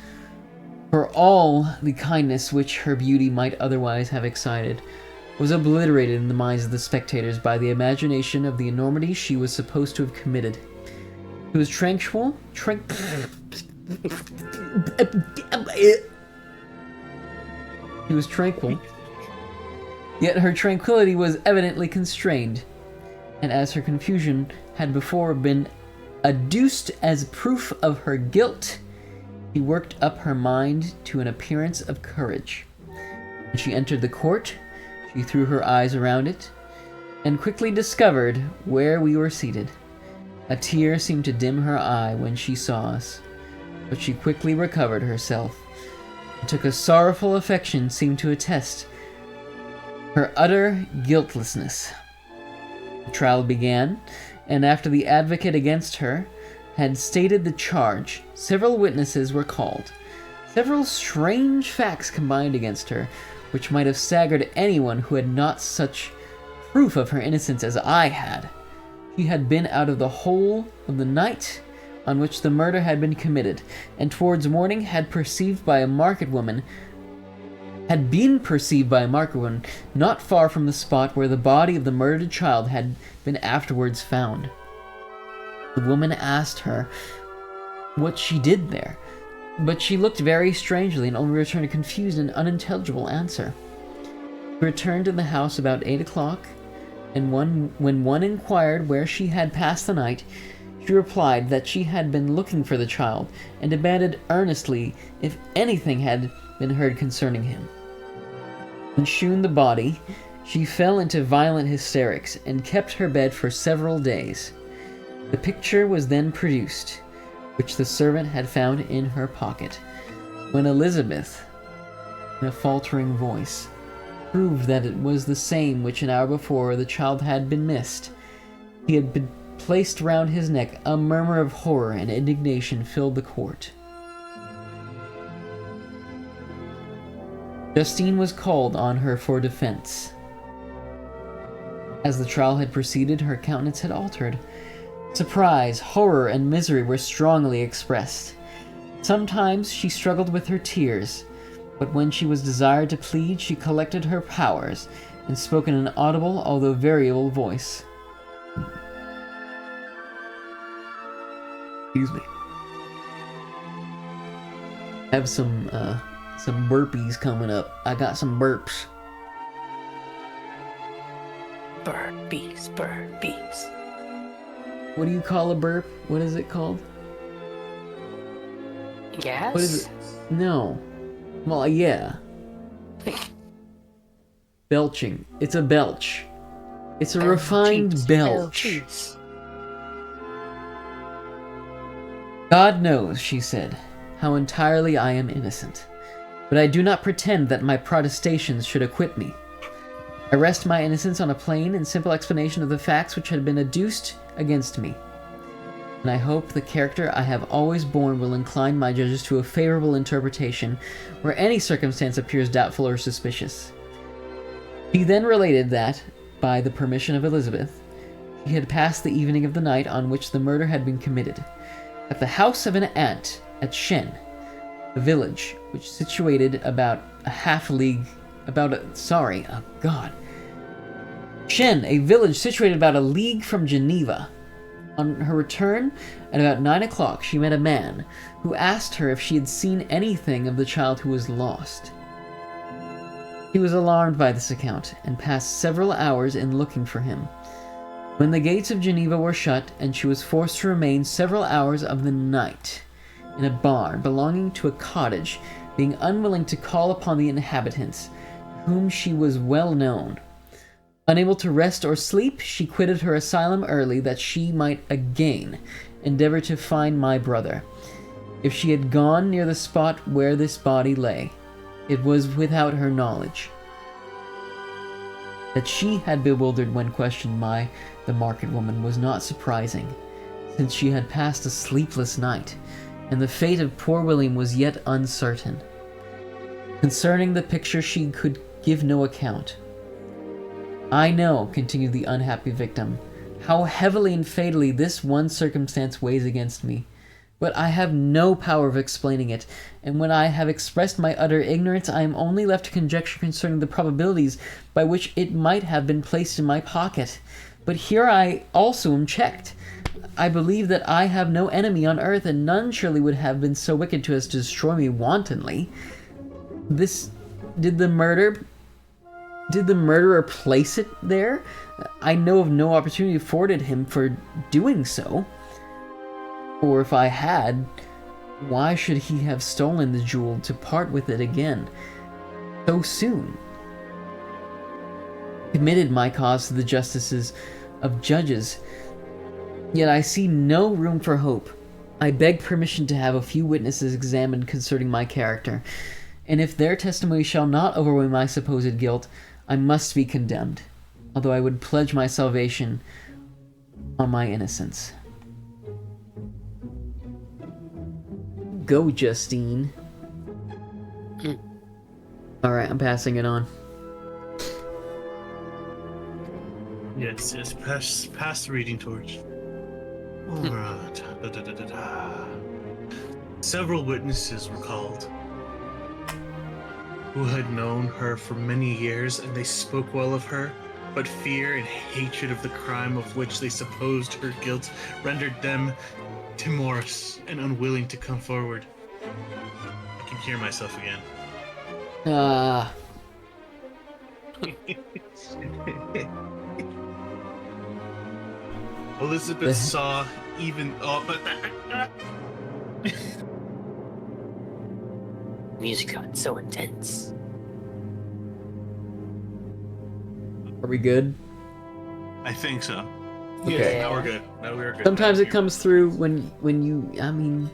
For all the kindness which her beauty might otherwise have excited was obliterated in the minds of the spectators by the imagination of the enormity she was supposed to have committed. She was tranquil, yet her tranquility was evidently constrained, and as her confusion had before been adduced as proof of her guilt, she worked up her mind to an appearance of courage. When she entered the court, she threw her eyes around it, and quickly discovered where we were seated. A tear seemed to dim her eye when she saw us, but she quickly recovered herself, and took a sorrowful affection seemed to attest her utter guiltlessness. The trial began, and after the advocate against her had stated the charge, several witnesses were called. Several strange facts combined against her, which might have staggered anyone who had not such proof of her innocence as I had. She had been out of the whole of the night on which the murder had been committed, and towards morning had been perceived by a market woman not far from the spot where the body of the murdered child had been afterwards found. The woman asked her what she did there, but she looked very strangely and only returned a confused and unintelligible answer. She returned to the house about 8 o'clock, and when one inquired where she had passed the night, she replied that she had been looking for the child, and demanded earnestly if anything had been heard concerning him. When shewn the body, she fell into violent hysterics, and kept her bed for several days. The picture was then produced, which the servant had found in her pocket, when Elizabeth, in a faltering voice, proved that it was the same which an hour before the child had been missed. He had been placed round his neck. A murmur of horror and indignation filled the court. Justine was called on her for defense. As the trial had proceeded, her countenance had altered. Surprise, horror, and misery were strongly expressed. Sometimes she struggled with her tears, but when she was desired to plead, she collected her powers and spoke in an audible, although variable voice. Excuse me. I have some burpees coming up. I got some burps. Burpees, burpees. What do you call a burp? What is it called? Gas? What is it? No. Well, yeah. Belching. It's a belch. It's a refined belch. God knows, she said, how entirely I am innocent. But I do not pretend that my protestations should acquit me. I rest my innocence on a plain and simple explanation of the facts which had been adduced against me. And I hope the character I have always borne will incline my judges to a favorable interpretation where any circumstance appears doubtful or suspicious. He then related that, by the permission of Elizabeth, he had passed the evening of the night on which the murder had been committed, at the house of an aunt at Shen, a village which situated about a half league, Shen, a village situated about a league from Geneva. On her return, at about 9 o'clock, she met a man who asked her if she had seen anything of the child who was lost. He was alarmed by this account, and passed several hours in looking for him. When the gates of Geneva were shut, and she was forced to remain several hours of the night in a barn belonging to a cottage, being unwilling to call upon the inhabitants, to whom she was well known. Unable to rest or sleep, she quitted her asylum early that she might again endeavor to find my brother. If she had gone near the spot where this body lay, it was without her knowledge. That she had bewildered when questioned by the market woman was not surprising, since she had passed a sleepless night, and the fate of poor William was yet uncertain. Concerning the picture she could give no account. I know, continued the unhappy victim, how heavily and fatally this one circumstance weighs against me, but I have no power of explaining it, and when I have expressed my utter ignorance, I am only left to conjecture concerning the probabilities by which it might have been placed in my pocket. But here I also am checked. I believe that I have no enemy on earth, and none surely would have been so wicked to as to destroy me wantonly. Did the murderer place it there? I know of no opportunity afforded him for doing so. Or if I had, why should he have stolen the jewel to part with it again so soon? Committed my cause to the justices of judges, yet I see no room for hope. I beg permission to have a few witnesses examined concerning my character, and if their testimony shall not overweigh my supposed guilt, I must be condemned, although I would pledge my salvation on my innocence. Go, Justine. Alright, I'm passing it on. Yes, pass the reading torch. Alright. Several witnesses were called who had known her for many years, and they spoke well of her, but fear and hatred of the crime of which they supposed her guilt rendered them timorous and unwilling to come forward. I can hear myself again. Elizabeth saw even... Music got so intense. Are we good? I think so. Okay. Yeah, now we're good. Now we're good. Sometimes it comes through when you, I mean,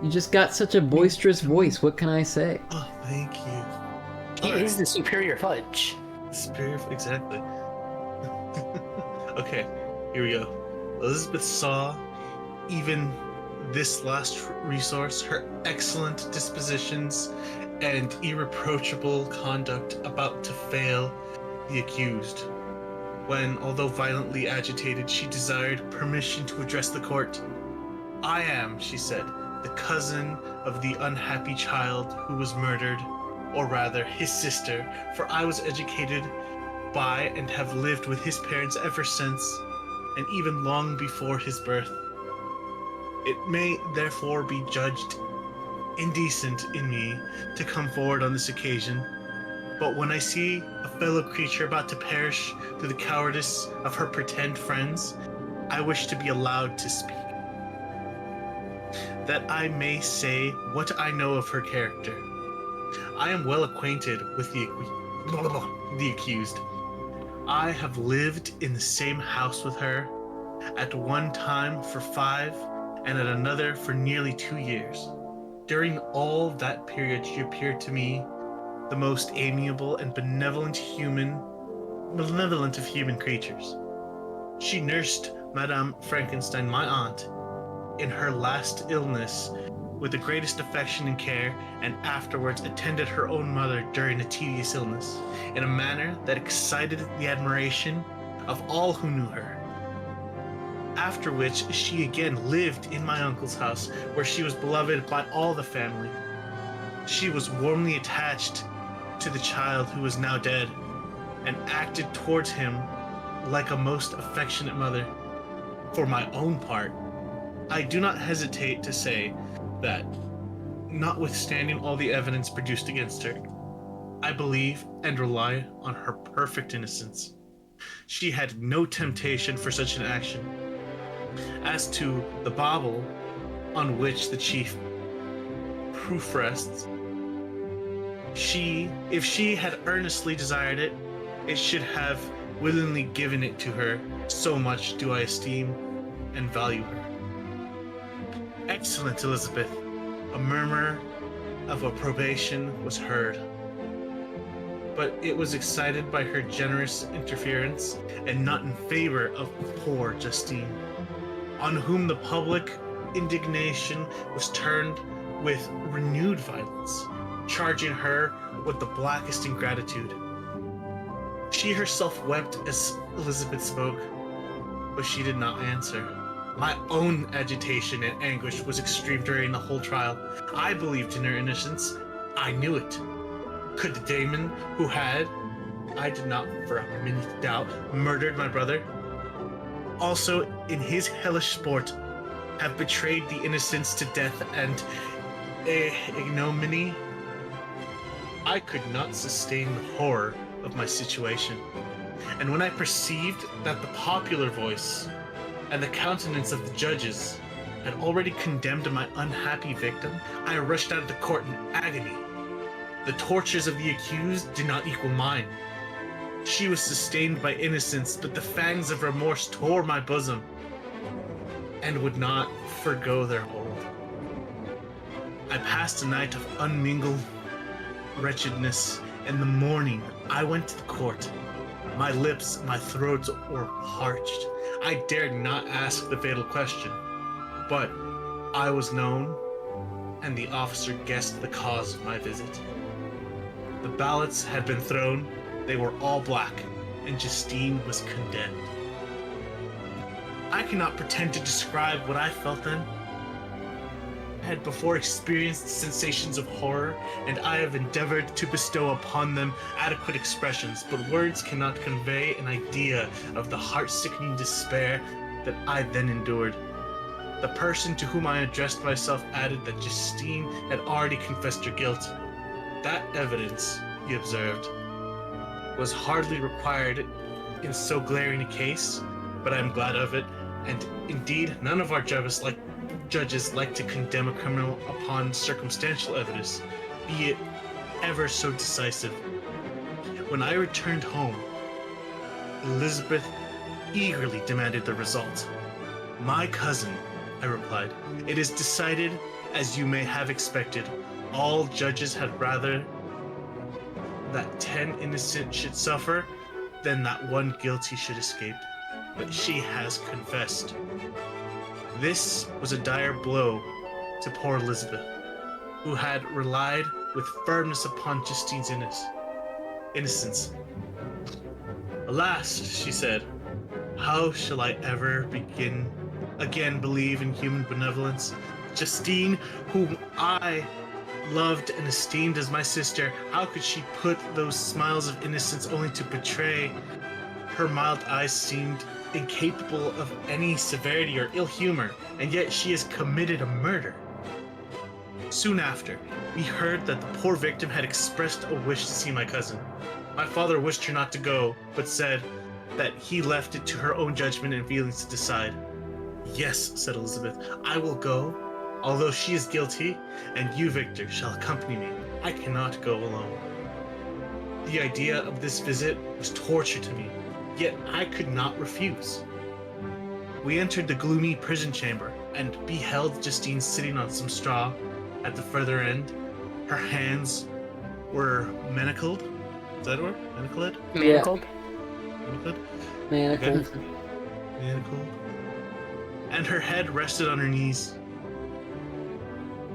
you just got such a boisterous voice. What can I say? Oh, thank you. He is the superior fudge. Superior, exactly. Okay, here we go. Elizabeth saw even this last resource, her excellent dispositions and irreproachable conduct about to fail the accused. when, although violently agitated, she desired permission to address the court. "I am," she said, "the cousin of the unhappy child who was murdered, or rather, his sister, for I was educated by and have lived with his parents ever since, and even long before his birth. It may therefore be judged indecent in me to come forward on this occasion, but when I see a fellow creature about to perish through the cowardice of her pretend friends, I wish to be allowed to speak, that I may say what I know of her character. I am well acquainted with the accused. I have lived in the same house with her, at one time for 5, and at another for nearly 2 years. During all that period she appeared to me the most amiable and benevolent of human creatures. She nursed Madame Frankenstein, my aunt, in her last illness with the greatest affection and care, and afterwards attended her own mother during a tedious illness, in a manner that excited the admiration of all who knew her. After which she again lived in my uncle's house, where she was beloved by all the family. She was warmly attached to the child who was now dead, and acted towards him like a most affectionate mother. For my own part, I do not hesitate to say that, notwithstanding all the evidence produced against her, I believe and rely on her perfect innocence. She had no temptation for such an action. As to the bauble on which the chief proof rests, if she had earnestly desired it, it should have willingly given it to her, so much do I esteem and value her. Excellent Elizabeth, a murmur of approbation was heard, but it was excited by her generous interference and not in favor of poor Justine, on whom the public indignation was turned with renewed violence, charging her with the blackest ingratitude. She herself wept as Elizabeth spoke, but she did not answer. My own agitation and anguish was extreme during the whole trial. I believed in her innocence. I knew it. Could the demon who had, I did not for a minute doubt, murdered my brother, also in his hellish sport, have betrayed the innocents to death and ignominy? I could not sustain the horror of my situation, and when I perceived that the popular voice and the countenance of the judges had already condemned my unhappy victim, I rushed out of the court in agony. The tortures of the accused did not equal mine. She was sustained by innocence, but the fangs of remorse tore my bosom and would not forgo their hold. I passed a night of unmingled wretchedness. In the morning, I went to the court. My lips, my throat were parched. I dared not ask the fatal question, but I was known, and the officer guessed the cause of my visit. The ballots had been thrown, they were all black, and Justine was condemned. I cannot pretend to describe what I felt then. I had before experienced sensations of horror, and I have endeavored to bestow upon them adequate expressions, but words cannot convey an idea of the heart-sickening despair that I then endured. The person to whom I addressed myself added that Justine had already confessed her guilt. That evidence, he observed, was hardly required in so glaring a case, but I am glad of it, and indeed none of our judges like to condemn a criminal upon circumstantial evidence, be it ever so decisive. When I returned home, Elizabeth eagerly demanded the result. "My cousin," I replied, "it is decided as you may have expected. All judges had rather that 10 innocent should suffer than that one guilty should escape. But she has confessed." This was a dire blow to poor Elizabeth, who had relied with firmness upon Justine's innocence. Alas, she said, how shall I ever again believe in human benevolence? Justine, whom I loved and esteemed as my sister, how could she put those smiles of innocence only to betray? Her mild eyes seemed incapable of any severity or ill humor, and yet she has committed a murder. Soon after, we heard that the poor victim had expressed a wish to see my cousin. My father wished her not to go, but said that he left it to her own judgment and feelings to decide. Yes, said Elizabeth, I will go, although she is guilty, and you, Victor, shall accompany me. I cannot go alone. The idea of this visit was torture to me, yet I could not refuse. We entered the gloomy prison chamber and beheld Justine sitting on some straw at the further end. Her hands were manacled. Is that a word? Manacled? Manacled? Manacled? Manacled. Okay. Manacled. And her head rested on her knees.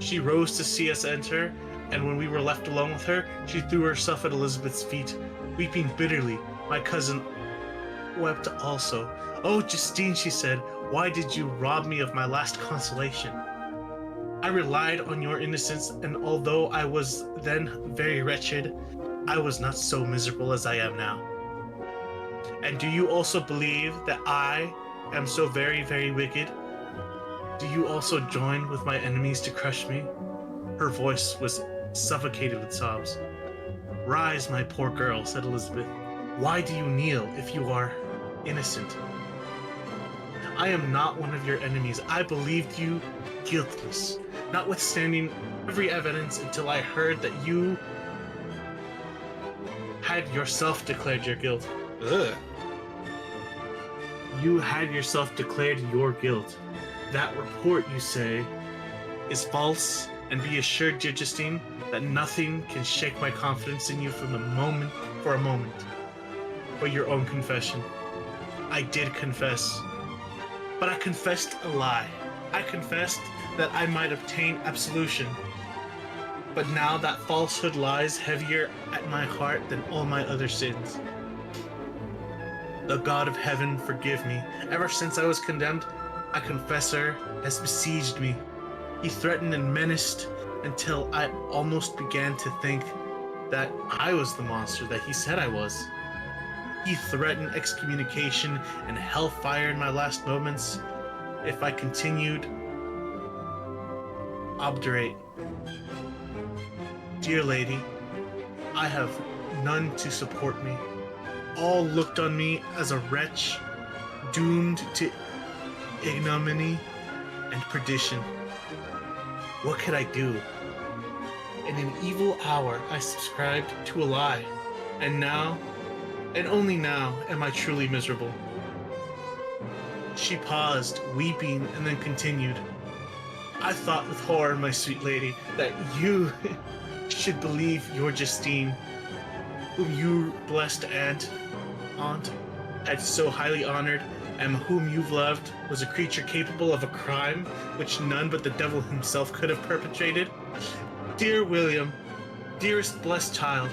She rose to see us enter, and when we were left alone with her, she threw herself at Elizabeth's feet, weeping bitterly. My cousin wept also. Oh, Justine, she said, why did you rob me of my last consolation? I relied on your innocence, and although I was then very wretched, I was not so miserable as I am now. And do you also believe that I am so very, very wicked? Do you also join with my enemies to crush me? Her voice was suffocated with sobs. Rise, my poor girl, said Elizabeth. Why do you kneel if you are innocent? I am not one of your enemies. I believed you guiltless, notwithstanding every evidence, until I heard that you had yourself declared your guilt. Ugh. You had yourself declared your guilt. That report, you say, is false, and be assured, dear Justine, that nothing can shake my confidence in you for a moment, but your own confession. I did confess, but I confessed a lie. I confessed that I might obtain absolution, but now that falsehood lies heavier at my heart than all my other sins. The God of heaven forgive me. Ever since I was condemned, a confessor has besieged me. He threatened and menaced until I almost began to think that I was the monster that he said I was. He threatened excommunication and hellfire in my last moments if I continued obdurate. Dear lady, I have none to support me. All looked on me as a wretch, doomed to ignominy and perdition. What could I do? In an evil hour, I subscribed to a lie, and now, and only now, am I truly miserable. She paused, weeping, and then continued. I thought with horror, my sweet lady, that you should believe your Justine, whom your blessed aunt had so highly honored, and whom you've loved, was a creature capable of a crime which none but the devil himself could have perpetrated. Dear William, dearest blessed child,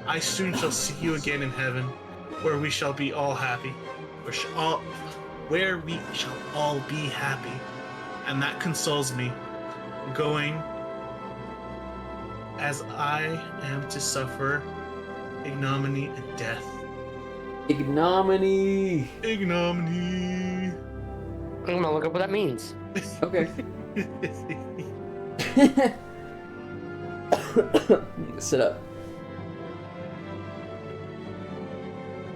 I soon shall see you again in heaven, where we shall be all happy, where we shall all be happy, and that consoles me, going as I am to suffer ignominy and death. Ignominy. Ignominy. I'm gonna look up what that means. Okay. Sit up.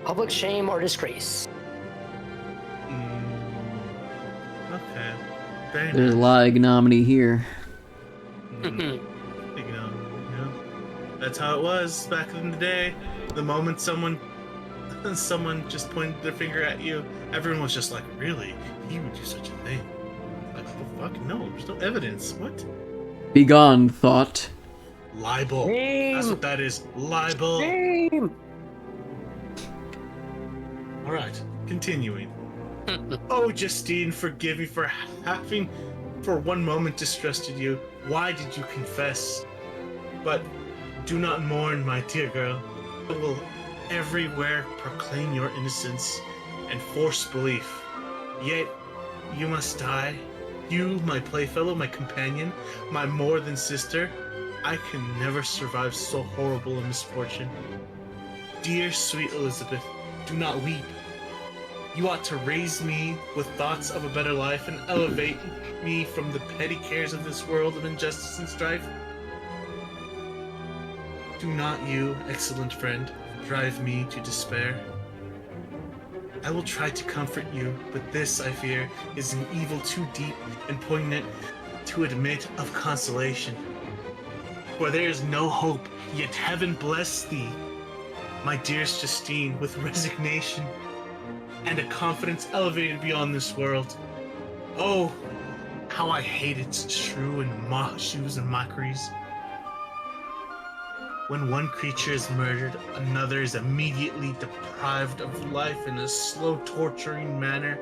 Public shame or disgrace. Okay. Very There's a nice. lot of ignominy here. Ignominy, yeah. That's how it was back in the day. The moment someone just pointed their finger at you, everyone was just like, really? He would do such a thing? Like, what the fuck? No, there's no evidence. What? Begone, thought. Libel. Shame. That's what that is. Libel. Shame. Alright, continuing. Oh, Justine, forgive me for having for one moment distrusted you. Why did you confess? But do not mourn, my dear girl. I will everywhere proclaim your innocence and force belief. Yet, you must die. You, my playfellow, my companion, my more than sister. I can never survive so horrible a misfortune. Dear sweet Elizabeth, do not weep. You ought to raise me with thoughts of a better life and elevate me from the petty cares of this world of injustice and strife. Do not you, excellent friend, drive me to despair. I will try to comfort you, but this, I fear, is an evil too deep and poignant to admit of consolation. For there is no hope, yet heaven bless thee, my dearest Justine, with resignation and a confidence elevated beyond this world. Oh, how I hate its shrew and shoes and mockeries. When one creature is murdered, another is immediately deprived of life in a slow, torturing manner.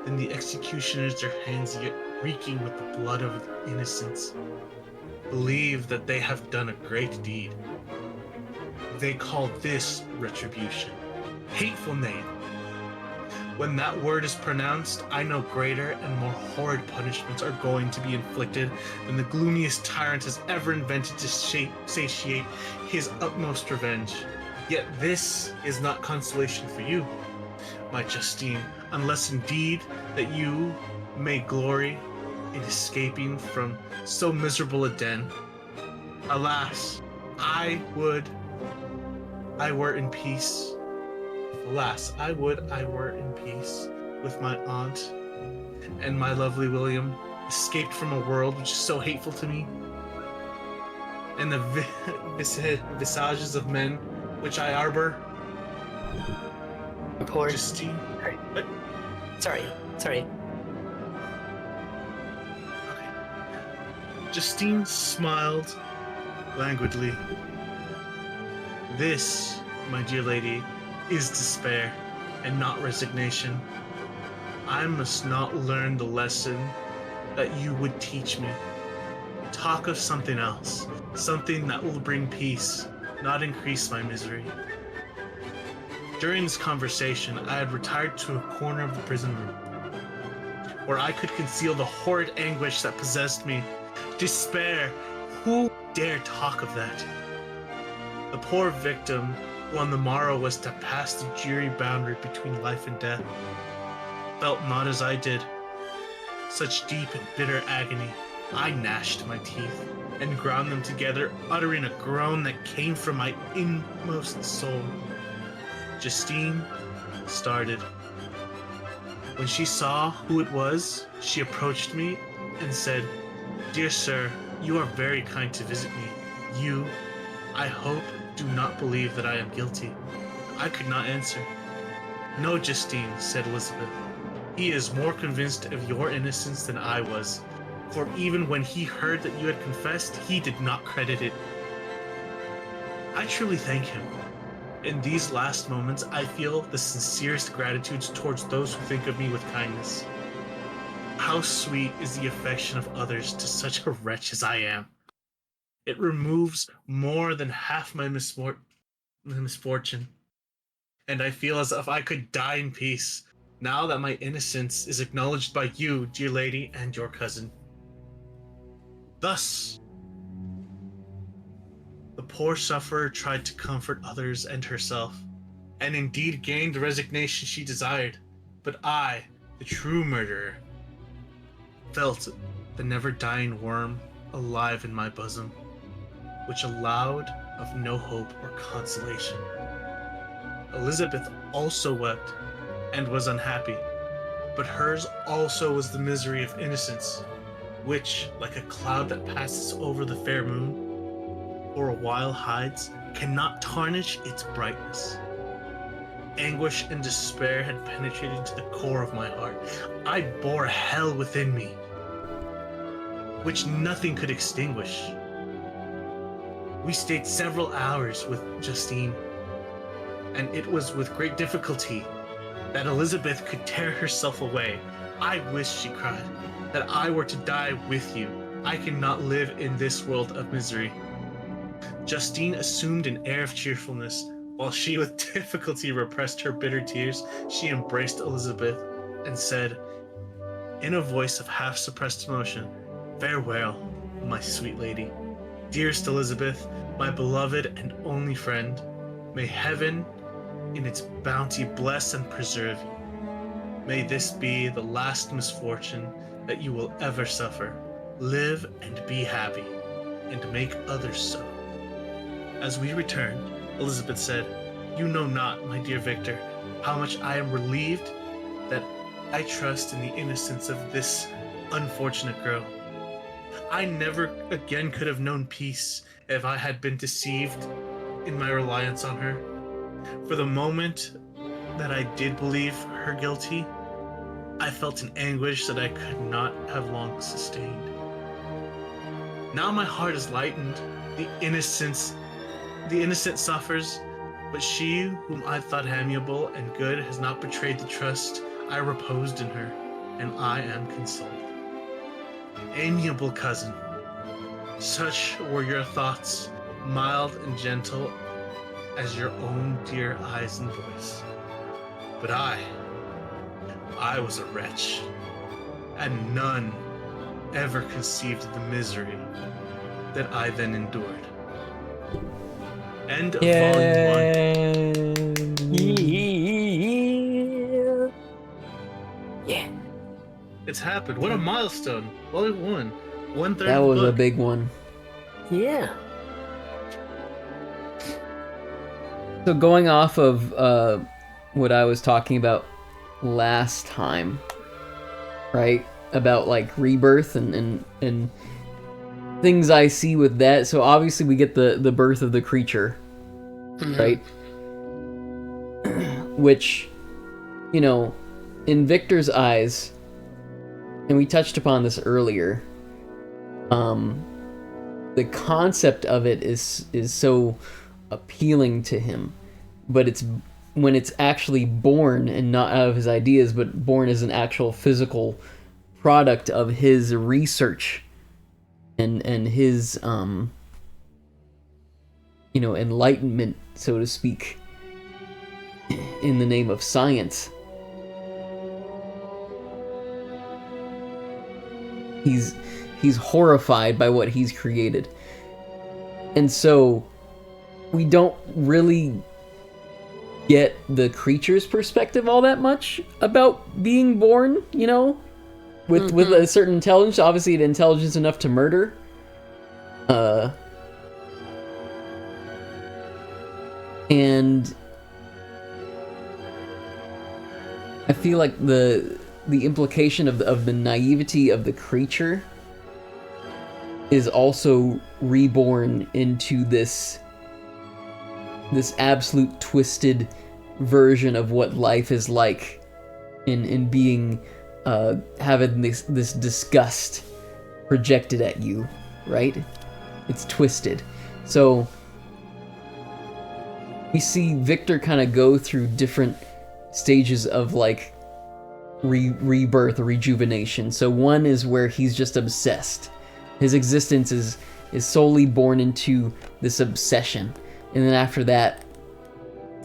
Then the executioners, their hands yet reeking with the blood of innocents, believe that they have done a great deed. They call this retribution. Hateful name! When that word is pronounced, I know greater and more horrid punishments are going to be inflicted than the gloomiest tyrant has ever invented to satiate his utmost revenge. Yet this is not consolation for you, my Justine, unless indeed that you may glory in escaping from so miserable a den. Alas, I would I were in peace. Alas, I would I were in peace with my aunt and my lovely William, escaped from a world which is so hateful to me, and the visages of men which I arbor. Poor Justine. What? Sorry. Okay. Justine smiled languidly. This, my dear lady, is despair, and not resignation. I must not learn the lesson that you would teach me. Talk of something else, something that will bring peace, not increase my misery. During this conversation, I had retired to a corner of the prison room, where I could conceal the horrid anguish that possessed me. Despair! Who dare talk of that? The poor victim, who on the morrow was to pass the dreary boundary between life and death, felt not as I did. Such deep and bitter agony, I gnashed my teeth and ground them together, uttering a groan that came from my inmost soul. Justine started. When she saw who it was, she approached me and said, "Dear sir, you are very kind to visit me. You, I hope, do not believe that I am guilty." I could not answer. "No, Justine," said Elizabeth. "He is more convinced of your innocence than I was, for even when he heard that you had confessed, he did not credit it. I truly thank him. In these last moments, I feel the sincerest gratitude towards those who think of me with kindness. How sweet is the affection of others to such a wretch as I am! It removes more than half my misfortune, and I feel as if I could die in peace, now that my innocence is acknowledged by you, dear lady, and your cousin." Thus, the poor sufferer tried to comfort others and herself, and indeed gained the resignation she desired. But I, the true murderer, felt the never-dying worm alive in my bosom, which allowed of no hope or consolation. Elizabeth also wept and was unhappy, but hers also was the misery of innocence, which, like a cloud that passes over the fair moon, for a while hides, cannot tarnish its brightness. Anguish and despair had penetrated to the core of my heart. I bore hell within me, which nothing could extinguish. We stayed several hours with Justine, and it was with great difficulty that Elizabeth could tear herself away. "I wish," she cried, "that I were to die with you. I cannot live in this world of misery." Justine assumed an air of cheerfulness, While she with difficulty repressed her bitter tears, she embraced Elizabeth and said, in a voice of half-suppressed emotion, "Farewell, my sweet lady. Dearest Elizabeth, my beloved and only friend, may heaven in its bounty bless and preserve you. May this be the last misfortune that you will ever suffer. Live and be happy, and make others so." As we returned, Elizabeth said, "You know not, my dear Victor, how much I am relieved that I trust in the innocence of this unfortunate girl. I never again could have known peace if I had been deceived in my reliance on her. For the moment that I did believe her guilty, I felt an anguish that I could not have long sustained. Now my heart is lightened, the innocent suffers, but she whom I thought amiable and good has not betrayed the trust I reposed in her, and I am consoled. Amiable cousin, such were your thoughts, mild and gentle as your own dear eyes and voice. But I was a wretch, and none ever conceived the misery that I then endured." End of Volume 1. Yeah. It's happened. What a milestone. Volume 1. 1/3 That of the was a book. big one. Yeah. So going off of what I was talking about last time, right? About like rebirth and things I see with that. So obviously we get the birth of the creature, right? Which, you know, in Victor's eyes, and we touched upon this earlier, the concept of it is so appealing to him, but it's when it's actually born and not out of his ideas, but born as an actual physical product of his research and his enlightenment, so to speak, in the name of science. He's horrified by what he's created. And so we don't really get the creature's perspective all that much about being born, you know, with a certain intelligence, obviously an intelligence enough to murder. And I feel like the implication of the naivety of the creature is also reborn into this absolute twisted version of what life is like in being having this disgust projected at you, right? It's twisted. So we see Victor kind of go through different stages of like rebirth or rejuvenation. So one is where he's just obsessed. His existence is solely born into this obsession. And then after that,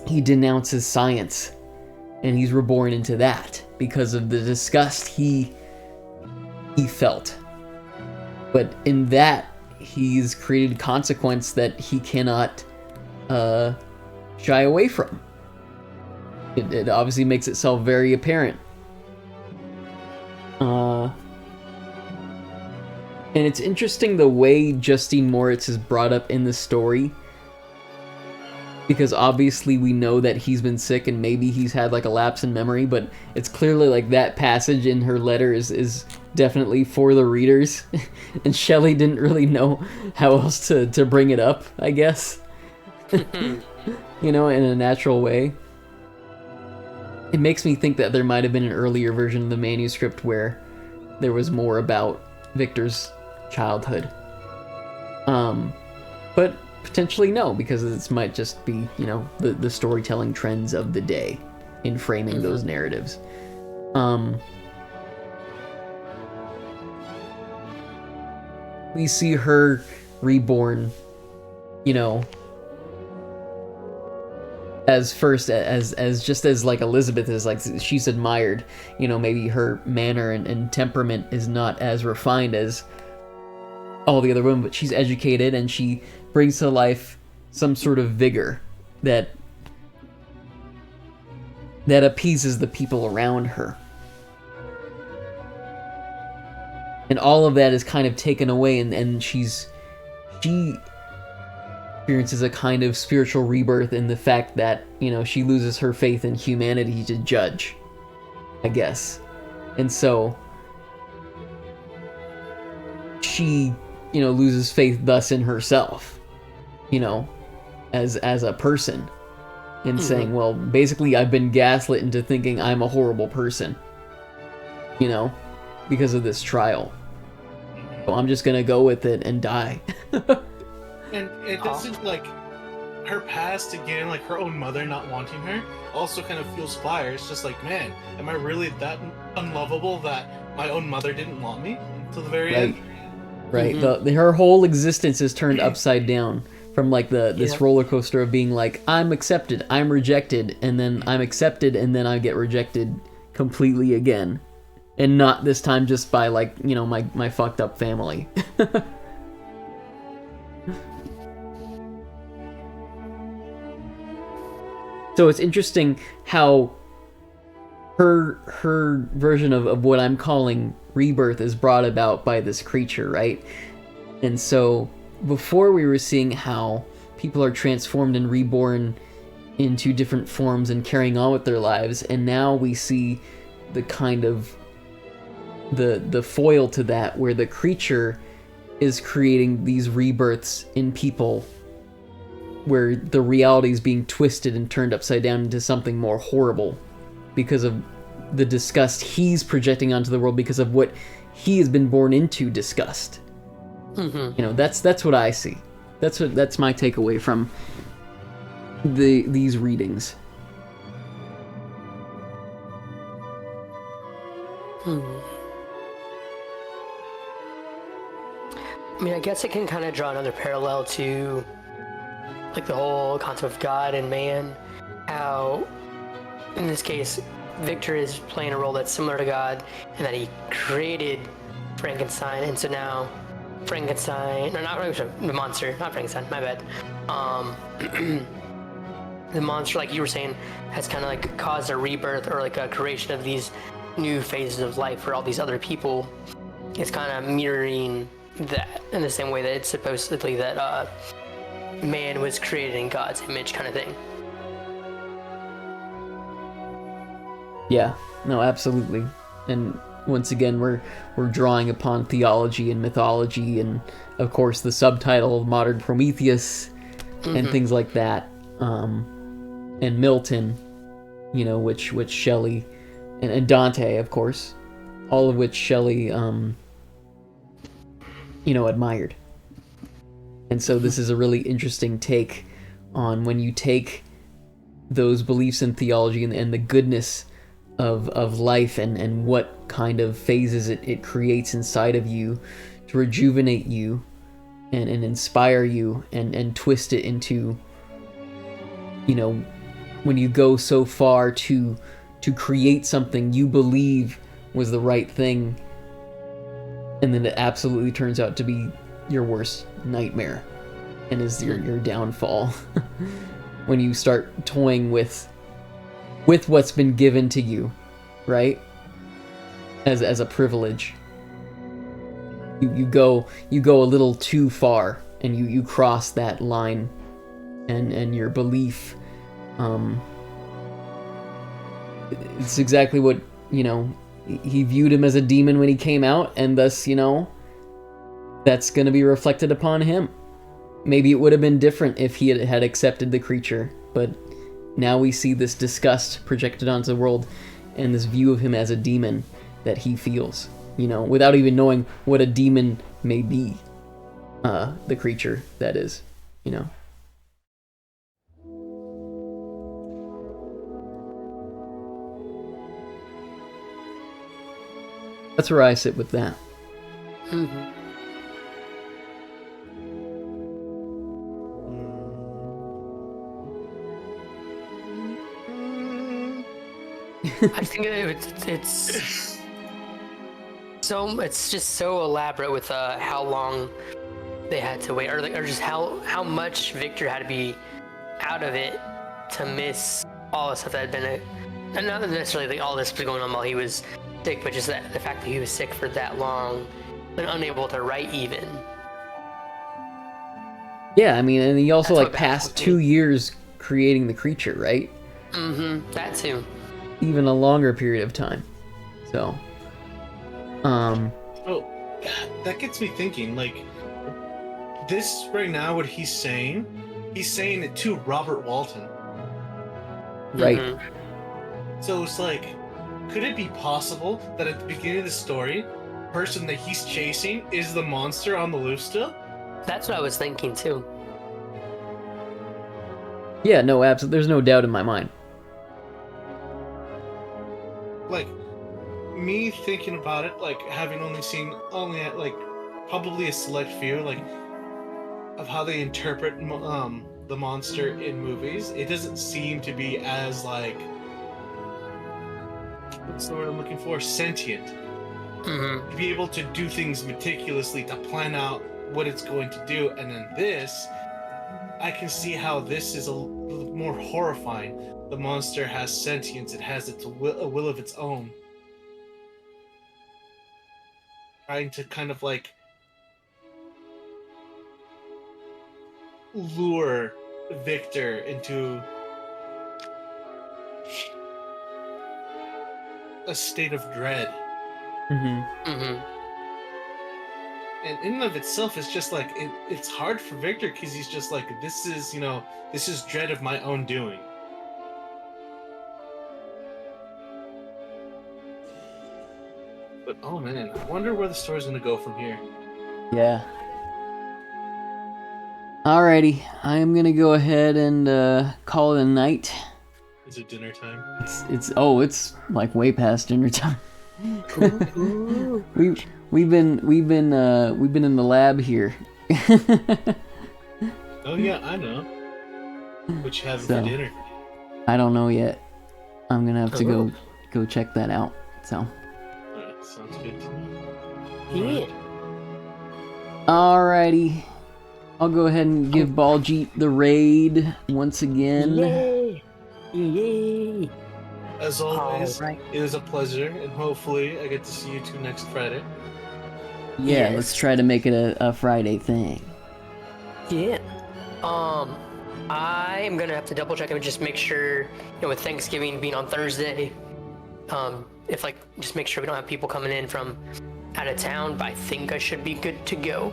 he denounces science. And he's reborn into that because of the disgust he felt. But in that, he's created a consequence that he cannot shy away from. It obviously makes itself very apparent. And it's interesting the way Justine Moritz is brought up in the story, because obviously we know that he's been sick and maybe he's had like a lapse in memory, but it's clearly like that passage in her letter is definitely for the readers, and Shelley didn't really know how else to bring it up, I guess. You know, in a natural way. It makes me think that there might have been an earlier version of the manuscript where there was more about Victor's childhood. But potentially no, because this might just be, you know, the storytelling trends of the day in framing those narratives. We see her reborn, you know, as just as like Elizabeth is, like, she's admired, you know, maybe her manner and temperament is not as refined as all the other women, but she's educated and she brings to life some sort of vigor that appeases the people around her. And all of that is kind of taken away, and she experiences a kind of spiritual rebirth in the fact that, you know, she loses her faith in humanity to judge, I guess. And so she, you know, loses faith thus in herself, you know, as a person, in saying, well, basically I've been gaslit into thinking I'm a horrible person, you know, because of this trial. So I'm just gonna go with it and die. And it doesn't, like, her past, again, like her own mother not wanting her, also kind of fuels fire. It's just like, man, am I really that unlovable that my own mother didn't want me until the very end? Right. Her whole existence is turned upside down from, like, this roller coaster of being like, I'm accepted, I'm rejected, and then I'm accepted, and then I get rejected completely again. And not this time just by, like, you know, my fucked up family. So it's interesting how her version of what I'm calling rebirth is brought about by this creature, right? And so before we were seeing how people are transformed and reborn into different forms and carrying on with their lives, and now we see the kind of the foil to that, where the creature is creating these rebirths in people where the reality is being twisted and turned upside down into something more horrible because of the disgust he's projecting onto the world because of what he has been born into disgust. You know, that's what I see. That's my takeaway from these readings. I mean, I guess it can kind of draw another parallel to, like, the whole concept of God and man. How, in this case, Victor is playing a role that's similar to God, and that he created Frankenstein, and so now Frankenstein, or not Frankenstein, the monster, not Frankenstein, my bad. The monster, like you were saying, has kind of like caused a rebirth or like a creation of these new phases of life for all these other people. It's kind of mirroring that in the same way that it's supposedly that man was created in God's image, kind of thing. Yeah, no, absolutely. And once again, we're drawing upon theology and mythology, and of course the subtitle of Modern Prometheus and things like that, and Milton, you know, which Shelley and Dante, of course, all of which Shelley, you know, admired. And so this is a really interesting take on when you take those beliefs in theology and the goodness of life and what kind of phases it creates inside of you to rejuvenate you and inspire you and twist it into, you know, when you go so far to create something you believe was the right thing, and then it absolutely turns out to be your worst nightmare and is your downfall. When you start toying with what's been given to you, right? As a privilege. You go a little too far, and you cross that line, and your belief, it's exactly what, you know, he viewed him as a demon when he came out, and thus, you know, that's going to be reflected upon him. Maybe it would have been different if he had accepted the creature, but now we see this disgust projected onto the world and this view of him as a demon that he feels, you know, without even knowing what a demon may be. The creature, that is, you know. That's where I sit with that. I think it's so it's just so elaborate with how long they had to wait, or just how much Victor had to be out of it to miss all the stuff that had been, and not necessarily all this was going on while he was sick, but just the fact that he was sick for that long and unable to write even. Yeah, I mean, and he also That's like passed 2 years creating the creature, right? Mm-hmm. That too. Even a longer period of time. So, Oh, that gets me thinking. Like, this right now, what he's saying it to Robert Walton. right. Mm-hmm. So it's like, could it be possible that at the beginning of the story, the person that he's chasing is the monster on the loose still? That's what I was thinking too. Yeah, no, absolutely. There's no doubt in my mind. Like, me thinking about it, like, having only seen like probably a select few, like, of how they interpret the monster in movies, it doesn't seem to be as, like, what's the word I'm looking for? Sentient. Mm-hmm. To be able to do things meticulously, to plan out what it's going to do, and then this, I can see how this is a little more horrifying. The monster has sentience; it has a will of its own. Trying to kind of like lure Victor into a state of dread. Mm-hmm. Mm-hmm. And in and of itself, it's just like it's hard for Victor because he's just like, this is dread of my own doing. But oh man, I wonder where the story's gonna go from here. Yeah. Alrighty, I'm gonna go ahead and call it a night. Is it dinner time? It's like way past dinner time. We've been in the lab here. Oh yeah, I know. What you having So, for dinner? I don't know yet. I'm gonna have to go check that out. So. Alright, sounds good to me. Yeah. Alrighty. I'll go ahead and give Baljeet the raid once again. Yay! Yay! As always, Alright. it was a pleasure, and hopefully I get to see you two next Friday. Yeah, Yes. let's try to make it a Friday thing. Yeah. I am gonna have to double check and just make sure, with Thanksgiving being on Thursday, if just make sure we don't have people coming in from out of town. But I think I should be good to go.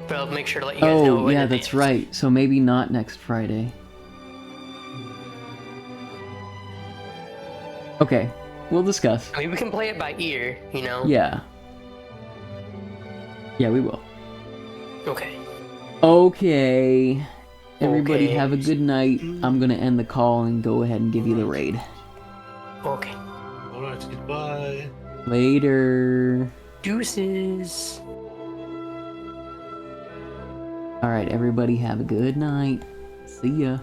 But I'll make sure to let you guys know. Oh, yeah, that's right. So maybe not next Friday. Okay, we'll discuss. I mean, we can play it by ear, Yeah. Yeah, we will. Okay. Okay. Everybody Okay. have a good night. I'm gonna end the call and go ahead and give you the raid. Okay. Alright, goodbye. Later. Deuces. Alright, everybody have a good night. See ya.